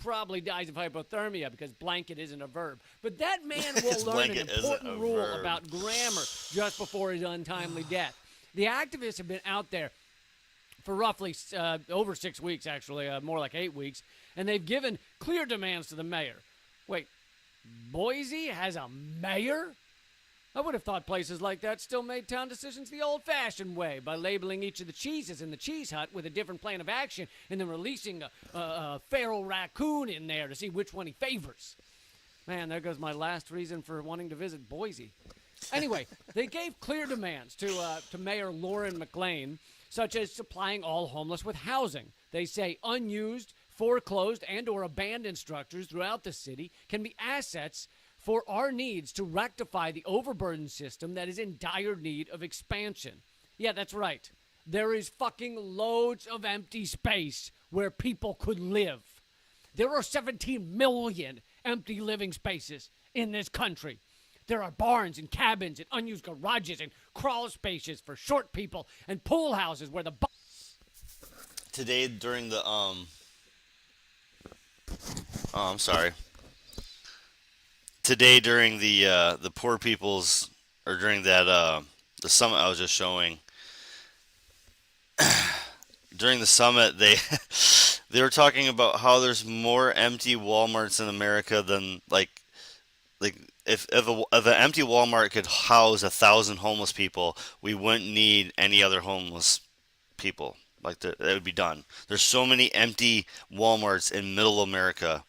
probably dies of hypothermia because blanket isn't a verb. But that man will learn an important rule about grammar just before his untimely death. The activists have been out there for roughly over 6 weeks, actually, more like 8 weeks, and they've given clear demands to the mayor. Wait, Boise has a mayor? I would have thought places like that still made town decisions the old-fashioned way, by labeling each of the cheeses in the cheese hut with a different plan of action and then releasing a feral raccoon in there to see which one he favors. Man, there goes my last reason for wanting to visit Boise. Anyway, they gave clear demands to Mayor Lauren McLean, such as supplying all homeless with housing. They say unused, foreclosed, and or abandoned structures throughout the city can be assets for our needs to rectify the overburdened system that is in dire need of expansion. Yeah, that's right. There is fucking loads of empty space where people could live. There are 17 million empty living spaces in this country. There are barns and cabins and unused garages and crawl spaces for short people and pool houses where the... Today during the, I'm sorry. Today during the poor people's, or during that, the summit I was just showing, during the summit, they were talking about how there's more empty Walmarts in America than, like if an empty Walmart could house 1,000 homeless people, we wouldn't need any other homeless people. Like, that would be done. There's so many empty Walmarts in middle America,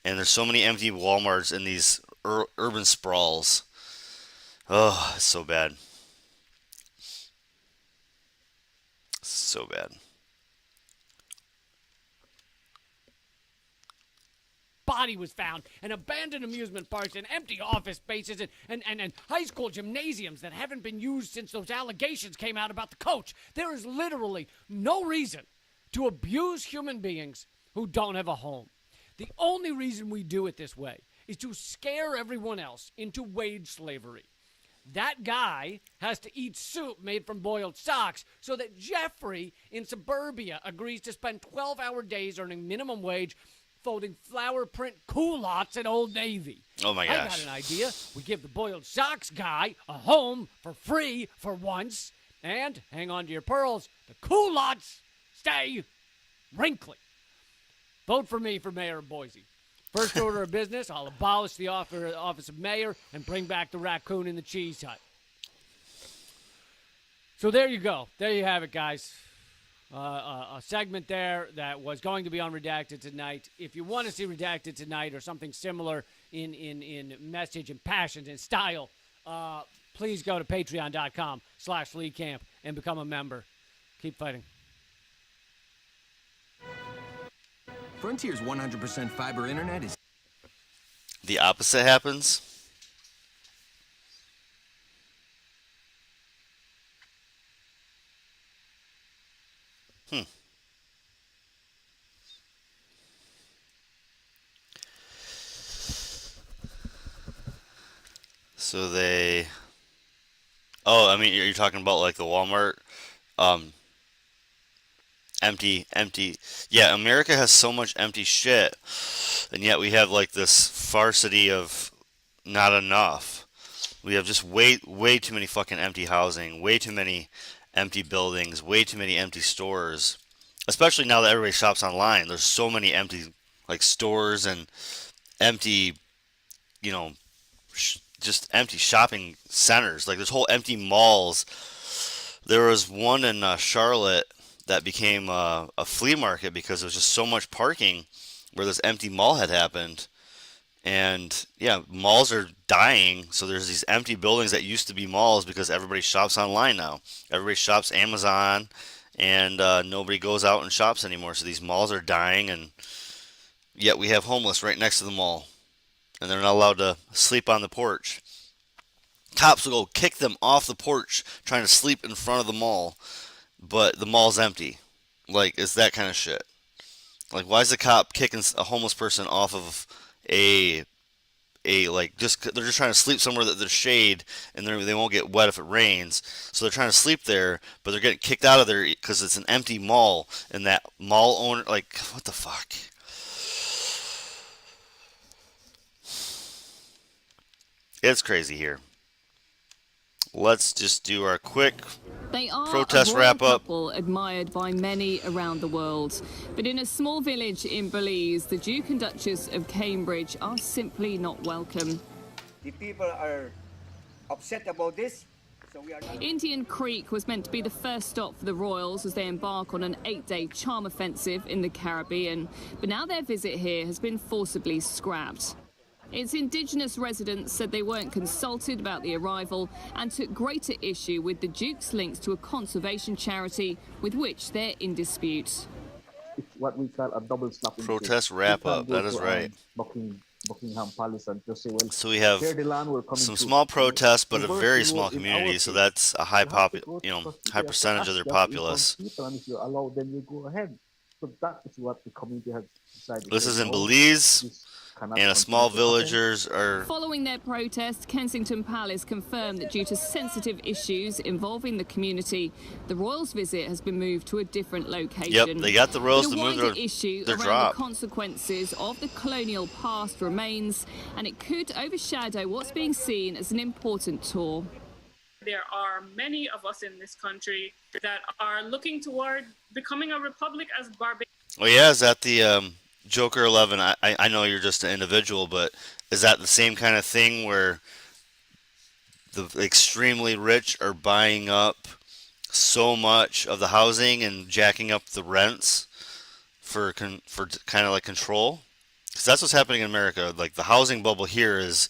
and there's so many empty Walmarts in these urban sprawls. Oh, it's so bad. So bad. Body was found, and abandoned amusement parks and empty office spaces and high school gymnasiums that haven't been used since those allegations came out about the coach. There is literally no reason to abuse human beings who don't have a home. The only reason we do it this way is to scare everyone else into wage slavery. That guy has to eat soup made from boiled socks so that Jeffrey in suburbia agrees to spend 12-hour days earning minimum wage folding flower print culottes at Old Navy. Oh my I gosh. got an idea. We give the boiled socks guy a home for free for once, and hang on to your pearls, the culottes stay wrinkly. Vote for me for mayor of Boise. First order of business, I'll abolish the office of mayor and bring back the raccoon in the cheese hut. So there you go. There you have it, guys. A segment there that was going to be on Redacted tonight. If you want to see Redacted tonight or something similar in message and passion and style, please go to patreon.com/LeeCamp and become a member. Keep fighting. Frontier's 100% fiber internet is... The opposite happens. So they... Oh, I mean, you're talking about like the Walmart, empty. Yeah, America has so much empty shit, and yet we have like this farcity of not enough. We have just way too many fucking empty housing, way too many empty buildings, way too many empty stores. Especially now that everybody shops online, there's so many empty like stores and empty, you know, just empty shopping centers. Like there's whole empty malls. There was one in Charlotte that became a flea market because there was just so much parking where this empty mall had happened. And yeah, malls are dying. So there's these empty buildings that used to be malls because everybody shops online now. Everybody shops Amazon, and nobody goes out and shops anymore. So these malls are dying, and yet we have homeless right next to the mall, and they're not allowed to sleep on the porch. Cops will go kick them off the porch trying to sleep in front of the mall, but the mall's empty. Like, it's that kind of shit. Like, why is the cop kicking a homeless person off of they're just trying to sleep somewhere that there's shade and they won't get wet if it rains, so they're trying to sleep there, but they're getting kicked out of there because it's an empty mall, and that mall owner, like, what the fuck? It's crazy here. Let's just do our quick They are protest a royal wrap up. couple admired by many around the world. But in a small village in Belize, the Duke and Duchess of Cambridge are simply not welcome. The people are upset about this. So we are not... Indian Creek was meant to be the first stop for the royals as they embark on an 8-day charm offensive in the Caribbean. But now their visit here has been forcibly scrapped. Its indigenous residents said they weren't consulted about the arrival and took greater issue with the Duke's links to a conservation charity with which they're in dispute. It's what we call a double slap. Protest wrap up. That is right. Buckingham Palace and just say, well, So we have some small protests, but a very small community. So that's a high high percentage of their populace. And if you allow them, you go ahead. So that is what the community has decided. This is in Belize, and a small villagers are... Following their protest, Kensington Palace confirmed that due to sensitive issues involving the community, the Royals' visit has been moved to a different location. Yep, they got the Royals to move the issue their around drop. The consequences of the colonial past remains, and it could overshadow what's being seen as an important tour. There are many of us in this country that are looking toward becoming a republic as Barbados. Oh yeah, is that the Joker 11? I know you're just an individual, but is that the same kind of thing where the extremely rich are buying up so much of the housing and jacking up the rents for kind of like control? Because that's what's happening in America. Like the housing bubble here is,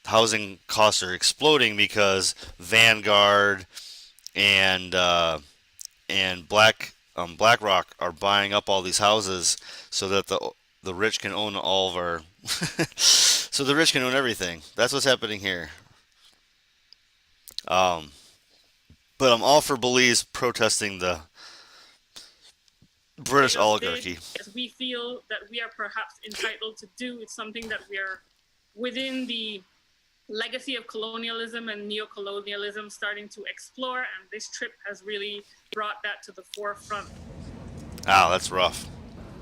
housing costs are exploding because Vanguard and BlackRock are buying up all these houses so that the rich can own all of our so the rich can own everything. That's what's happening here. But I'm all for Belize protesting the British oligarchy. As we feel that we are perhaps entitled to do, it's something that we are within the legacy of colonialism and neo-colonialism starting to explore, and this trip has really brought that to the forefront. Wow, that's rough.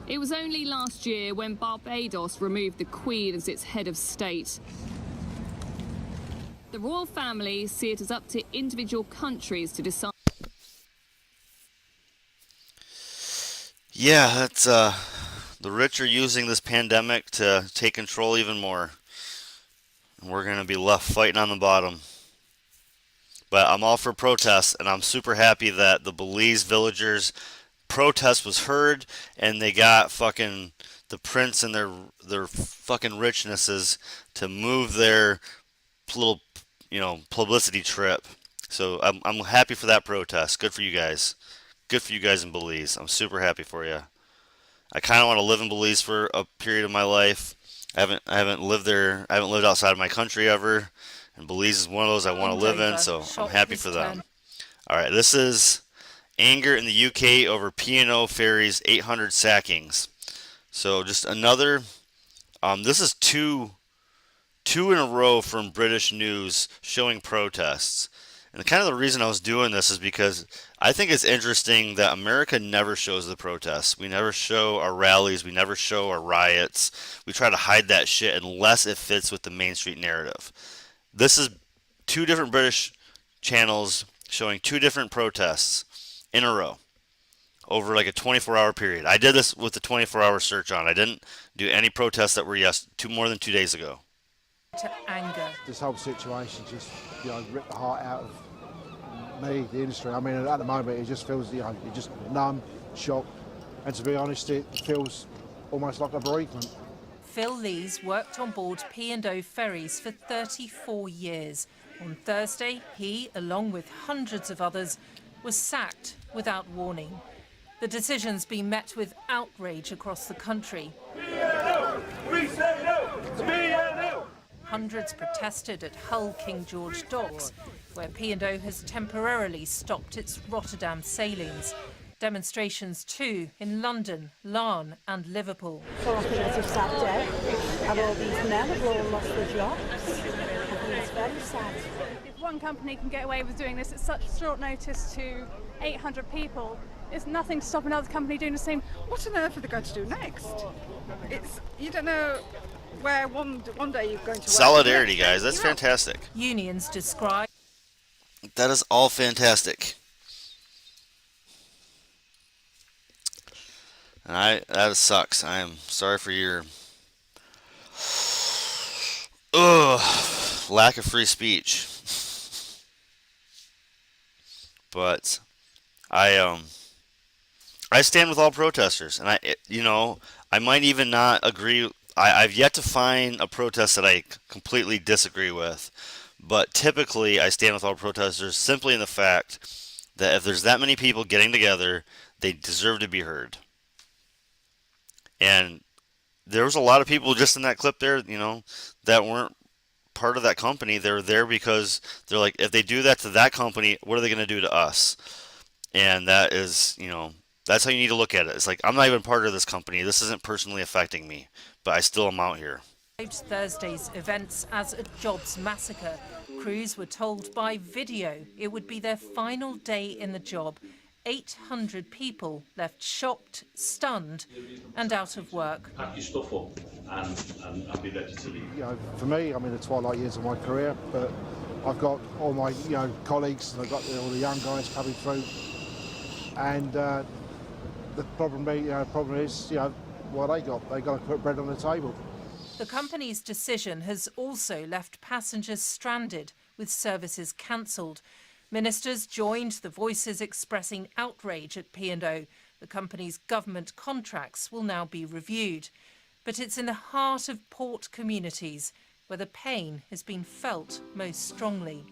It was only last year when Barbados removed the Queen as its head of state. The royal family see it as up to individual countries to decide. Yeah, that's the rich are using this pandemic to take control even more. And we're going to be left fighting on the bottom. But I'm all for protests, and I'm super happy that the Belize villagers protest was heard, and they got fucking the prince and their fucking richnesses to move their little, publicity trip. So I'm happy for that protest. Good for you guys. Good for you guys in Belize. I'm super happy for you. I kind of want to live in Belize for a period of my life. I haven't lived there. I haven't lived outside of my country ever. And Belize is one of those I want to live in, so I'm happy for them. All right, this is anger in the UK over P&O Ferries 800 sackings. So just another, this is two in a row from British news showing protests. And kind of the reason I was doing this is because I think it's interesting that America never shows the protests. We never show our rallies. We never show our riots. We try to hide that shit unless it fits with the Main Street narrative. This is two different British channels showing two different protests in a row over like a 24-hour period. I did this with the 24-hour search on. I didn't do any protests that were more than 2 days ago. To anger. This whole situation just, ripped the heart out of me, the industry. I mean, at the moment, it just feels, you're just numb, shocked, and to be honest, it feels almost like a bereavement. Phil Lees worked on board P&O ferries for 34 years. On Thursday, he, along with hundreds of others, was sacked without warning. The decision's been met with outrage across the country. We say no! P&O! Hundreds protested at Hull King George docks, where P&O has temporarily stopped its Rotterdam sailings. Demonstrations too in London, Larne and Liverpool. So I think it's a sad day, and all these men have all lost their jobs. I think it's very sad. If one company can get away with doing this at such short notice to 800 people, there's nothing to stop another company doing the same. What on earth are they going to do next? You don't know where one day you're going to work. Solidarity, guys. That's fantastic. Unions describe. That is all fantastic. And that sucks. I am sorry for your lack of free speech. But I I stand with all protesters, and I might even not agree. I've yet to find a protest that I completely disagree with, but typically I stand with all protesters simply in the fact that if there's that many people getting together, they deserve to be heard. And there was a lot of people just in that clip there, that weren't part of that company. They're there because they're like, if they do that to that company, what are they going to do to us? And that is, that's how you need to look at it. It's like, I'm not even part of this company. This isn't personally affecting me, but I still am out here. Thursday's events as a jobs massacre. Crews were told by video it would be their final day in the job. 800 people left shocked, stunned, and out of work. Pack your stuff up and be ready to leave. For me, I'm in the twilight years of my career, but I've got all my colleagues, and I've got all the young guys coming through, and the problem is, what they got to put bread on the table. The company's decision has also left passengers stranded, with services cancelled. Ministers joined the voices expressing outrage at P&O. The company's government contracts will now be reviewed. But it's in the heart of port communities where the pain has been felt most strongly.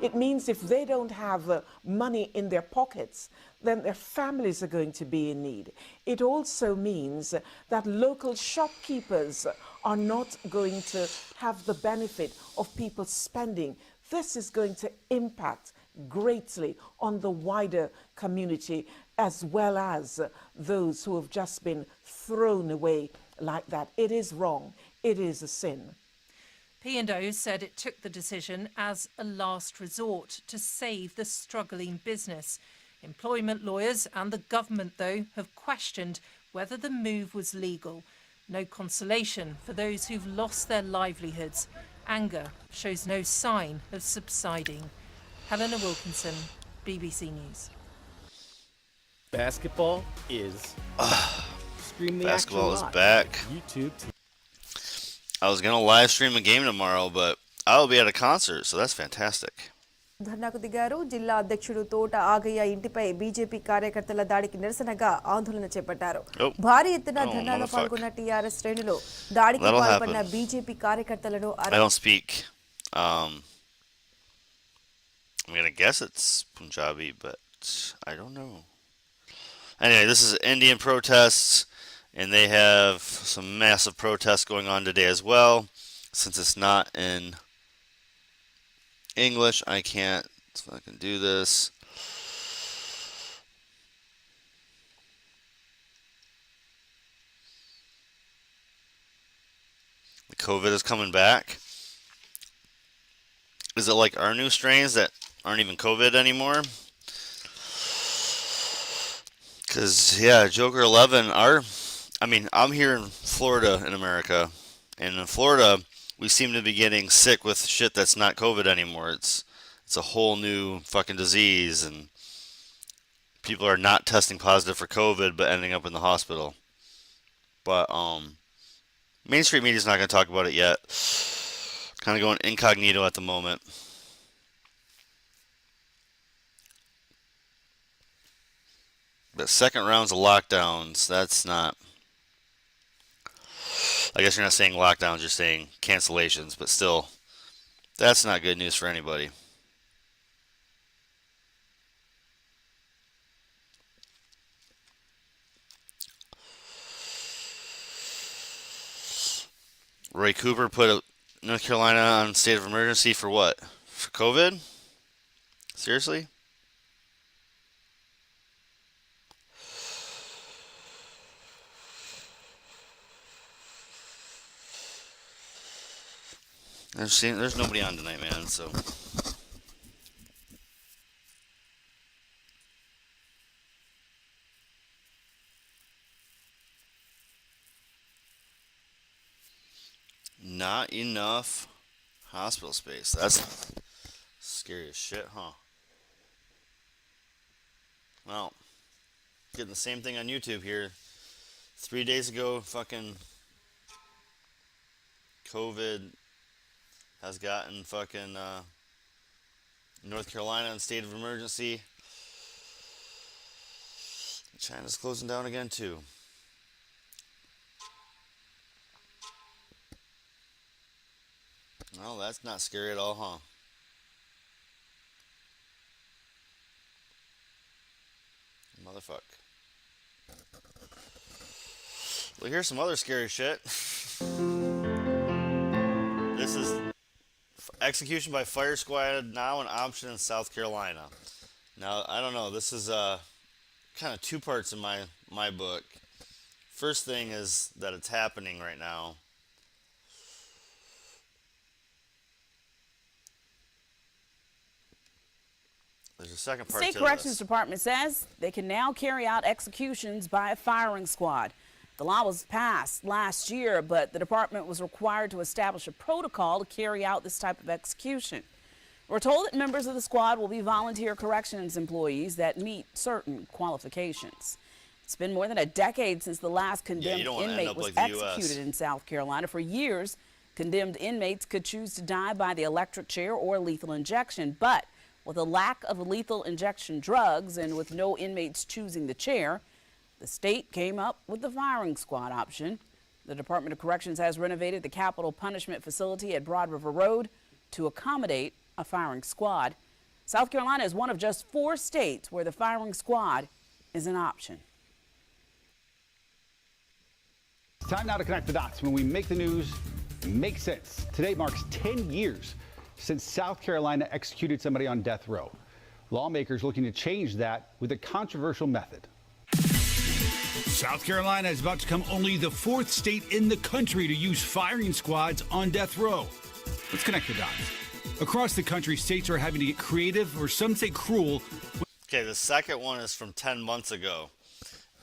It means if they don't have money in their pockets, then their families are going to be in need. It also means that local shopkeepers are not going to have the benefit of people spending. This is going to impact greatly on the wider community, as well as those who have just been thrown away like that. It is wrong. It is a sin. P&O said it took the decision as a last resort to save the struggling business. Employment lawyers and the government, though, have questioned whether the move was legal. No consolation for those who've lost their livelihoods. Anger shows no sign of subsiding. Helena Wilkinson, BBC News. Basketball is stream the Basketball action is back. YouTube. I was gonna live stream a game tomorrow, but I'll be at a concert, so that's fantastic. ధర్నాకు దిగారు. జిల్లా అధ్యక్షుడు తోట ఆగయ్య ఇంటిపై BJP కార్యకర్తల దాడికి నిరసనగా ఆందోళన చేపట్టారు. భారీ ఎత్తున ధర్నాలో పాల్గొన్న టీఆర్ఎస్ శ్రేణులు దాడికి పాల్పడిన బీజేపీ కార్యకర్తలను I don't speak. I'm gonna guess it's Punjabi, but I don't know. Anyway, this is Indian protests, and they have some massive protests going on today as well. Since it's not in English, I can't fucking do this. The COVID is coming back. Is it like our new strains that aren't even COVID anymore? Because, yeah, Joker 11, I'm here in Florida in America, and in Florida, we seem to be getting sick with shit that's not COVID anymore. It's a whole new fucking disease, and people are not testing positive for COVID but ending up in the hospital. But Main Street Media's not going to talk about it yet. Kind of going incognito at the moment. But second rounds of lockdowns, that's not... I guess you're not saying lockdowns, you're saying cancellations, but still, that's not good news for anybody. Roy Cooper put North Carolina on state of emergency for what? For COVID? Seriously? There's nobody on tonight, man, so... Not enough hospital space. That's scary as shit, huh? Well, getting the same thing on YouTube here. 3 days ago, fucking COVID has gotten fucking North Carolina in state of emergency. China's closing down again too. Well, that's not scary at all, huh? Motherfuck. Well, here's some other scary shit. This is execution by fire squad now an option in South Carolina. Now, I don't know. This is kind of two parts in my book. First thing is that it's happening right now. There's a second part to State this. Corrections Department says they can now carry out executions by a firing squad. The law was passed last year, but the department was required to establish a protocol to carry out this type of execution. We're told that members of the squad will be volunteer corrections employees that meet certain qualifications. It's been more than a decade since the last condemned inmate was executed in South Carolina. For years, condemned inmates could choose to die by the electric chair or lethal injection, but with a lack of lethal injection drugs and with no inmates choosing the chair, the state came up with the firing squad option. The Department of Corrections has renovated the Capital Punishment Facility at Broad River Road to accommodate a firing squad. South Carolina is one of just 4 states where the firing squad is an option. It's time now to connect the dots when we make the news make sense. Today marks 10 years since South Carolina executed somebody on death row. Lawmakers looking to change that with a controversial method. South Carolina is about to become only the 4th state in the country to use firing squads on death row. Let's connect the dots. Across the country, states are having to get creative, or some say cruel. Okay, the second one is from 10 months ago.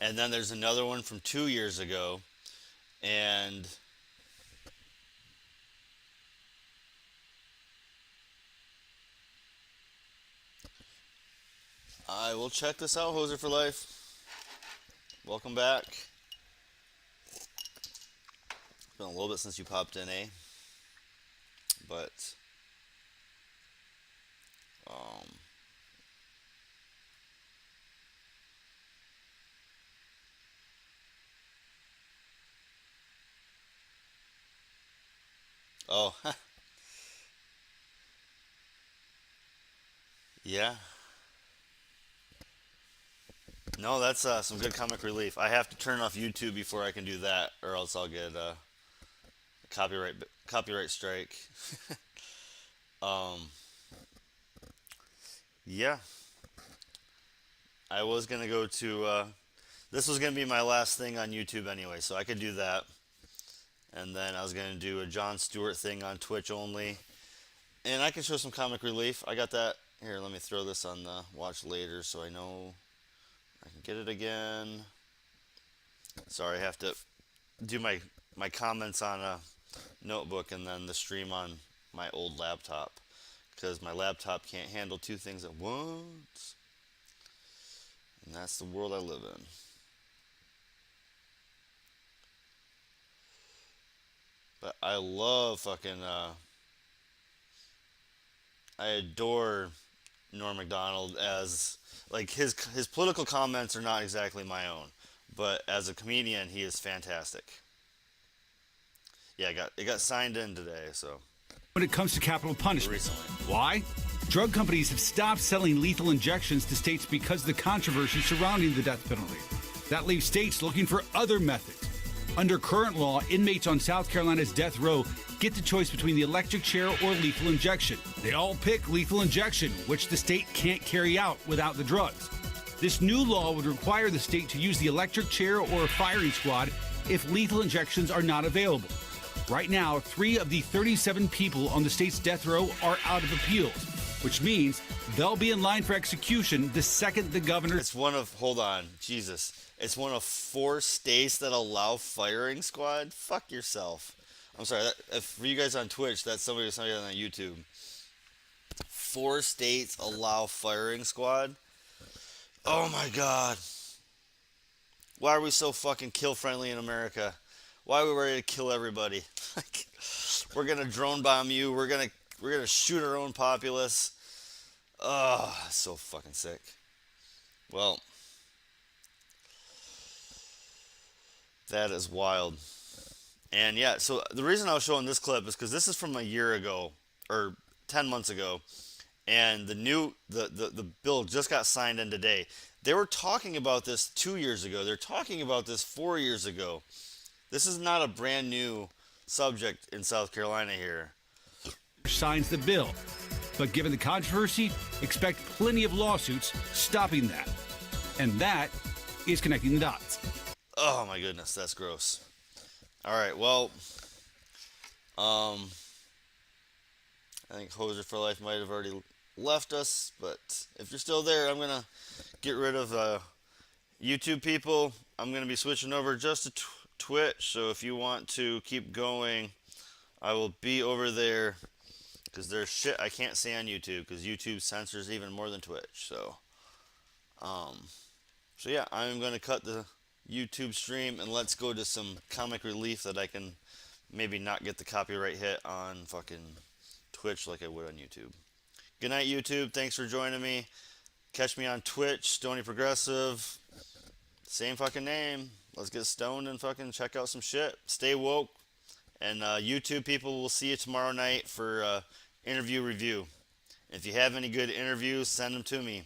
And then there's another one from 2 years ago. And I will check this out, Hoser for Life. Welcome back. It's been a little bit since you popped in, eh? But oh, yeah. No, that's some good comic relief. I have to turn off YouTube before I can do that, or else I'll get a copyright strike. Yeah. I was gonna go to. This was gonna be my last thing on YouTube anyway, so I could do that. And then I was gonna do a Jon Stewart thing on Twitch only, and I can show some comic relief. I got that here. Let me throw this on the watch later, so I know I can get it again. Sorry, I have to do my comments on a notebook and then the stream on my old laptop, because my laptop can't handle 2 things at once. And that's the world I live in. But I love fucking, I adore Norm Macdonald as, like, his political comments are not exactly my own, but as a comedian, he is fantastic. Yeah, it got signed in today, so. When it comes to capital punishment. Recently. Why? Drug companies have stopped selling lethal injections to states because of the controversy surrounding the death penalty. That leaves states looking for other methods. Under current law, inmates on South Carolina's death row get the choice between the electric chair or lethal injection. They all pick lethal injection, which the state can't carry out without the drugs. This new law would require the state to use the electric chair or a firing squad if lethal injections are not available. Right now, 3 of the 37 people on the state's death row are out of appeals, which means they'll be in line for execution the second the governor... It's one of... Hold on. Jesus. It's one of 4 states that allow firing squad? Fuck yourself. I'm sorry. For you guys on Twitch, that's somebody on YouTube. 4 states allow firing squad? Oh my god. Why are we so fucking kill-friendly in America? Why are we ready to kill everybody? Like, we're gonna drone bomb you. We're gonna shoot our own populace. Oh, so fucking sick. Well, That is wild. And yeah, so the reason I was showing this clip is because this is from a year ago or 10 months ago, and the bill just got signed in today. They were talking about this 2 years ago. They're talking about this 4 years ago. This is not a brand new subject in South Carolina here. Signs the bill. But given the controversy, expect plenty of lawsuits stopping that. And that is connecting the dots. Oh my goodness, that's gross. All right, well, I think Hoser for Life might have already left us, but if you're still there, I'm gonna get rid of YouTube people. I'm gonna be switching over just to Twitch. So if you want to keep going, I will be over there because there's shit I can't say on YouTube because YouTube censors even more than Twitch. So yeah, I'm gonna cut the YouTube stream and let's go to some comic relief that I can maybe not get the copyright hit on fucking Twitch like I would on YouTube. Good night, YouTube. Thanks for joining me. Catch me on Twitch, Stony Progressive. Same fucking name. Let's get stoned and fucking check out some shit. Stay woke. And YouTube people, will see you tomorrow night for interview review. If you have any good interviews, send them to me.